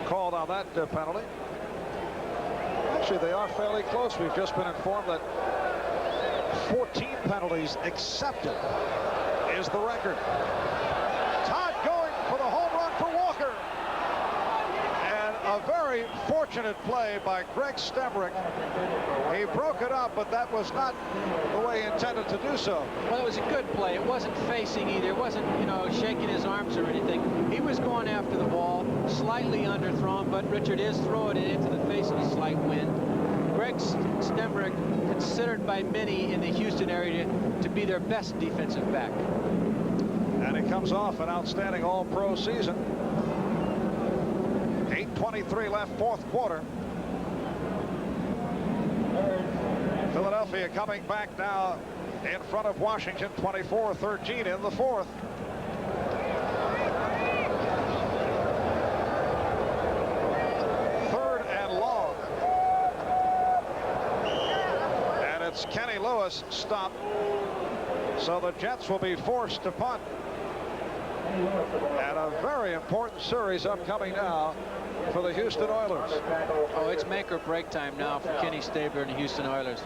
called on that penalty. Actually, they are fairly close. We've just been informed that 14 penalties accepted is the record. Todd going for the home run for Walker. And a very fortunate play by Greg Stemrick. He broke it up, but that was not the way he intended to do so. Well, it was a good play. It wasn't facing either. It wasn't, you know, shaking his arms or anything. He was going after the ball, slightly underthrown, but Richard is throwing it into the face of a slight wind. Greg Stemrick, considered by many in the Houston area to be their best defensive back. And he comes off an outstanding all-pro season. 8:23 left, fourth quarter. Philadelphia coming back now in front of Washington, 24-13 in the fourth. Third and long. And it's Kenny Lewis stopped. So the Jets will be forced to punt. And a very important series upcoming now for the Houston Oilers. Oh, it's make or break time now for Kenny Stabler and the Houston Oilers.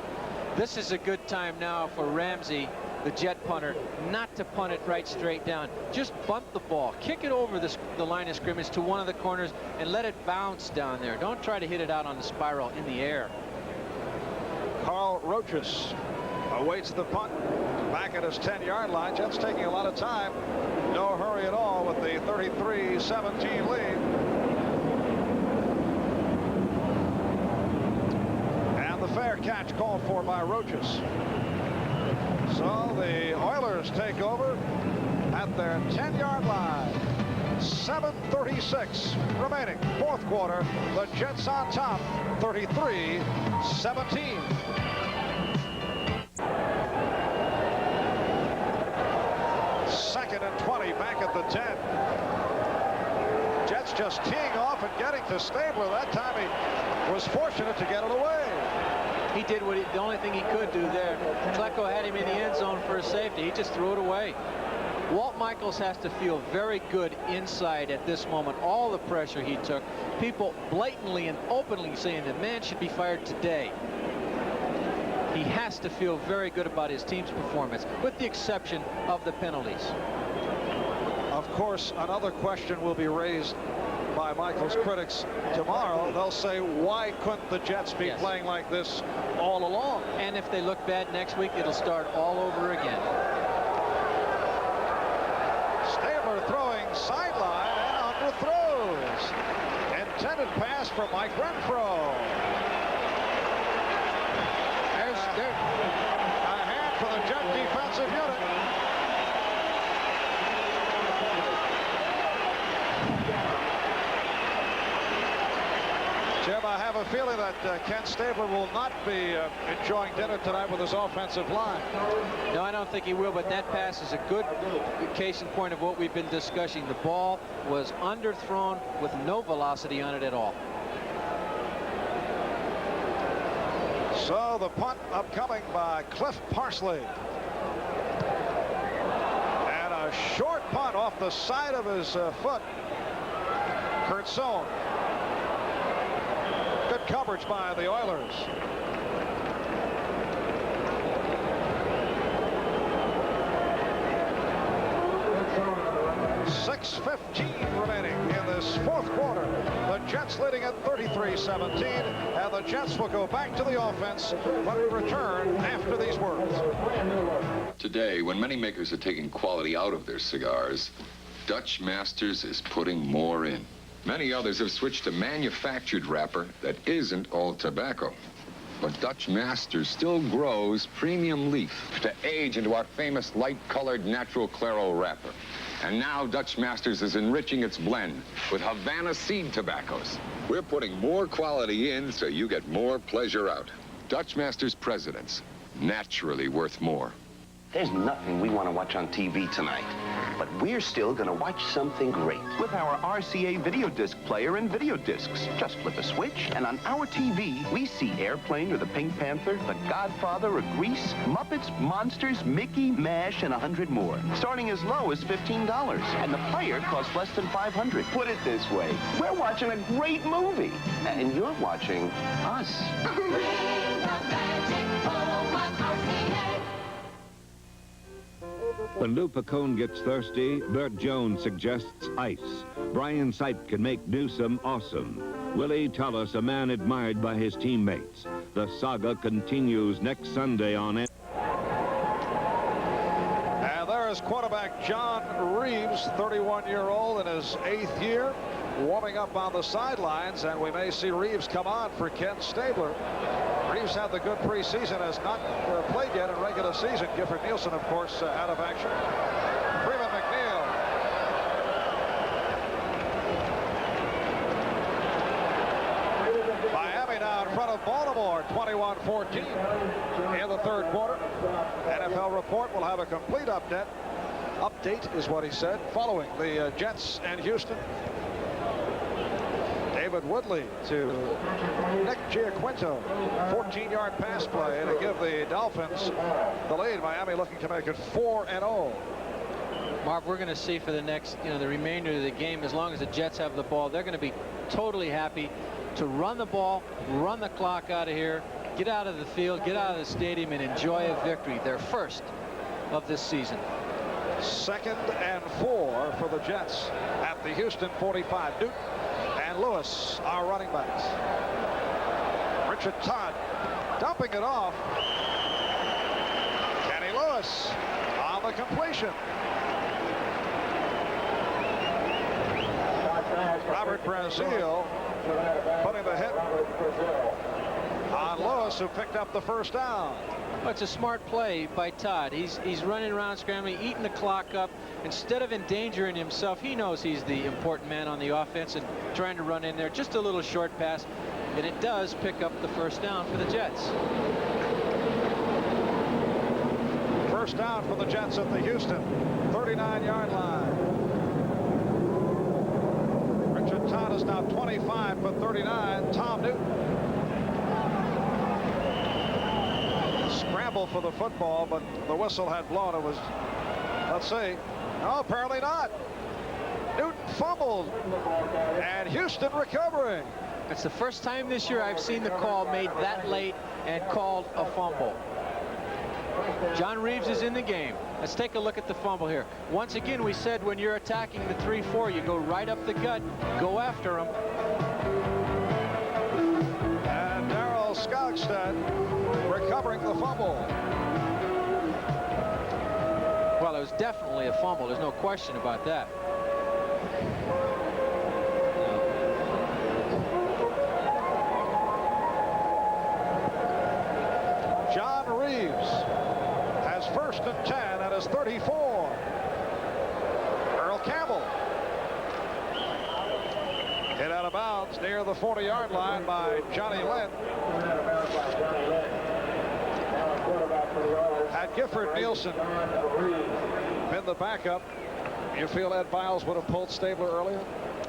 This is a good time now for Ramsey, the Jet punter, not to punt it right straight down. Just bunt the ball. Kick it over the line of scrimmage to one of the corners and let it bounce down there. Don't try to hit it out on the spiral in the air. Carl Rochus awaits the punt back at his 10-yard line. Jets taking a lot of time. No hurry at all with the 33-17 lead. And the fair catch called for by Rochus. So the Oilers take over at their 10-yard line. 7:36 remaining. Fourth quarter. The Jets on top. 33-17. Second and 20 back at the 10. Jets just teeing off and getting to Stabler. That time he was fortunate to get it away. He did the only thing he could do there. Klecko had him in the end zone for a safety. He just threw it away. Walt Michaels has to feel very good inside at this moment. All the pressure he took. People blatantly and openly saying the man should be fired today. He has to feel very good about his team's performance, with the exception of the penalties. Of course, another question will be raised by Michaels' critics tomorrow. They'll say, why couldn't the Jets be playing like this all along? And if they look bad next week, it'll start all over again. Stabler throwing sideline and underthrows. Intended pass for Mike Renfro. A hand for the Jet defensive unit. Jim, I have a feeling that Ken Stabler will not be enjoying dinner tonight with his offensive line. No, I don't think he will, but that pass is a good case in point of what we've been discussing. The ball was underthrown with no velocity on it at all. So the punt upcoming by Cliff Parsley. And a short punt off the side of his foot. Kurt Sohn. Good coverage by the Oilers. .6:15 remaining in this fourth quarter. The Jets leading at 33-17, and the Jets will go back to the offense when we return after these words. Today, when many makers are taking quality out of their cigars, Dutch Masters is putting more in. Many others have switched to manufactured wrapper that isn't all tobacco. But Dutch Masters still grows premium leaf to age into our famous light-colored natural Claro wrapper. And now Dutch Masters is enriching its blend with Havana seed tobaccos. We're putting more quality in so you get more pleasure out. Dutch Masters Presidents, naturally worth more. There's nothing we want to watch on TV tonight, but we're still going to watch something great with our RCA video disc player and video discs. Just flip a switch, and on our TV, we see Airplane or The Pink Panther, The Godfather or Grease, Muppets, Monsters, Mickey, MASH, and 100 more, starting as low as $15. And the player costs less than $500. Put it this way, we're watching a great movie, and you're watching us. When Lou Picone gets thirsty, Burt Jones suggests ice. Brian Sipe can make Newsom awesome. Willie Tullis, a man admired by his teammates. The saga continues next Sunday on it. And there is quarterback John Reeves, 31-year-old in his 8th year, warming up on the sidelines, and we may see Reeves come on for Ken Stabler. Reeves had the good preseason, has not played yet in regular season. Gifford Nielsen, of course, out of action. Freeman McNeil. front of Baltimore, 21-14 in the third quarter. NFL Report will have a complete update. Update is what he said following the Jets and Houston. David Woodley to Nick Giaquinto, 14-yard pass play to give the Dolphins the lead. Miami looking to make it 4-0. Marv, we're going to see for the next, the remainder of the game, as long as the Jets have the ball, they're going to be totally happy to run the ball, run the clock out of here, get out of the field, get out of the stadium, and enjoy a victory. Their first of this season. 2nd and 4 for the Jets at the Houston 45. Newton and Lewis are running backs. Richard Todd dumping it off. Kenny Lewis on the completion. Robert Brazil putting the hit on Lewis, who picked up the first down. Well, it's a smart play by Todd. He's running around scrambling, eating the clock up. Instead of endangering himself, he knows he's the important man on the offense and trying to run in there. Just a little short pass, and it does pick up the first down for the Jets. First down for the Jets at the Houston 39-yard line. Richard Todd is now 25 for 39. Tom Newton scramble for the football, but the whistle had blown. It was, let's see, no, apparently not. Newton fumbled, and Houston recovering. It's the first time this year I've seen the call made that late and called a fumble. John Reeves is in the game. Let's take a look at the fumble here. Once again, we said when you're attacking the 3-4, you go right up the gut, go after him. And Darryl Skogstad recovering the fumble. Well, it was definitely a fumble. There's no question about that. John Reeves has 1st and 10 at his 34. Earl Campbell hit out of bounds near the 40-yard line by Johnny Lynn. Had Gifford Nielsen been the backup, you feel Ed Biles would have pulled Stabler earlier?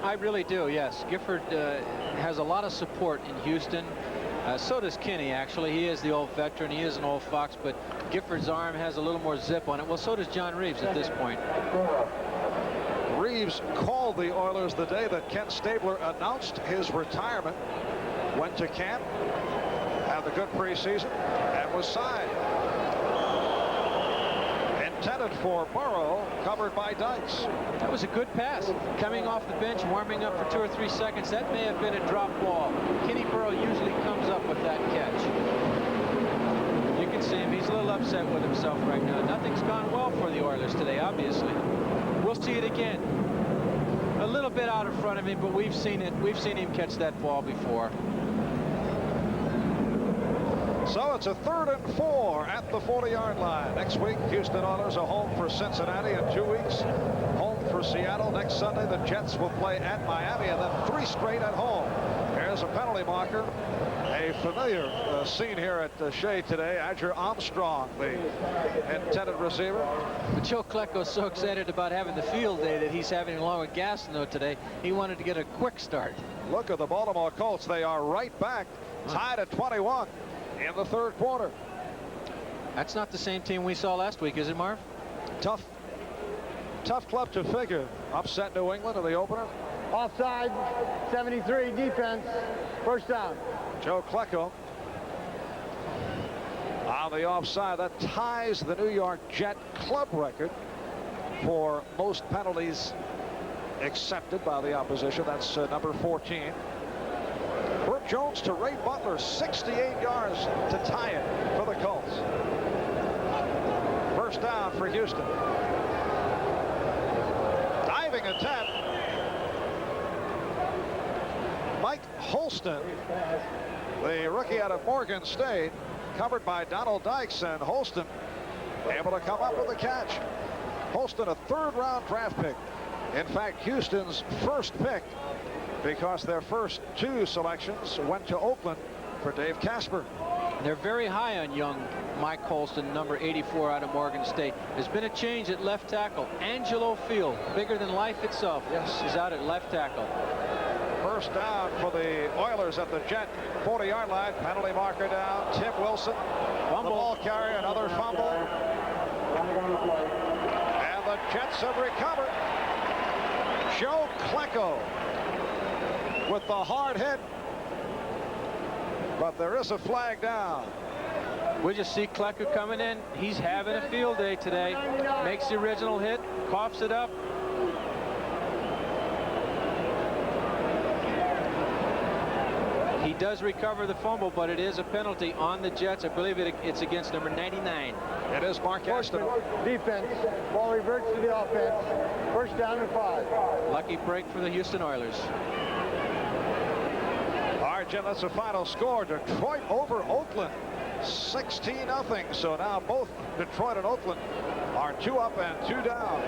I really do, yes. Gifford has a lot of support in Houston. So does Kinney, actually. He is the old veteran. He is an old fox, but Gifford's arm has a little more zip on it. Well, so does John Reeves at this point. Reeves called the Oilers the day that Ken Stabler announced his retirement, went to camp, had the good preseason, and was signed. Intended for Burrow, covered by Dykes. That was a good pass. Coming off the bench, warming up for 2 or 3 seconds. That may have been a drop ball. Kenny Burrow usually comes up with that catch. You can see him. He's a little upset with himself right now. Nothing's gone well for the Oilers today, obviously. We'll see it again. A little bit out in front of him, but we've seen it. We've seen him catch that ball before. So it's a 3rd and 4 at the 40-yard line. Next week, Houston Oilers are home for Cincinnati in 2 weeks. Home for Seattle. Next Sunday, the Jets will play at Miami, and then 3 straight at home. There's a penalty marker. A familiar scene here at Shea today. Adger Armstrong, the intended receiver. But Joe Klecko's so excited about having the field day that he's having along with Gastineau today. He wanted to get a quick start. Look at the Baltimore Colts. They are right back, tied at 21 in the 3rd quarter. That's not the same team we saw last week, is it, Marv? Tough club to figure. Upset New England in the opener. Offside, 73, defense, first down. Joe Klecko on the offside. That ties the New York Jet club record for most penalties accepted by the opposition. That's number 14. Burt Jones to Ray Butler, 68 yards to tie it for the Colts. First down for Houston. Diving attempt. Mike Holston, the rookie out of Morgan State, covered by Donald Dykes, and Holston able to come up with a catch. Holston, a 3rd-round draft pick. In fact, Houston's first pick, because their first 2 selections went to Oakland for Dave Casper. They're very high on young Mike Holston, number 84 out of Morgan State. There's been a change at left tackle. Angelo Field, bigger than life itself, is out at left tackle. First down for the Oilers at the Jet 40-yard line. Penalty marker down. Tim Wilson, the ball carrier, another fumble. And the Jets have recovered. Joe Klecko with the hard hit. But there is a flag down. We just see Klecko coming in. He's having a field day today. Makes the original hit, coughs it up. He does recover the fumble, but it is a penalty on the Jets. I believe it's against number 99. It is Mark Gastineau. Defense. Ball reverts to the offense. First down and 5. Lucky break for the Houston Oilers. All right, Jim, that's the final score. Detroit over Oakland, 16-0. So now both Detroit and Oakland are 2 up and 2 down.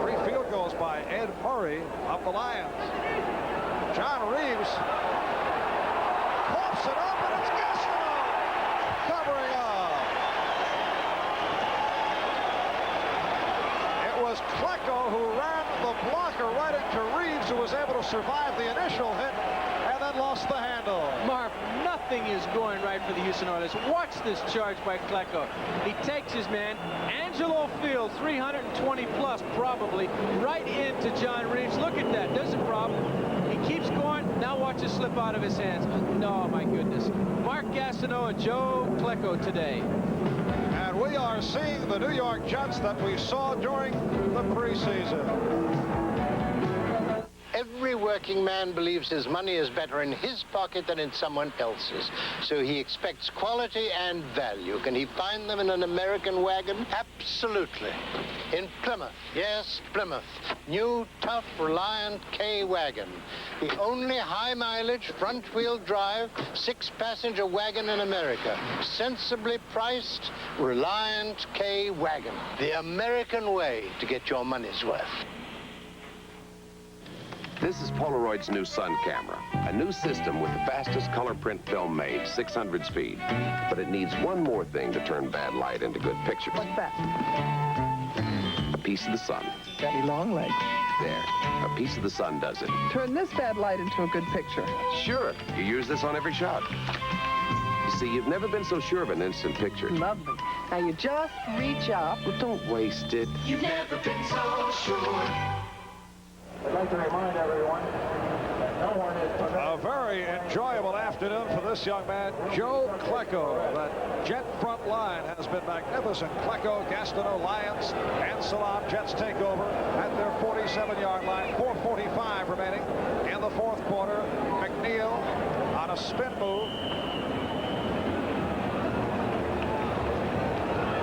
3 field goals by Ed Murray of the Lions. John Reeves pops it up, and it's Gastineau covering up. It was Klecko who ran the blocker right into Reeves, who was able to survive the initial hit and then lost the handle. Marv, nothing is going right for the Houston Oilers. Watch this charge by Klecko. He takes his man, Angelo Field, 320 plus probably, right into John Reeves. Look at that. There's a problem. He keeps going. Now watch it slip out of his hands. No, my goodness. Mark Gastineau and Joe Klecko today. And we are seeing the New York Jets that we saw during the preseason. Every working man believes his money is better in his pocket than in someone else's. So he expects quality and value. Can he find them in an American wagon? Absolutely. In Plymouth, yes, Plymouth. New, tough, Reliant K wagon. The only high-mileage, front-wheel drive, 6-passenger wagon in America. Sensibly priced, Reliant K wagon. The American way to get your money's worth. This is Polaroid's new Sun camera, a new system with the fastest color print film made, 600 speed. But it needs one more thing to turn bad light into good pictures. What's that? A piece of the sun. Daddy long legs. There, a piece of the sun does it. Turn this bad light into a good picture. Sure, you use this on every shot. You see, you've never been so sure of an instant picture. Lovely. Now you just reach up. Well, don't waste it. You've never been so sure. I'd like to remind everyone that no one is permitted. A very enjoyable afternoon for this young man, Joe Klecko. That Jet front line has been magnificent. Klecko, Gastineau, Lions, and Salam. Jets take over at their 47-yard line. 4:45 remaining in the fourth quarter. McNeil on a spin move.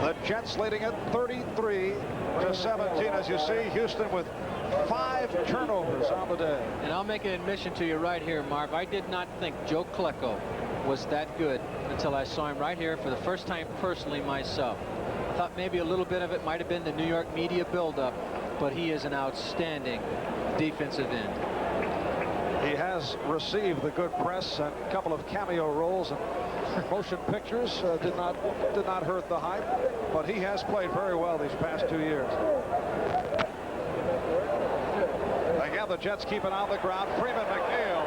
The Jets leading it 33-17. As you see, Houston with 5 turnovers on the day. And I'll make an admission to you right here, Marv. I did not think Joe Klecko was that good until I saw him right here for the first time personally myself. I thought maybe a little bit of it might have been the New York media buildup, but he is an outstanding defensive end. He has received the good press and a couple of cameo roles and motion pictures. Did not hurt the hype, but he has played very well these past 2 years. Again, the Jets keep it on the ground. Freeman McNeil,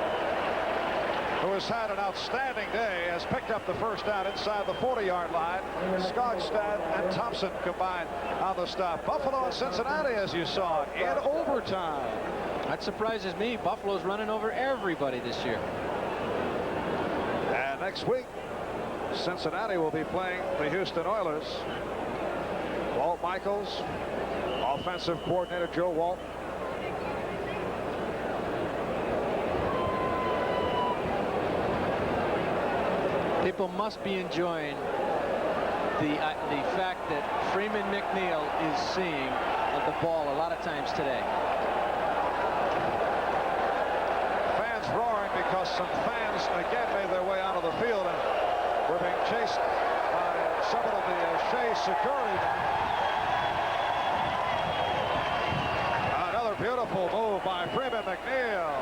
who has had an outstanding day, has picked up the first down inside the 40-yard line. Skogstad and Thompson combined on the stop. Buffalo and Cincinnati, as you saw, in overtime. That surprises me. Buffalo's running over everybody this year. And next week, Cincinnati will be playing the Houston Oilers. Walt Michaels, offensive coordinator Joe Walt. People must be enjoying the fact that Freeman McNeil is seeing the ball a lot of times today. Fans roaring because some fans again made their way onto the field and were being chased by some of the Shea security. Another beautiful move by Freeman McNeil.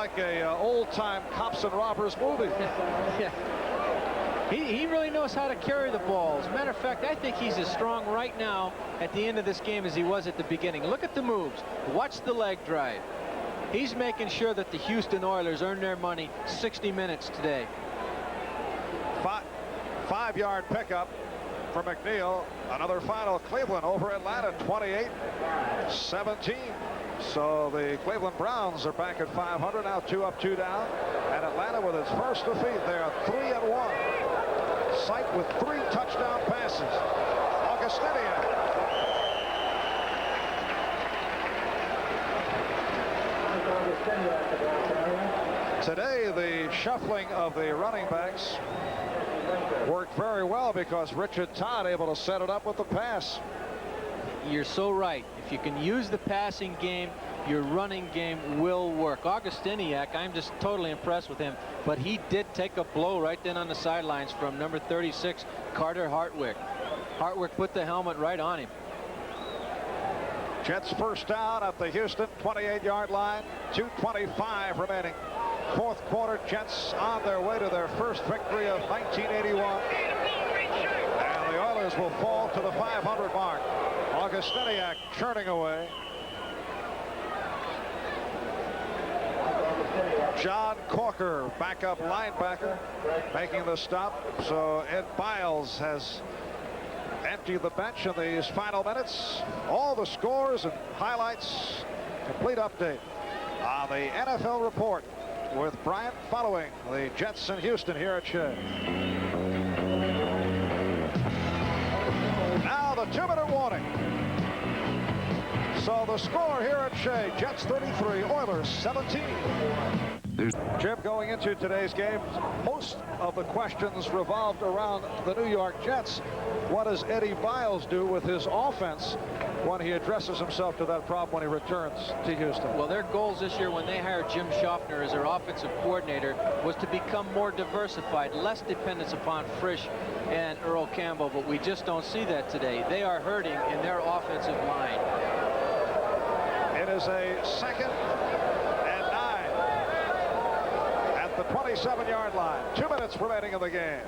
like a old-time cops and robbers movie. Yeah. He really knows how to carry the ball. As a matter of fact, I think he's as strong right now at the end of this game as he was at the beginning. Look at the moves. Watch the leg drive. He's making sure that the Houston Oilers earn their money 60 minutes today. 5-yard pickup for McNeil. Another final. Cleveland over Atlanta 28-17. So the Cleveland Browns are back at 500 now, 2 up, 2 down, and Atlanta with its first defeat. They are 3-1. Sight with 3 touchdown passes. Augustinian. Today, the shuffling of the running backs worked very well because Richard Todd able to set it up with the pass. You're so right. If you can use the passing game, your running game will work. Augustiniak, I'm just totally impressed with him, but he did take a blow right then on the sidelines from number 36, Carter Hartwick. Hartwick put the helmet right on him. Jets first down at the Houston 28-yard line, 2:25 remaining. Fourth quarter, Jets on their way to their first victory of 1981. And the Oilers will fall to the 500 mark. Augustiniak churning away. John Corker, backup linebacker, making the stop. So Ed Biles has emptied the bench in these final minutes. All the scores and highlights, complete update on the NFL Report with Bryant following the Jets in Houston here at Shea. Now the 2-minute warning. So the score here at Shea, Jets 33, Oilers 17. Jim, going into today's game, most of the questions revolved around the New York Jets. What does Eddie Biles do with his offense when he addresses himself to that problem when he returns to Houston? Well, their goals this year when they hired Jim Schaffner as their offensive coordinator was to become more diversified, less dependence upon Frisch and Earl Campbell, but we just don't see that today. They are hurting in their offensive line. It is a 2nd and 9 at the 27-yard line. 2 minutes remaining in the game.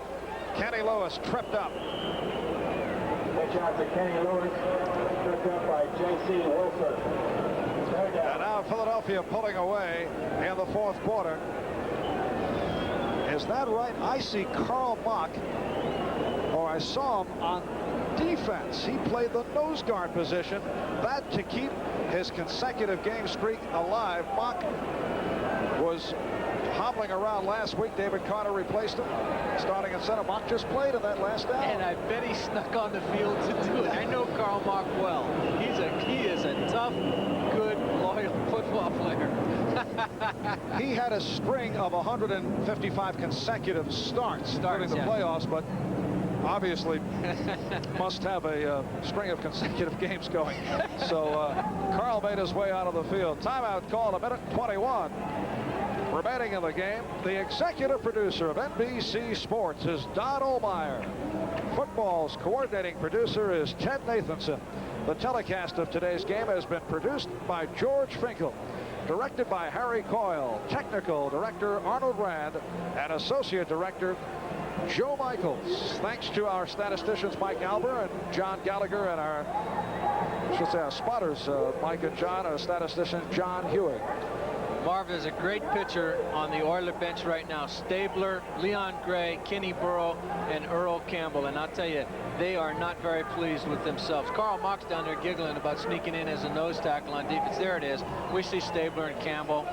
Kenny Lewis tripped up. Pitch out to Kenny Lewis, tripped up by J.C. Wilson. And now Philadelphia pulling away in the fourth quarter. Is that right? I see Carl Mock, or I saw him on defense. He played the nose guard position. That to keep his consecutive game streak alive. Mock was hobbling around last week. David Carter replaced him, starting at center. Mock just played in that last down. And I bet he snuck on the field to do it. I know Carl Mock well. He is a tough, good, loyal football player. He had a string of 155 consecutive starts during the playoffs, but obviously must have a string of consecutive games going. So Carl made his way out of the field. Timeout called, 1:21 remaining in the game. The executive producer of NBC Sports is Don Ohlmeyer. Football's coordinating producer is Ted Nathanson. The telecast of today's game has been produced by George Finkel, directed by Harry Coyle, technical director Arnold Rand, and associate director Joe Michaels. Thanks to our statisticians Mike Alber and John Gallagher, and our spotters Mike and John, our statistician John Hewitt. Marv is a great pitcher on the Oiler bench right now. Stabler, Leon Gray, Kenny Burrow, and Earl Campbell. And I'll tell you, they are not very pleased with themselves. Carl Mock's down there giggling about sneaking in as a nose tackle on defense. There it is. We see Stabler and Campbell.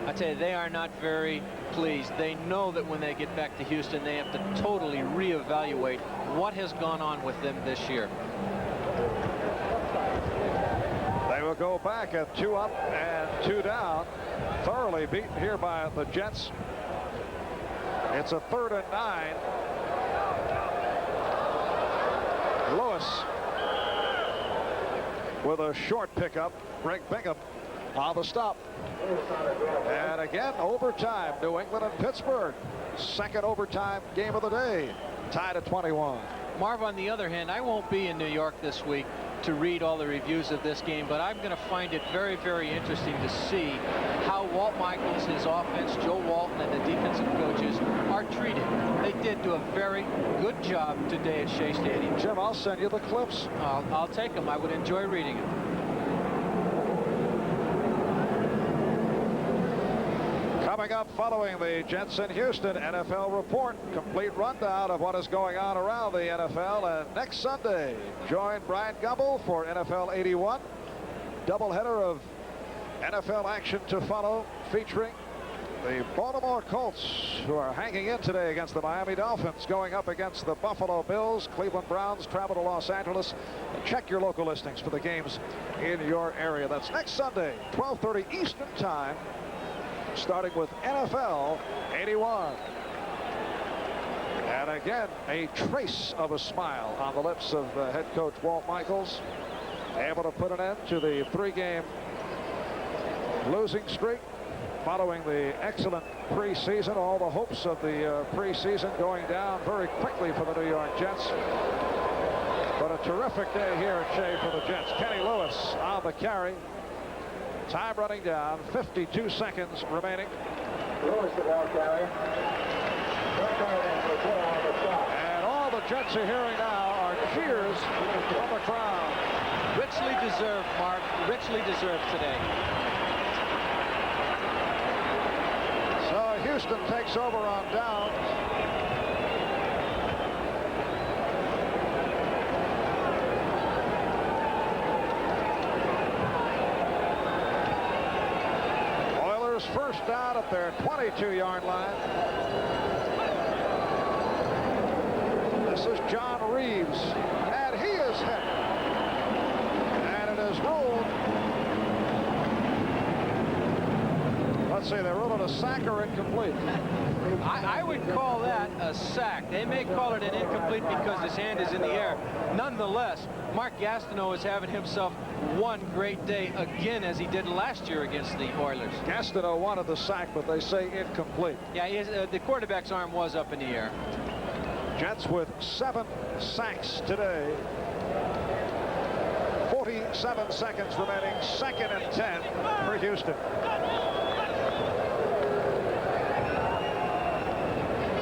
I tell you, they are not very pleased. They know that when they get back to Houston, they have to totally reevaluate what has gone on with them this year. They will go back at 2 up and 2 down. Thoroughly beaten here by the Jets. It's a 3rd and 9. Lewis with a short pickup. Greg Bingham on the stop. And again, overtime. New England and Pittsburgh. Second overtime game of the day. Tied at 21. Marv, on the other hand, I won't be in New York this week to read all the reviews of this game, but I'm going to find it very, very interesting to see how Walt Michaels, his offense, Joe Walton, and the defensive coaches are treated. They did do a very good job today at Shea Stadium. Jim, I'll send you the clips. I'll take them. I would enjoy reading them. Coming up following the Jets in Houston NFL report, complete rundown of what is going on around the NFL. And next Sunday, join Brian Gumbel for NFL 81. Doubleheader of NFL action to follow, featuring the Baltimore Colts, who are hanging in today against the Miami Dolphins, going up against the Buffalo Bills. Cleveland Browns travel to Los Angeles. Check your local listings for the games in your area. That's next Sunday, 12:30 Eastern Time, starting with NFL 81. And again, a trace of a smile on the lips of head coach Walt Michaels, able to put an end to the 3-game losing streak following the excellent preseason. All the hopes of the preseason going down very quickly for the New York Jets. But a terrific day here at Shea for the Jets. Kenny Lewis on the carry. Time running down, 52 seconds remaining. Lewis the ball carrier. And all the Jets are hearing now are cheers from the crowd. Richly deserved, Mark. Richly deserved today. So Houston takes over on downs. First down at their 22-yard line. This is John Reeves, and he is hit. And it is ruled. Let's see, they ruled it a sack or incomplete. I would call that a sack. They may call it an incomplete because his hand is in the air. Nonetheless, Mark Gastineau is having himself one great day again, as he did last year against the Oilers. Gastineau wanted the sack, but they say incomplete. Yeah, the quarterback's arm was up in the air. Jets with 7 sacks today. 47 seconds remaining. 2nd and 10 for Houston.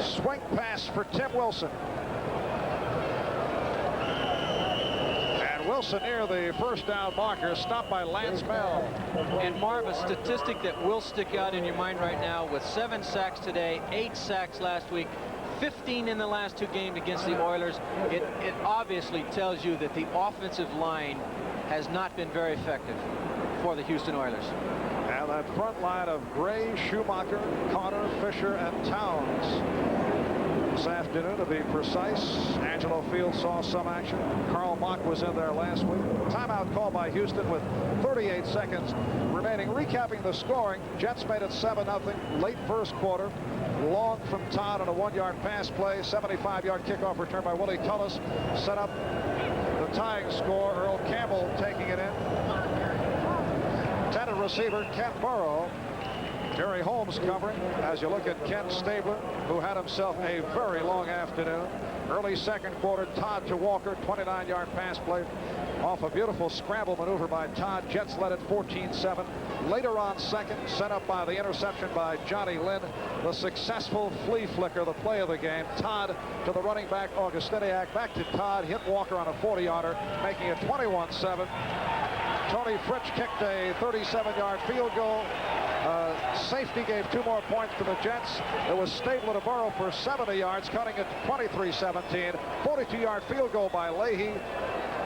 Swing pass for Tim Wilson. And Wilson near the first down marker, stopped by Lance Bell. And Marv, a statistic that will stick out in your mind right now, with 7 sacks today, 8 sacks last week, 15 in the last 2 games against the Oilers. It obviously tells you that the offensive line has not been very effective for the Houston Oilers. And that front line of Gray, Schumacher, Connor, Fisher, and Towns. This afternoon, to be precise, Angelo Field saw some action. Carl Mock was in there last week. Timeout called by Houston with 38 seconds remaining. Recapping the scoring, Jets made it 7-0 late first quarter. Long from Todd on a 1-yard pass play. 75-yard kickoff return by Willie Tullis set up the tying score. Earl Campbell taking it in. Intended receiver Kent Burrow. Jerry Holmes covering as you look at Ken Stabler, who had himself a very long afternoon. Early second quarter, Todd to Walker, 29-yard pass play off a beautiful scramble maneuver by Todd. Jets led it 14-7. Later on second, set up by the interception by Johnny Lynn. The successful flea flicker, the play of the game. Todd to the running back, Augustiniak. Back to Todd, hit Walker on a 40-yarder, making it 21-7. Tony Fritsch kicked a 37-yard field goal. Safety gave 2 more points to the Jets. It was Stabler to Burrow for 70 yards, cutting it to 23-17. 42-yard field goal by Leahy.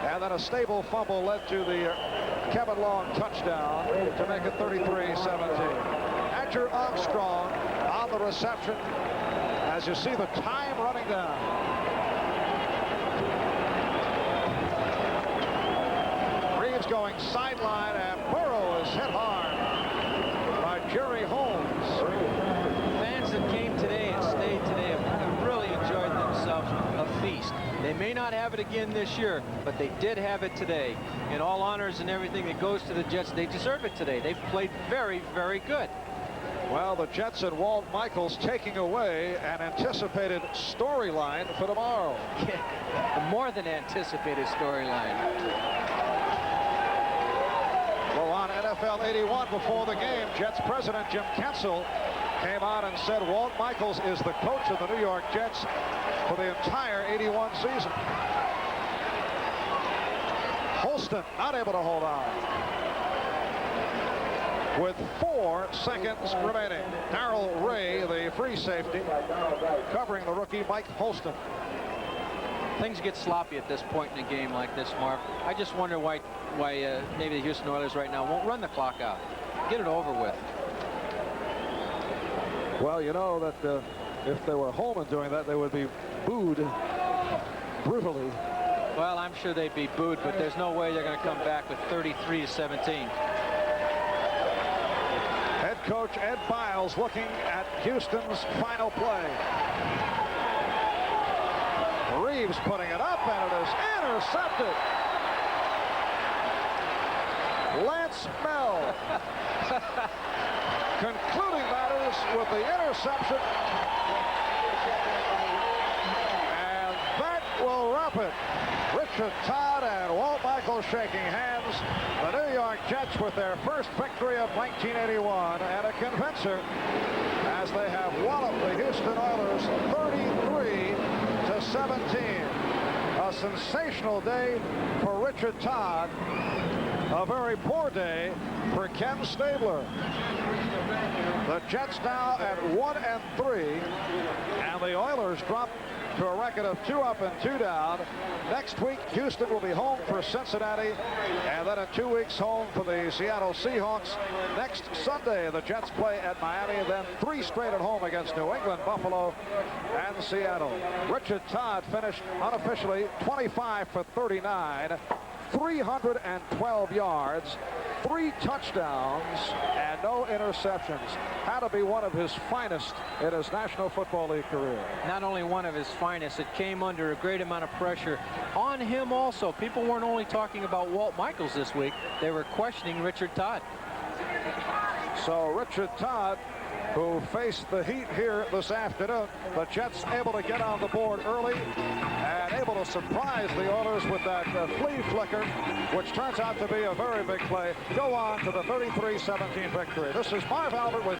And then a Stable fumble led to the Kevin Long touchdown to make it 33-17. Adger Armstrong on the reception as you see the time running down. Reeves going sideline, and Burrow is hit hard by Jerry Holmes. Fans that came today and stayed today have really enjoyed themselves a feast. They may not have it again this year, but they did have it today. In all honors and everything that goes to the Jets, they deserve it today. They've played very, very good. Well, the Jets and Walt Michaels taking away an anticipated storyline for tomorrow. A more than anticipated storyline. Well, on NFL 81 before the game. Jets president Jim Kensel came out and said Walt Michaels is the coach of the New York Jets for the entire 81 season. Holston not able to hold on. With 4 seconds remaining. Darrell Ray, the free safety, covering the rookie Mike Holston. Things get sloppy at this point in a game like this, Marv. I just wonder why maybe the Houston Oilers right now won't run the clock out. Get it over with. Well, you know that if they were home and doing that, they would be booed brutally. Well, I'm sure they'd be booed, but there's no way they're going to come back with 33-17. Head coach Ed Biles looking at Houston's final play. Reeves putting it up, and it is intercepted. Lance Mel concluding matters with the interception. And that will wrap it. Richard Todd and Walt Michaels shaking hands. The New York Jets with their first victory of 1981 and a convincer as they have walloped the Houston Oilers 33-17. A sensational day for Richard Todd. A very poor day for Ken Stabler. The Jets now at 1-3, and the Oilers drop to a record of 2 up and 2 down. Next week, Houston will be home for Cincinnati, and then in 2 weeks home for the Seattle Seahawks. Next Sunday, the Jets play at Miami, then 3 straight at home against New England, Buffalo, and Seattle. Richard Todd finished unofficially 25 for 39, 312 yards, 3 touchdowns, and no interceptions. Had to be one of his finest in his National Football League career. Not only one of his finest, it came under a great amount of pressure on him also. People weren't only talking about Walt Michaels this week, they were questioning Richard Todd. So Richard Todd, who faced the heat here this afternoon, the Jets able to get on the board early and able to surprise the Oilers with that flea flicker, which turns out to be a very big play. Go on to the 33-17 victory. This is Marv Albert with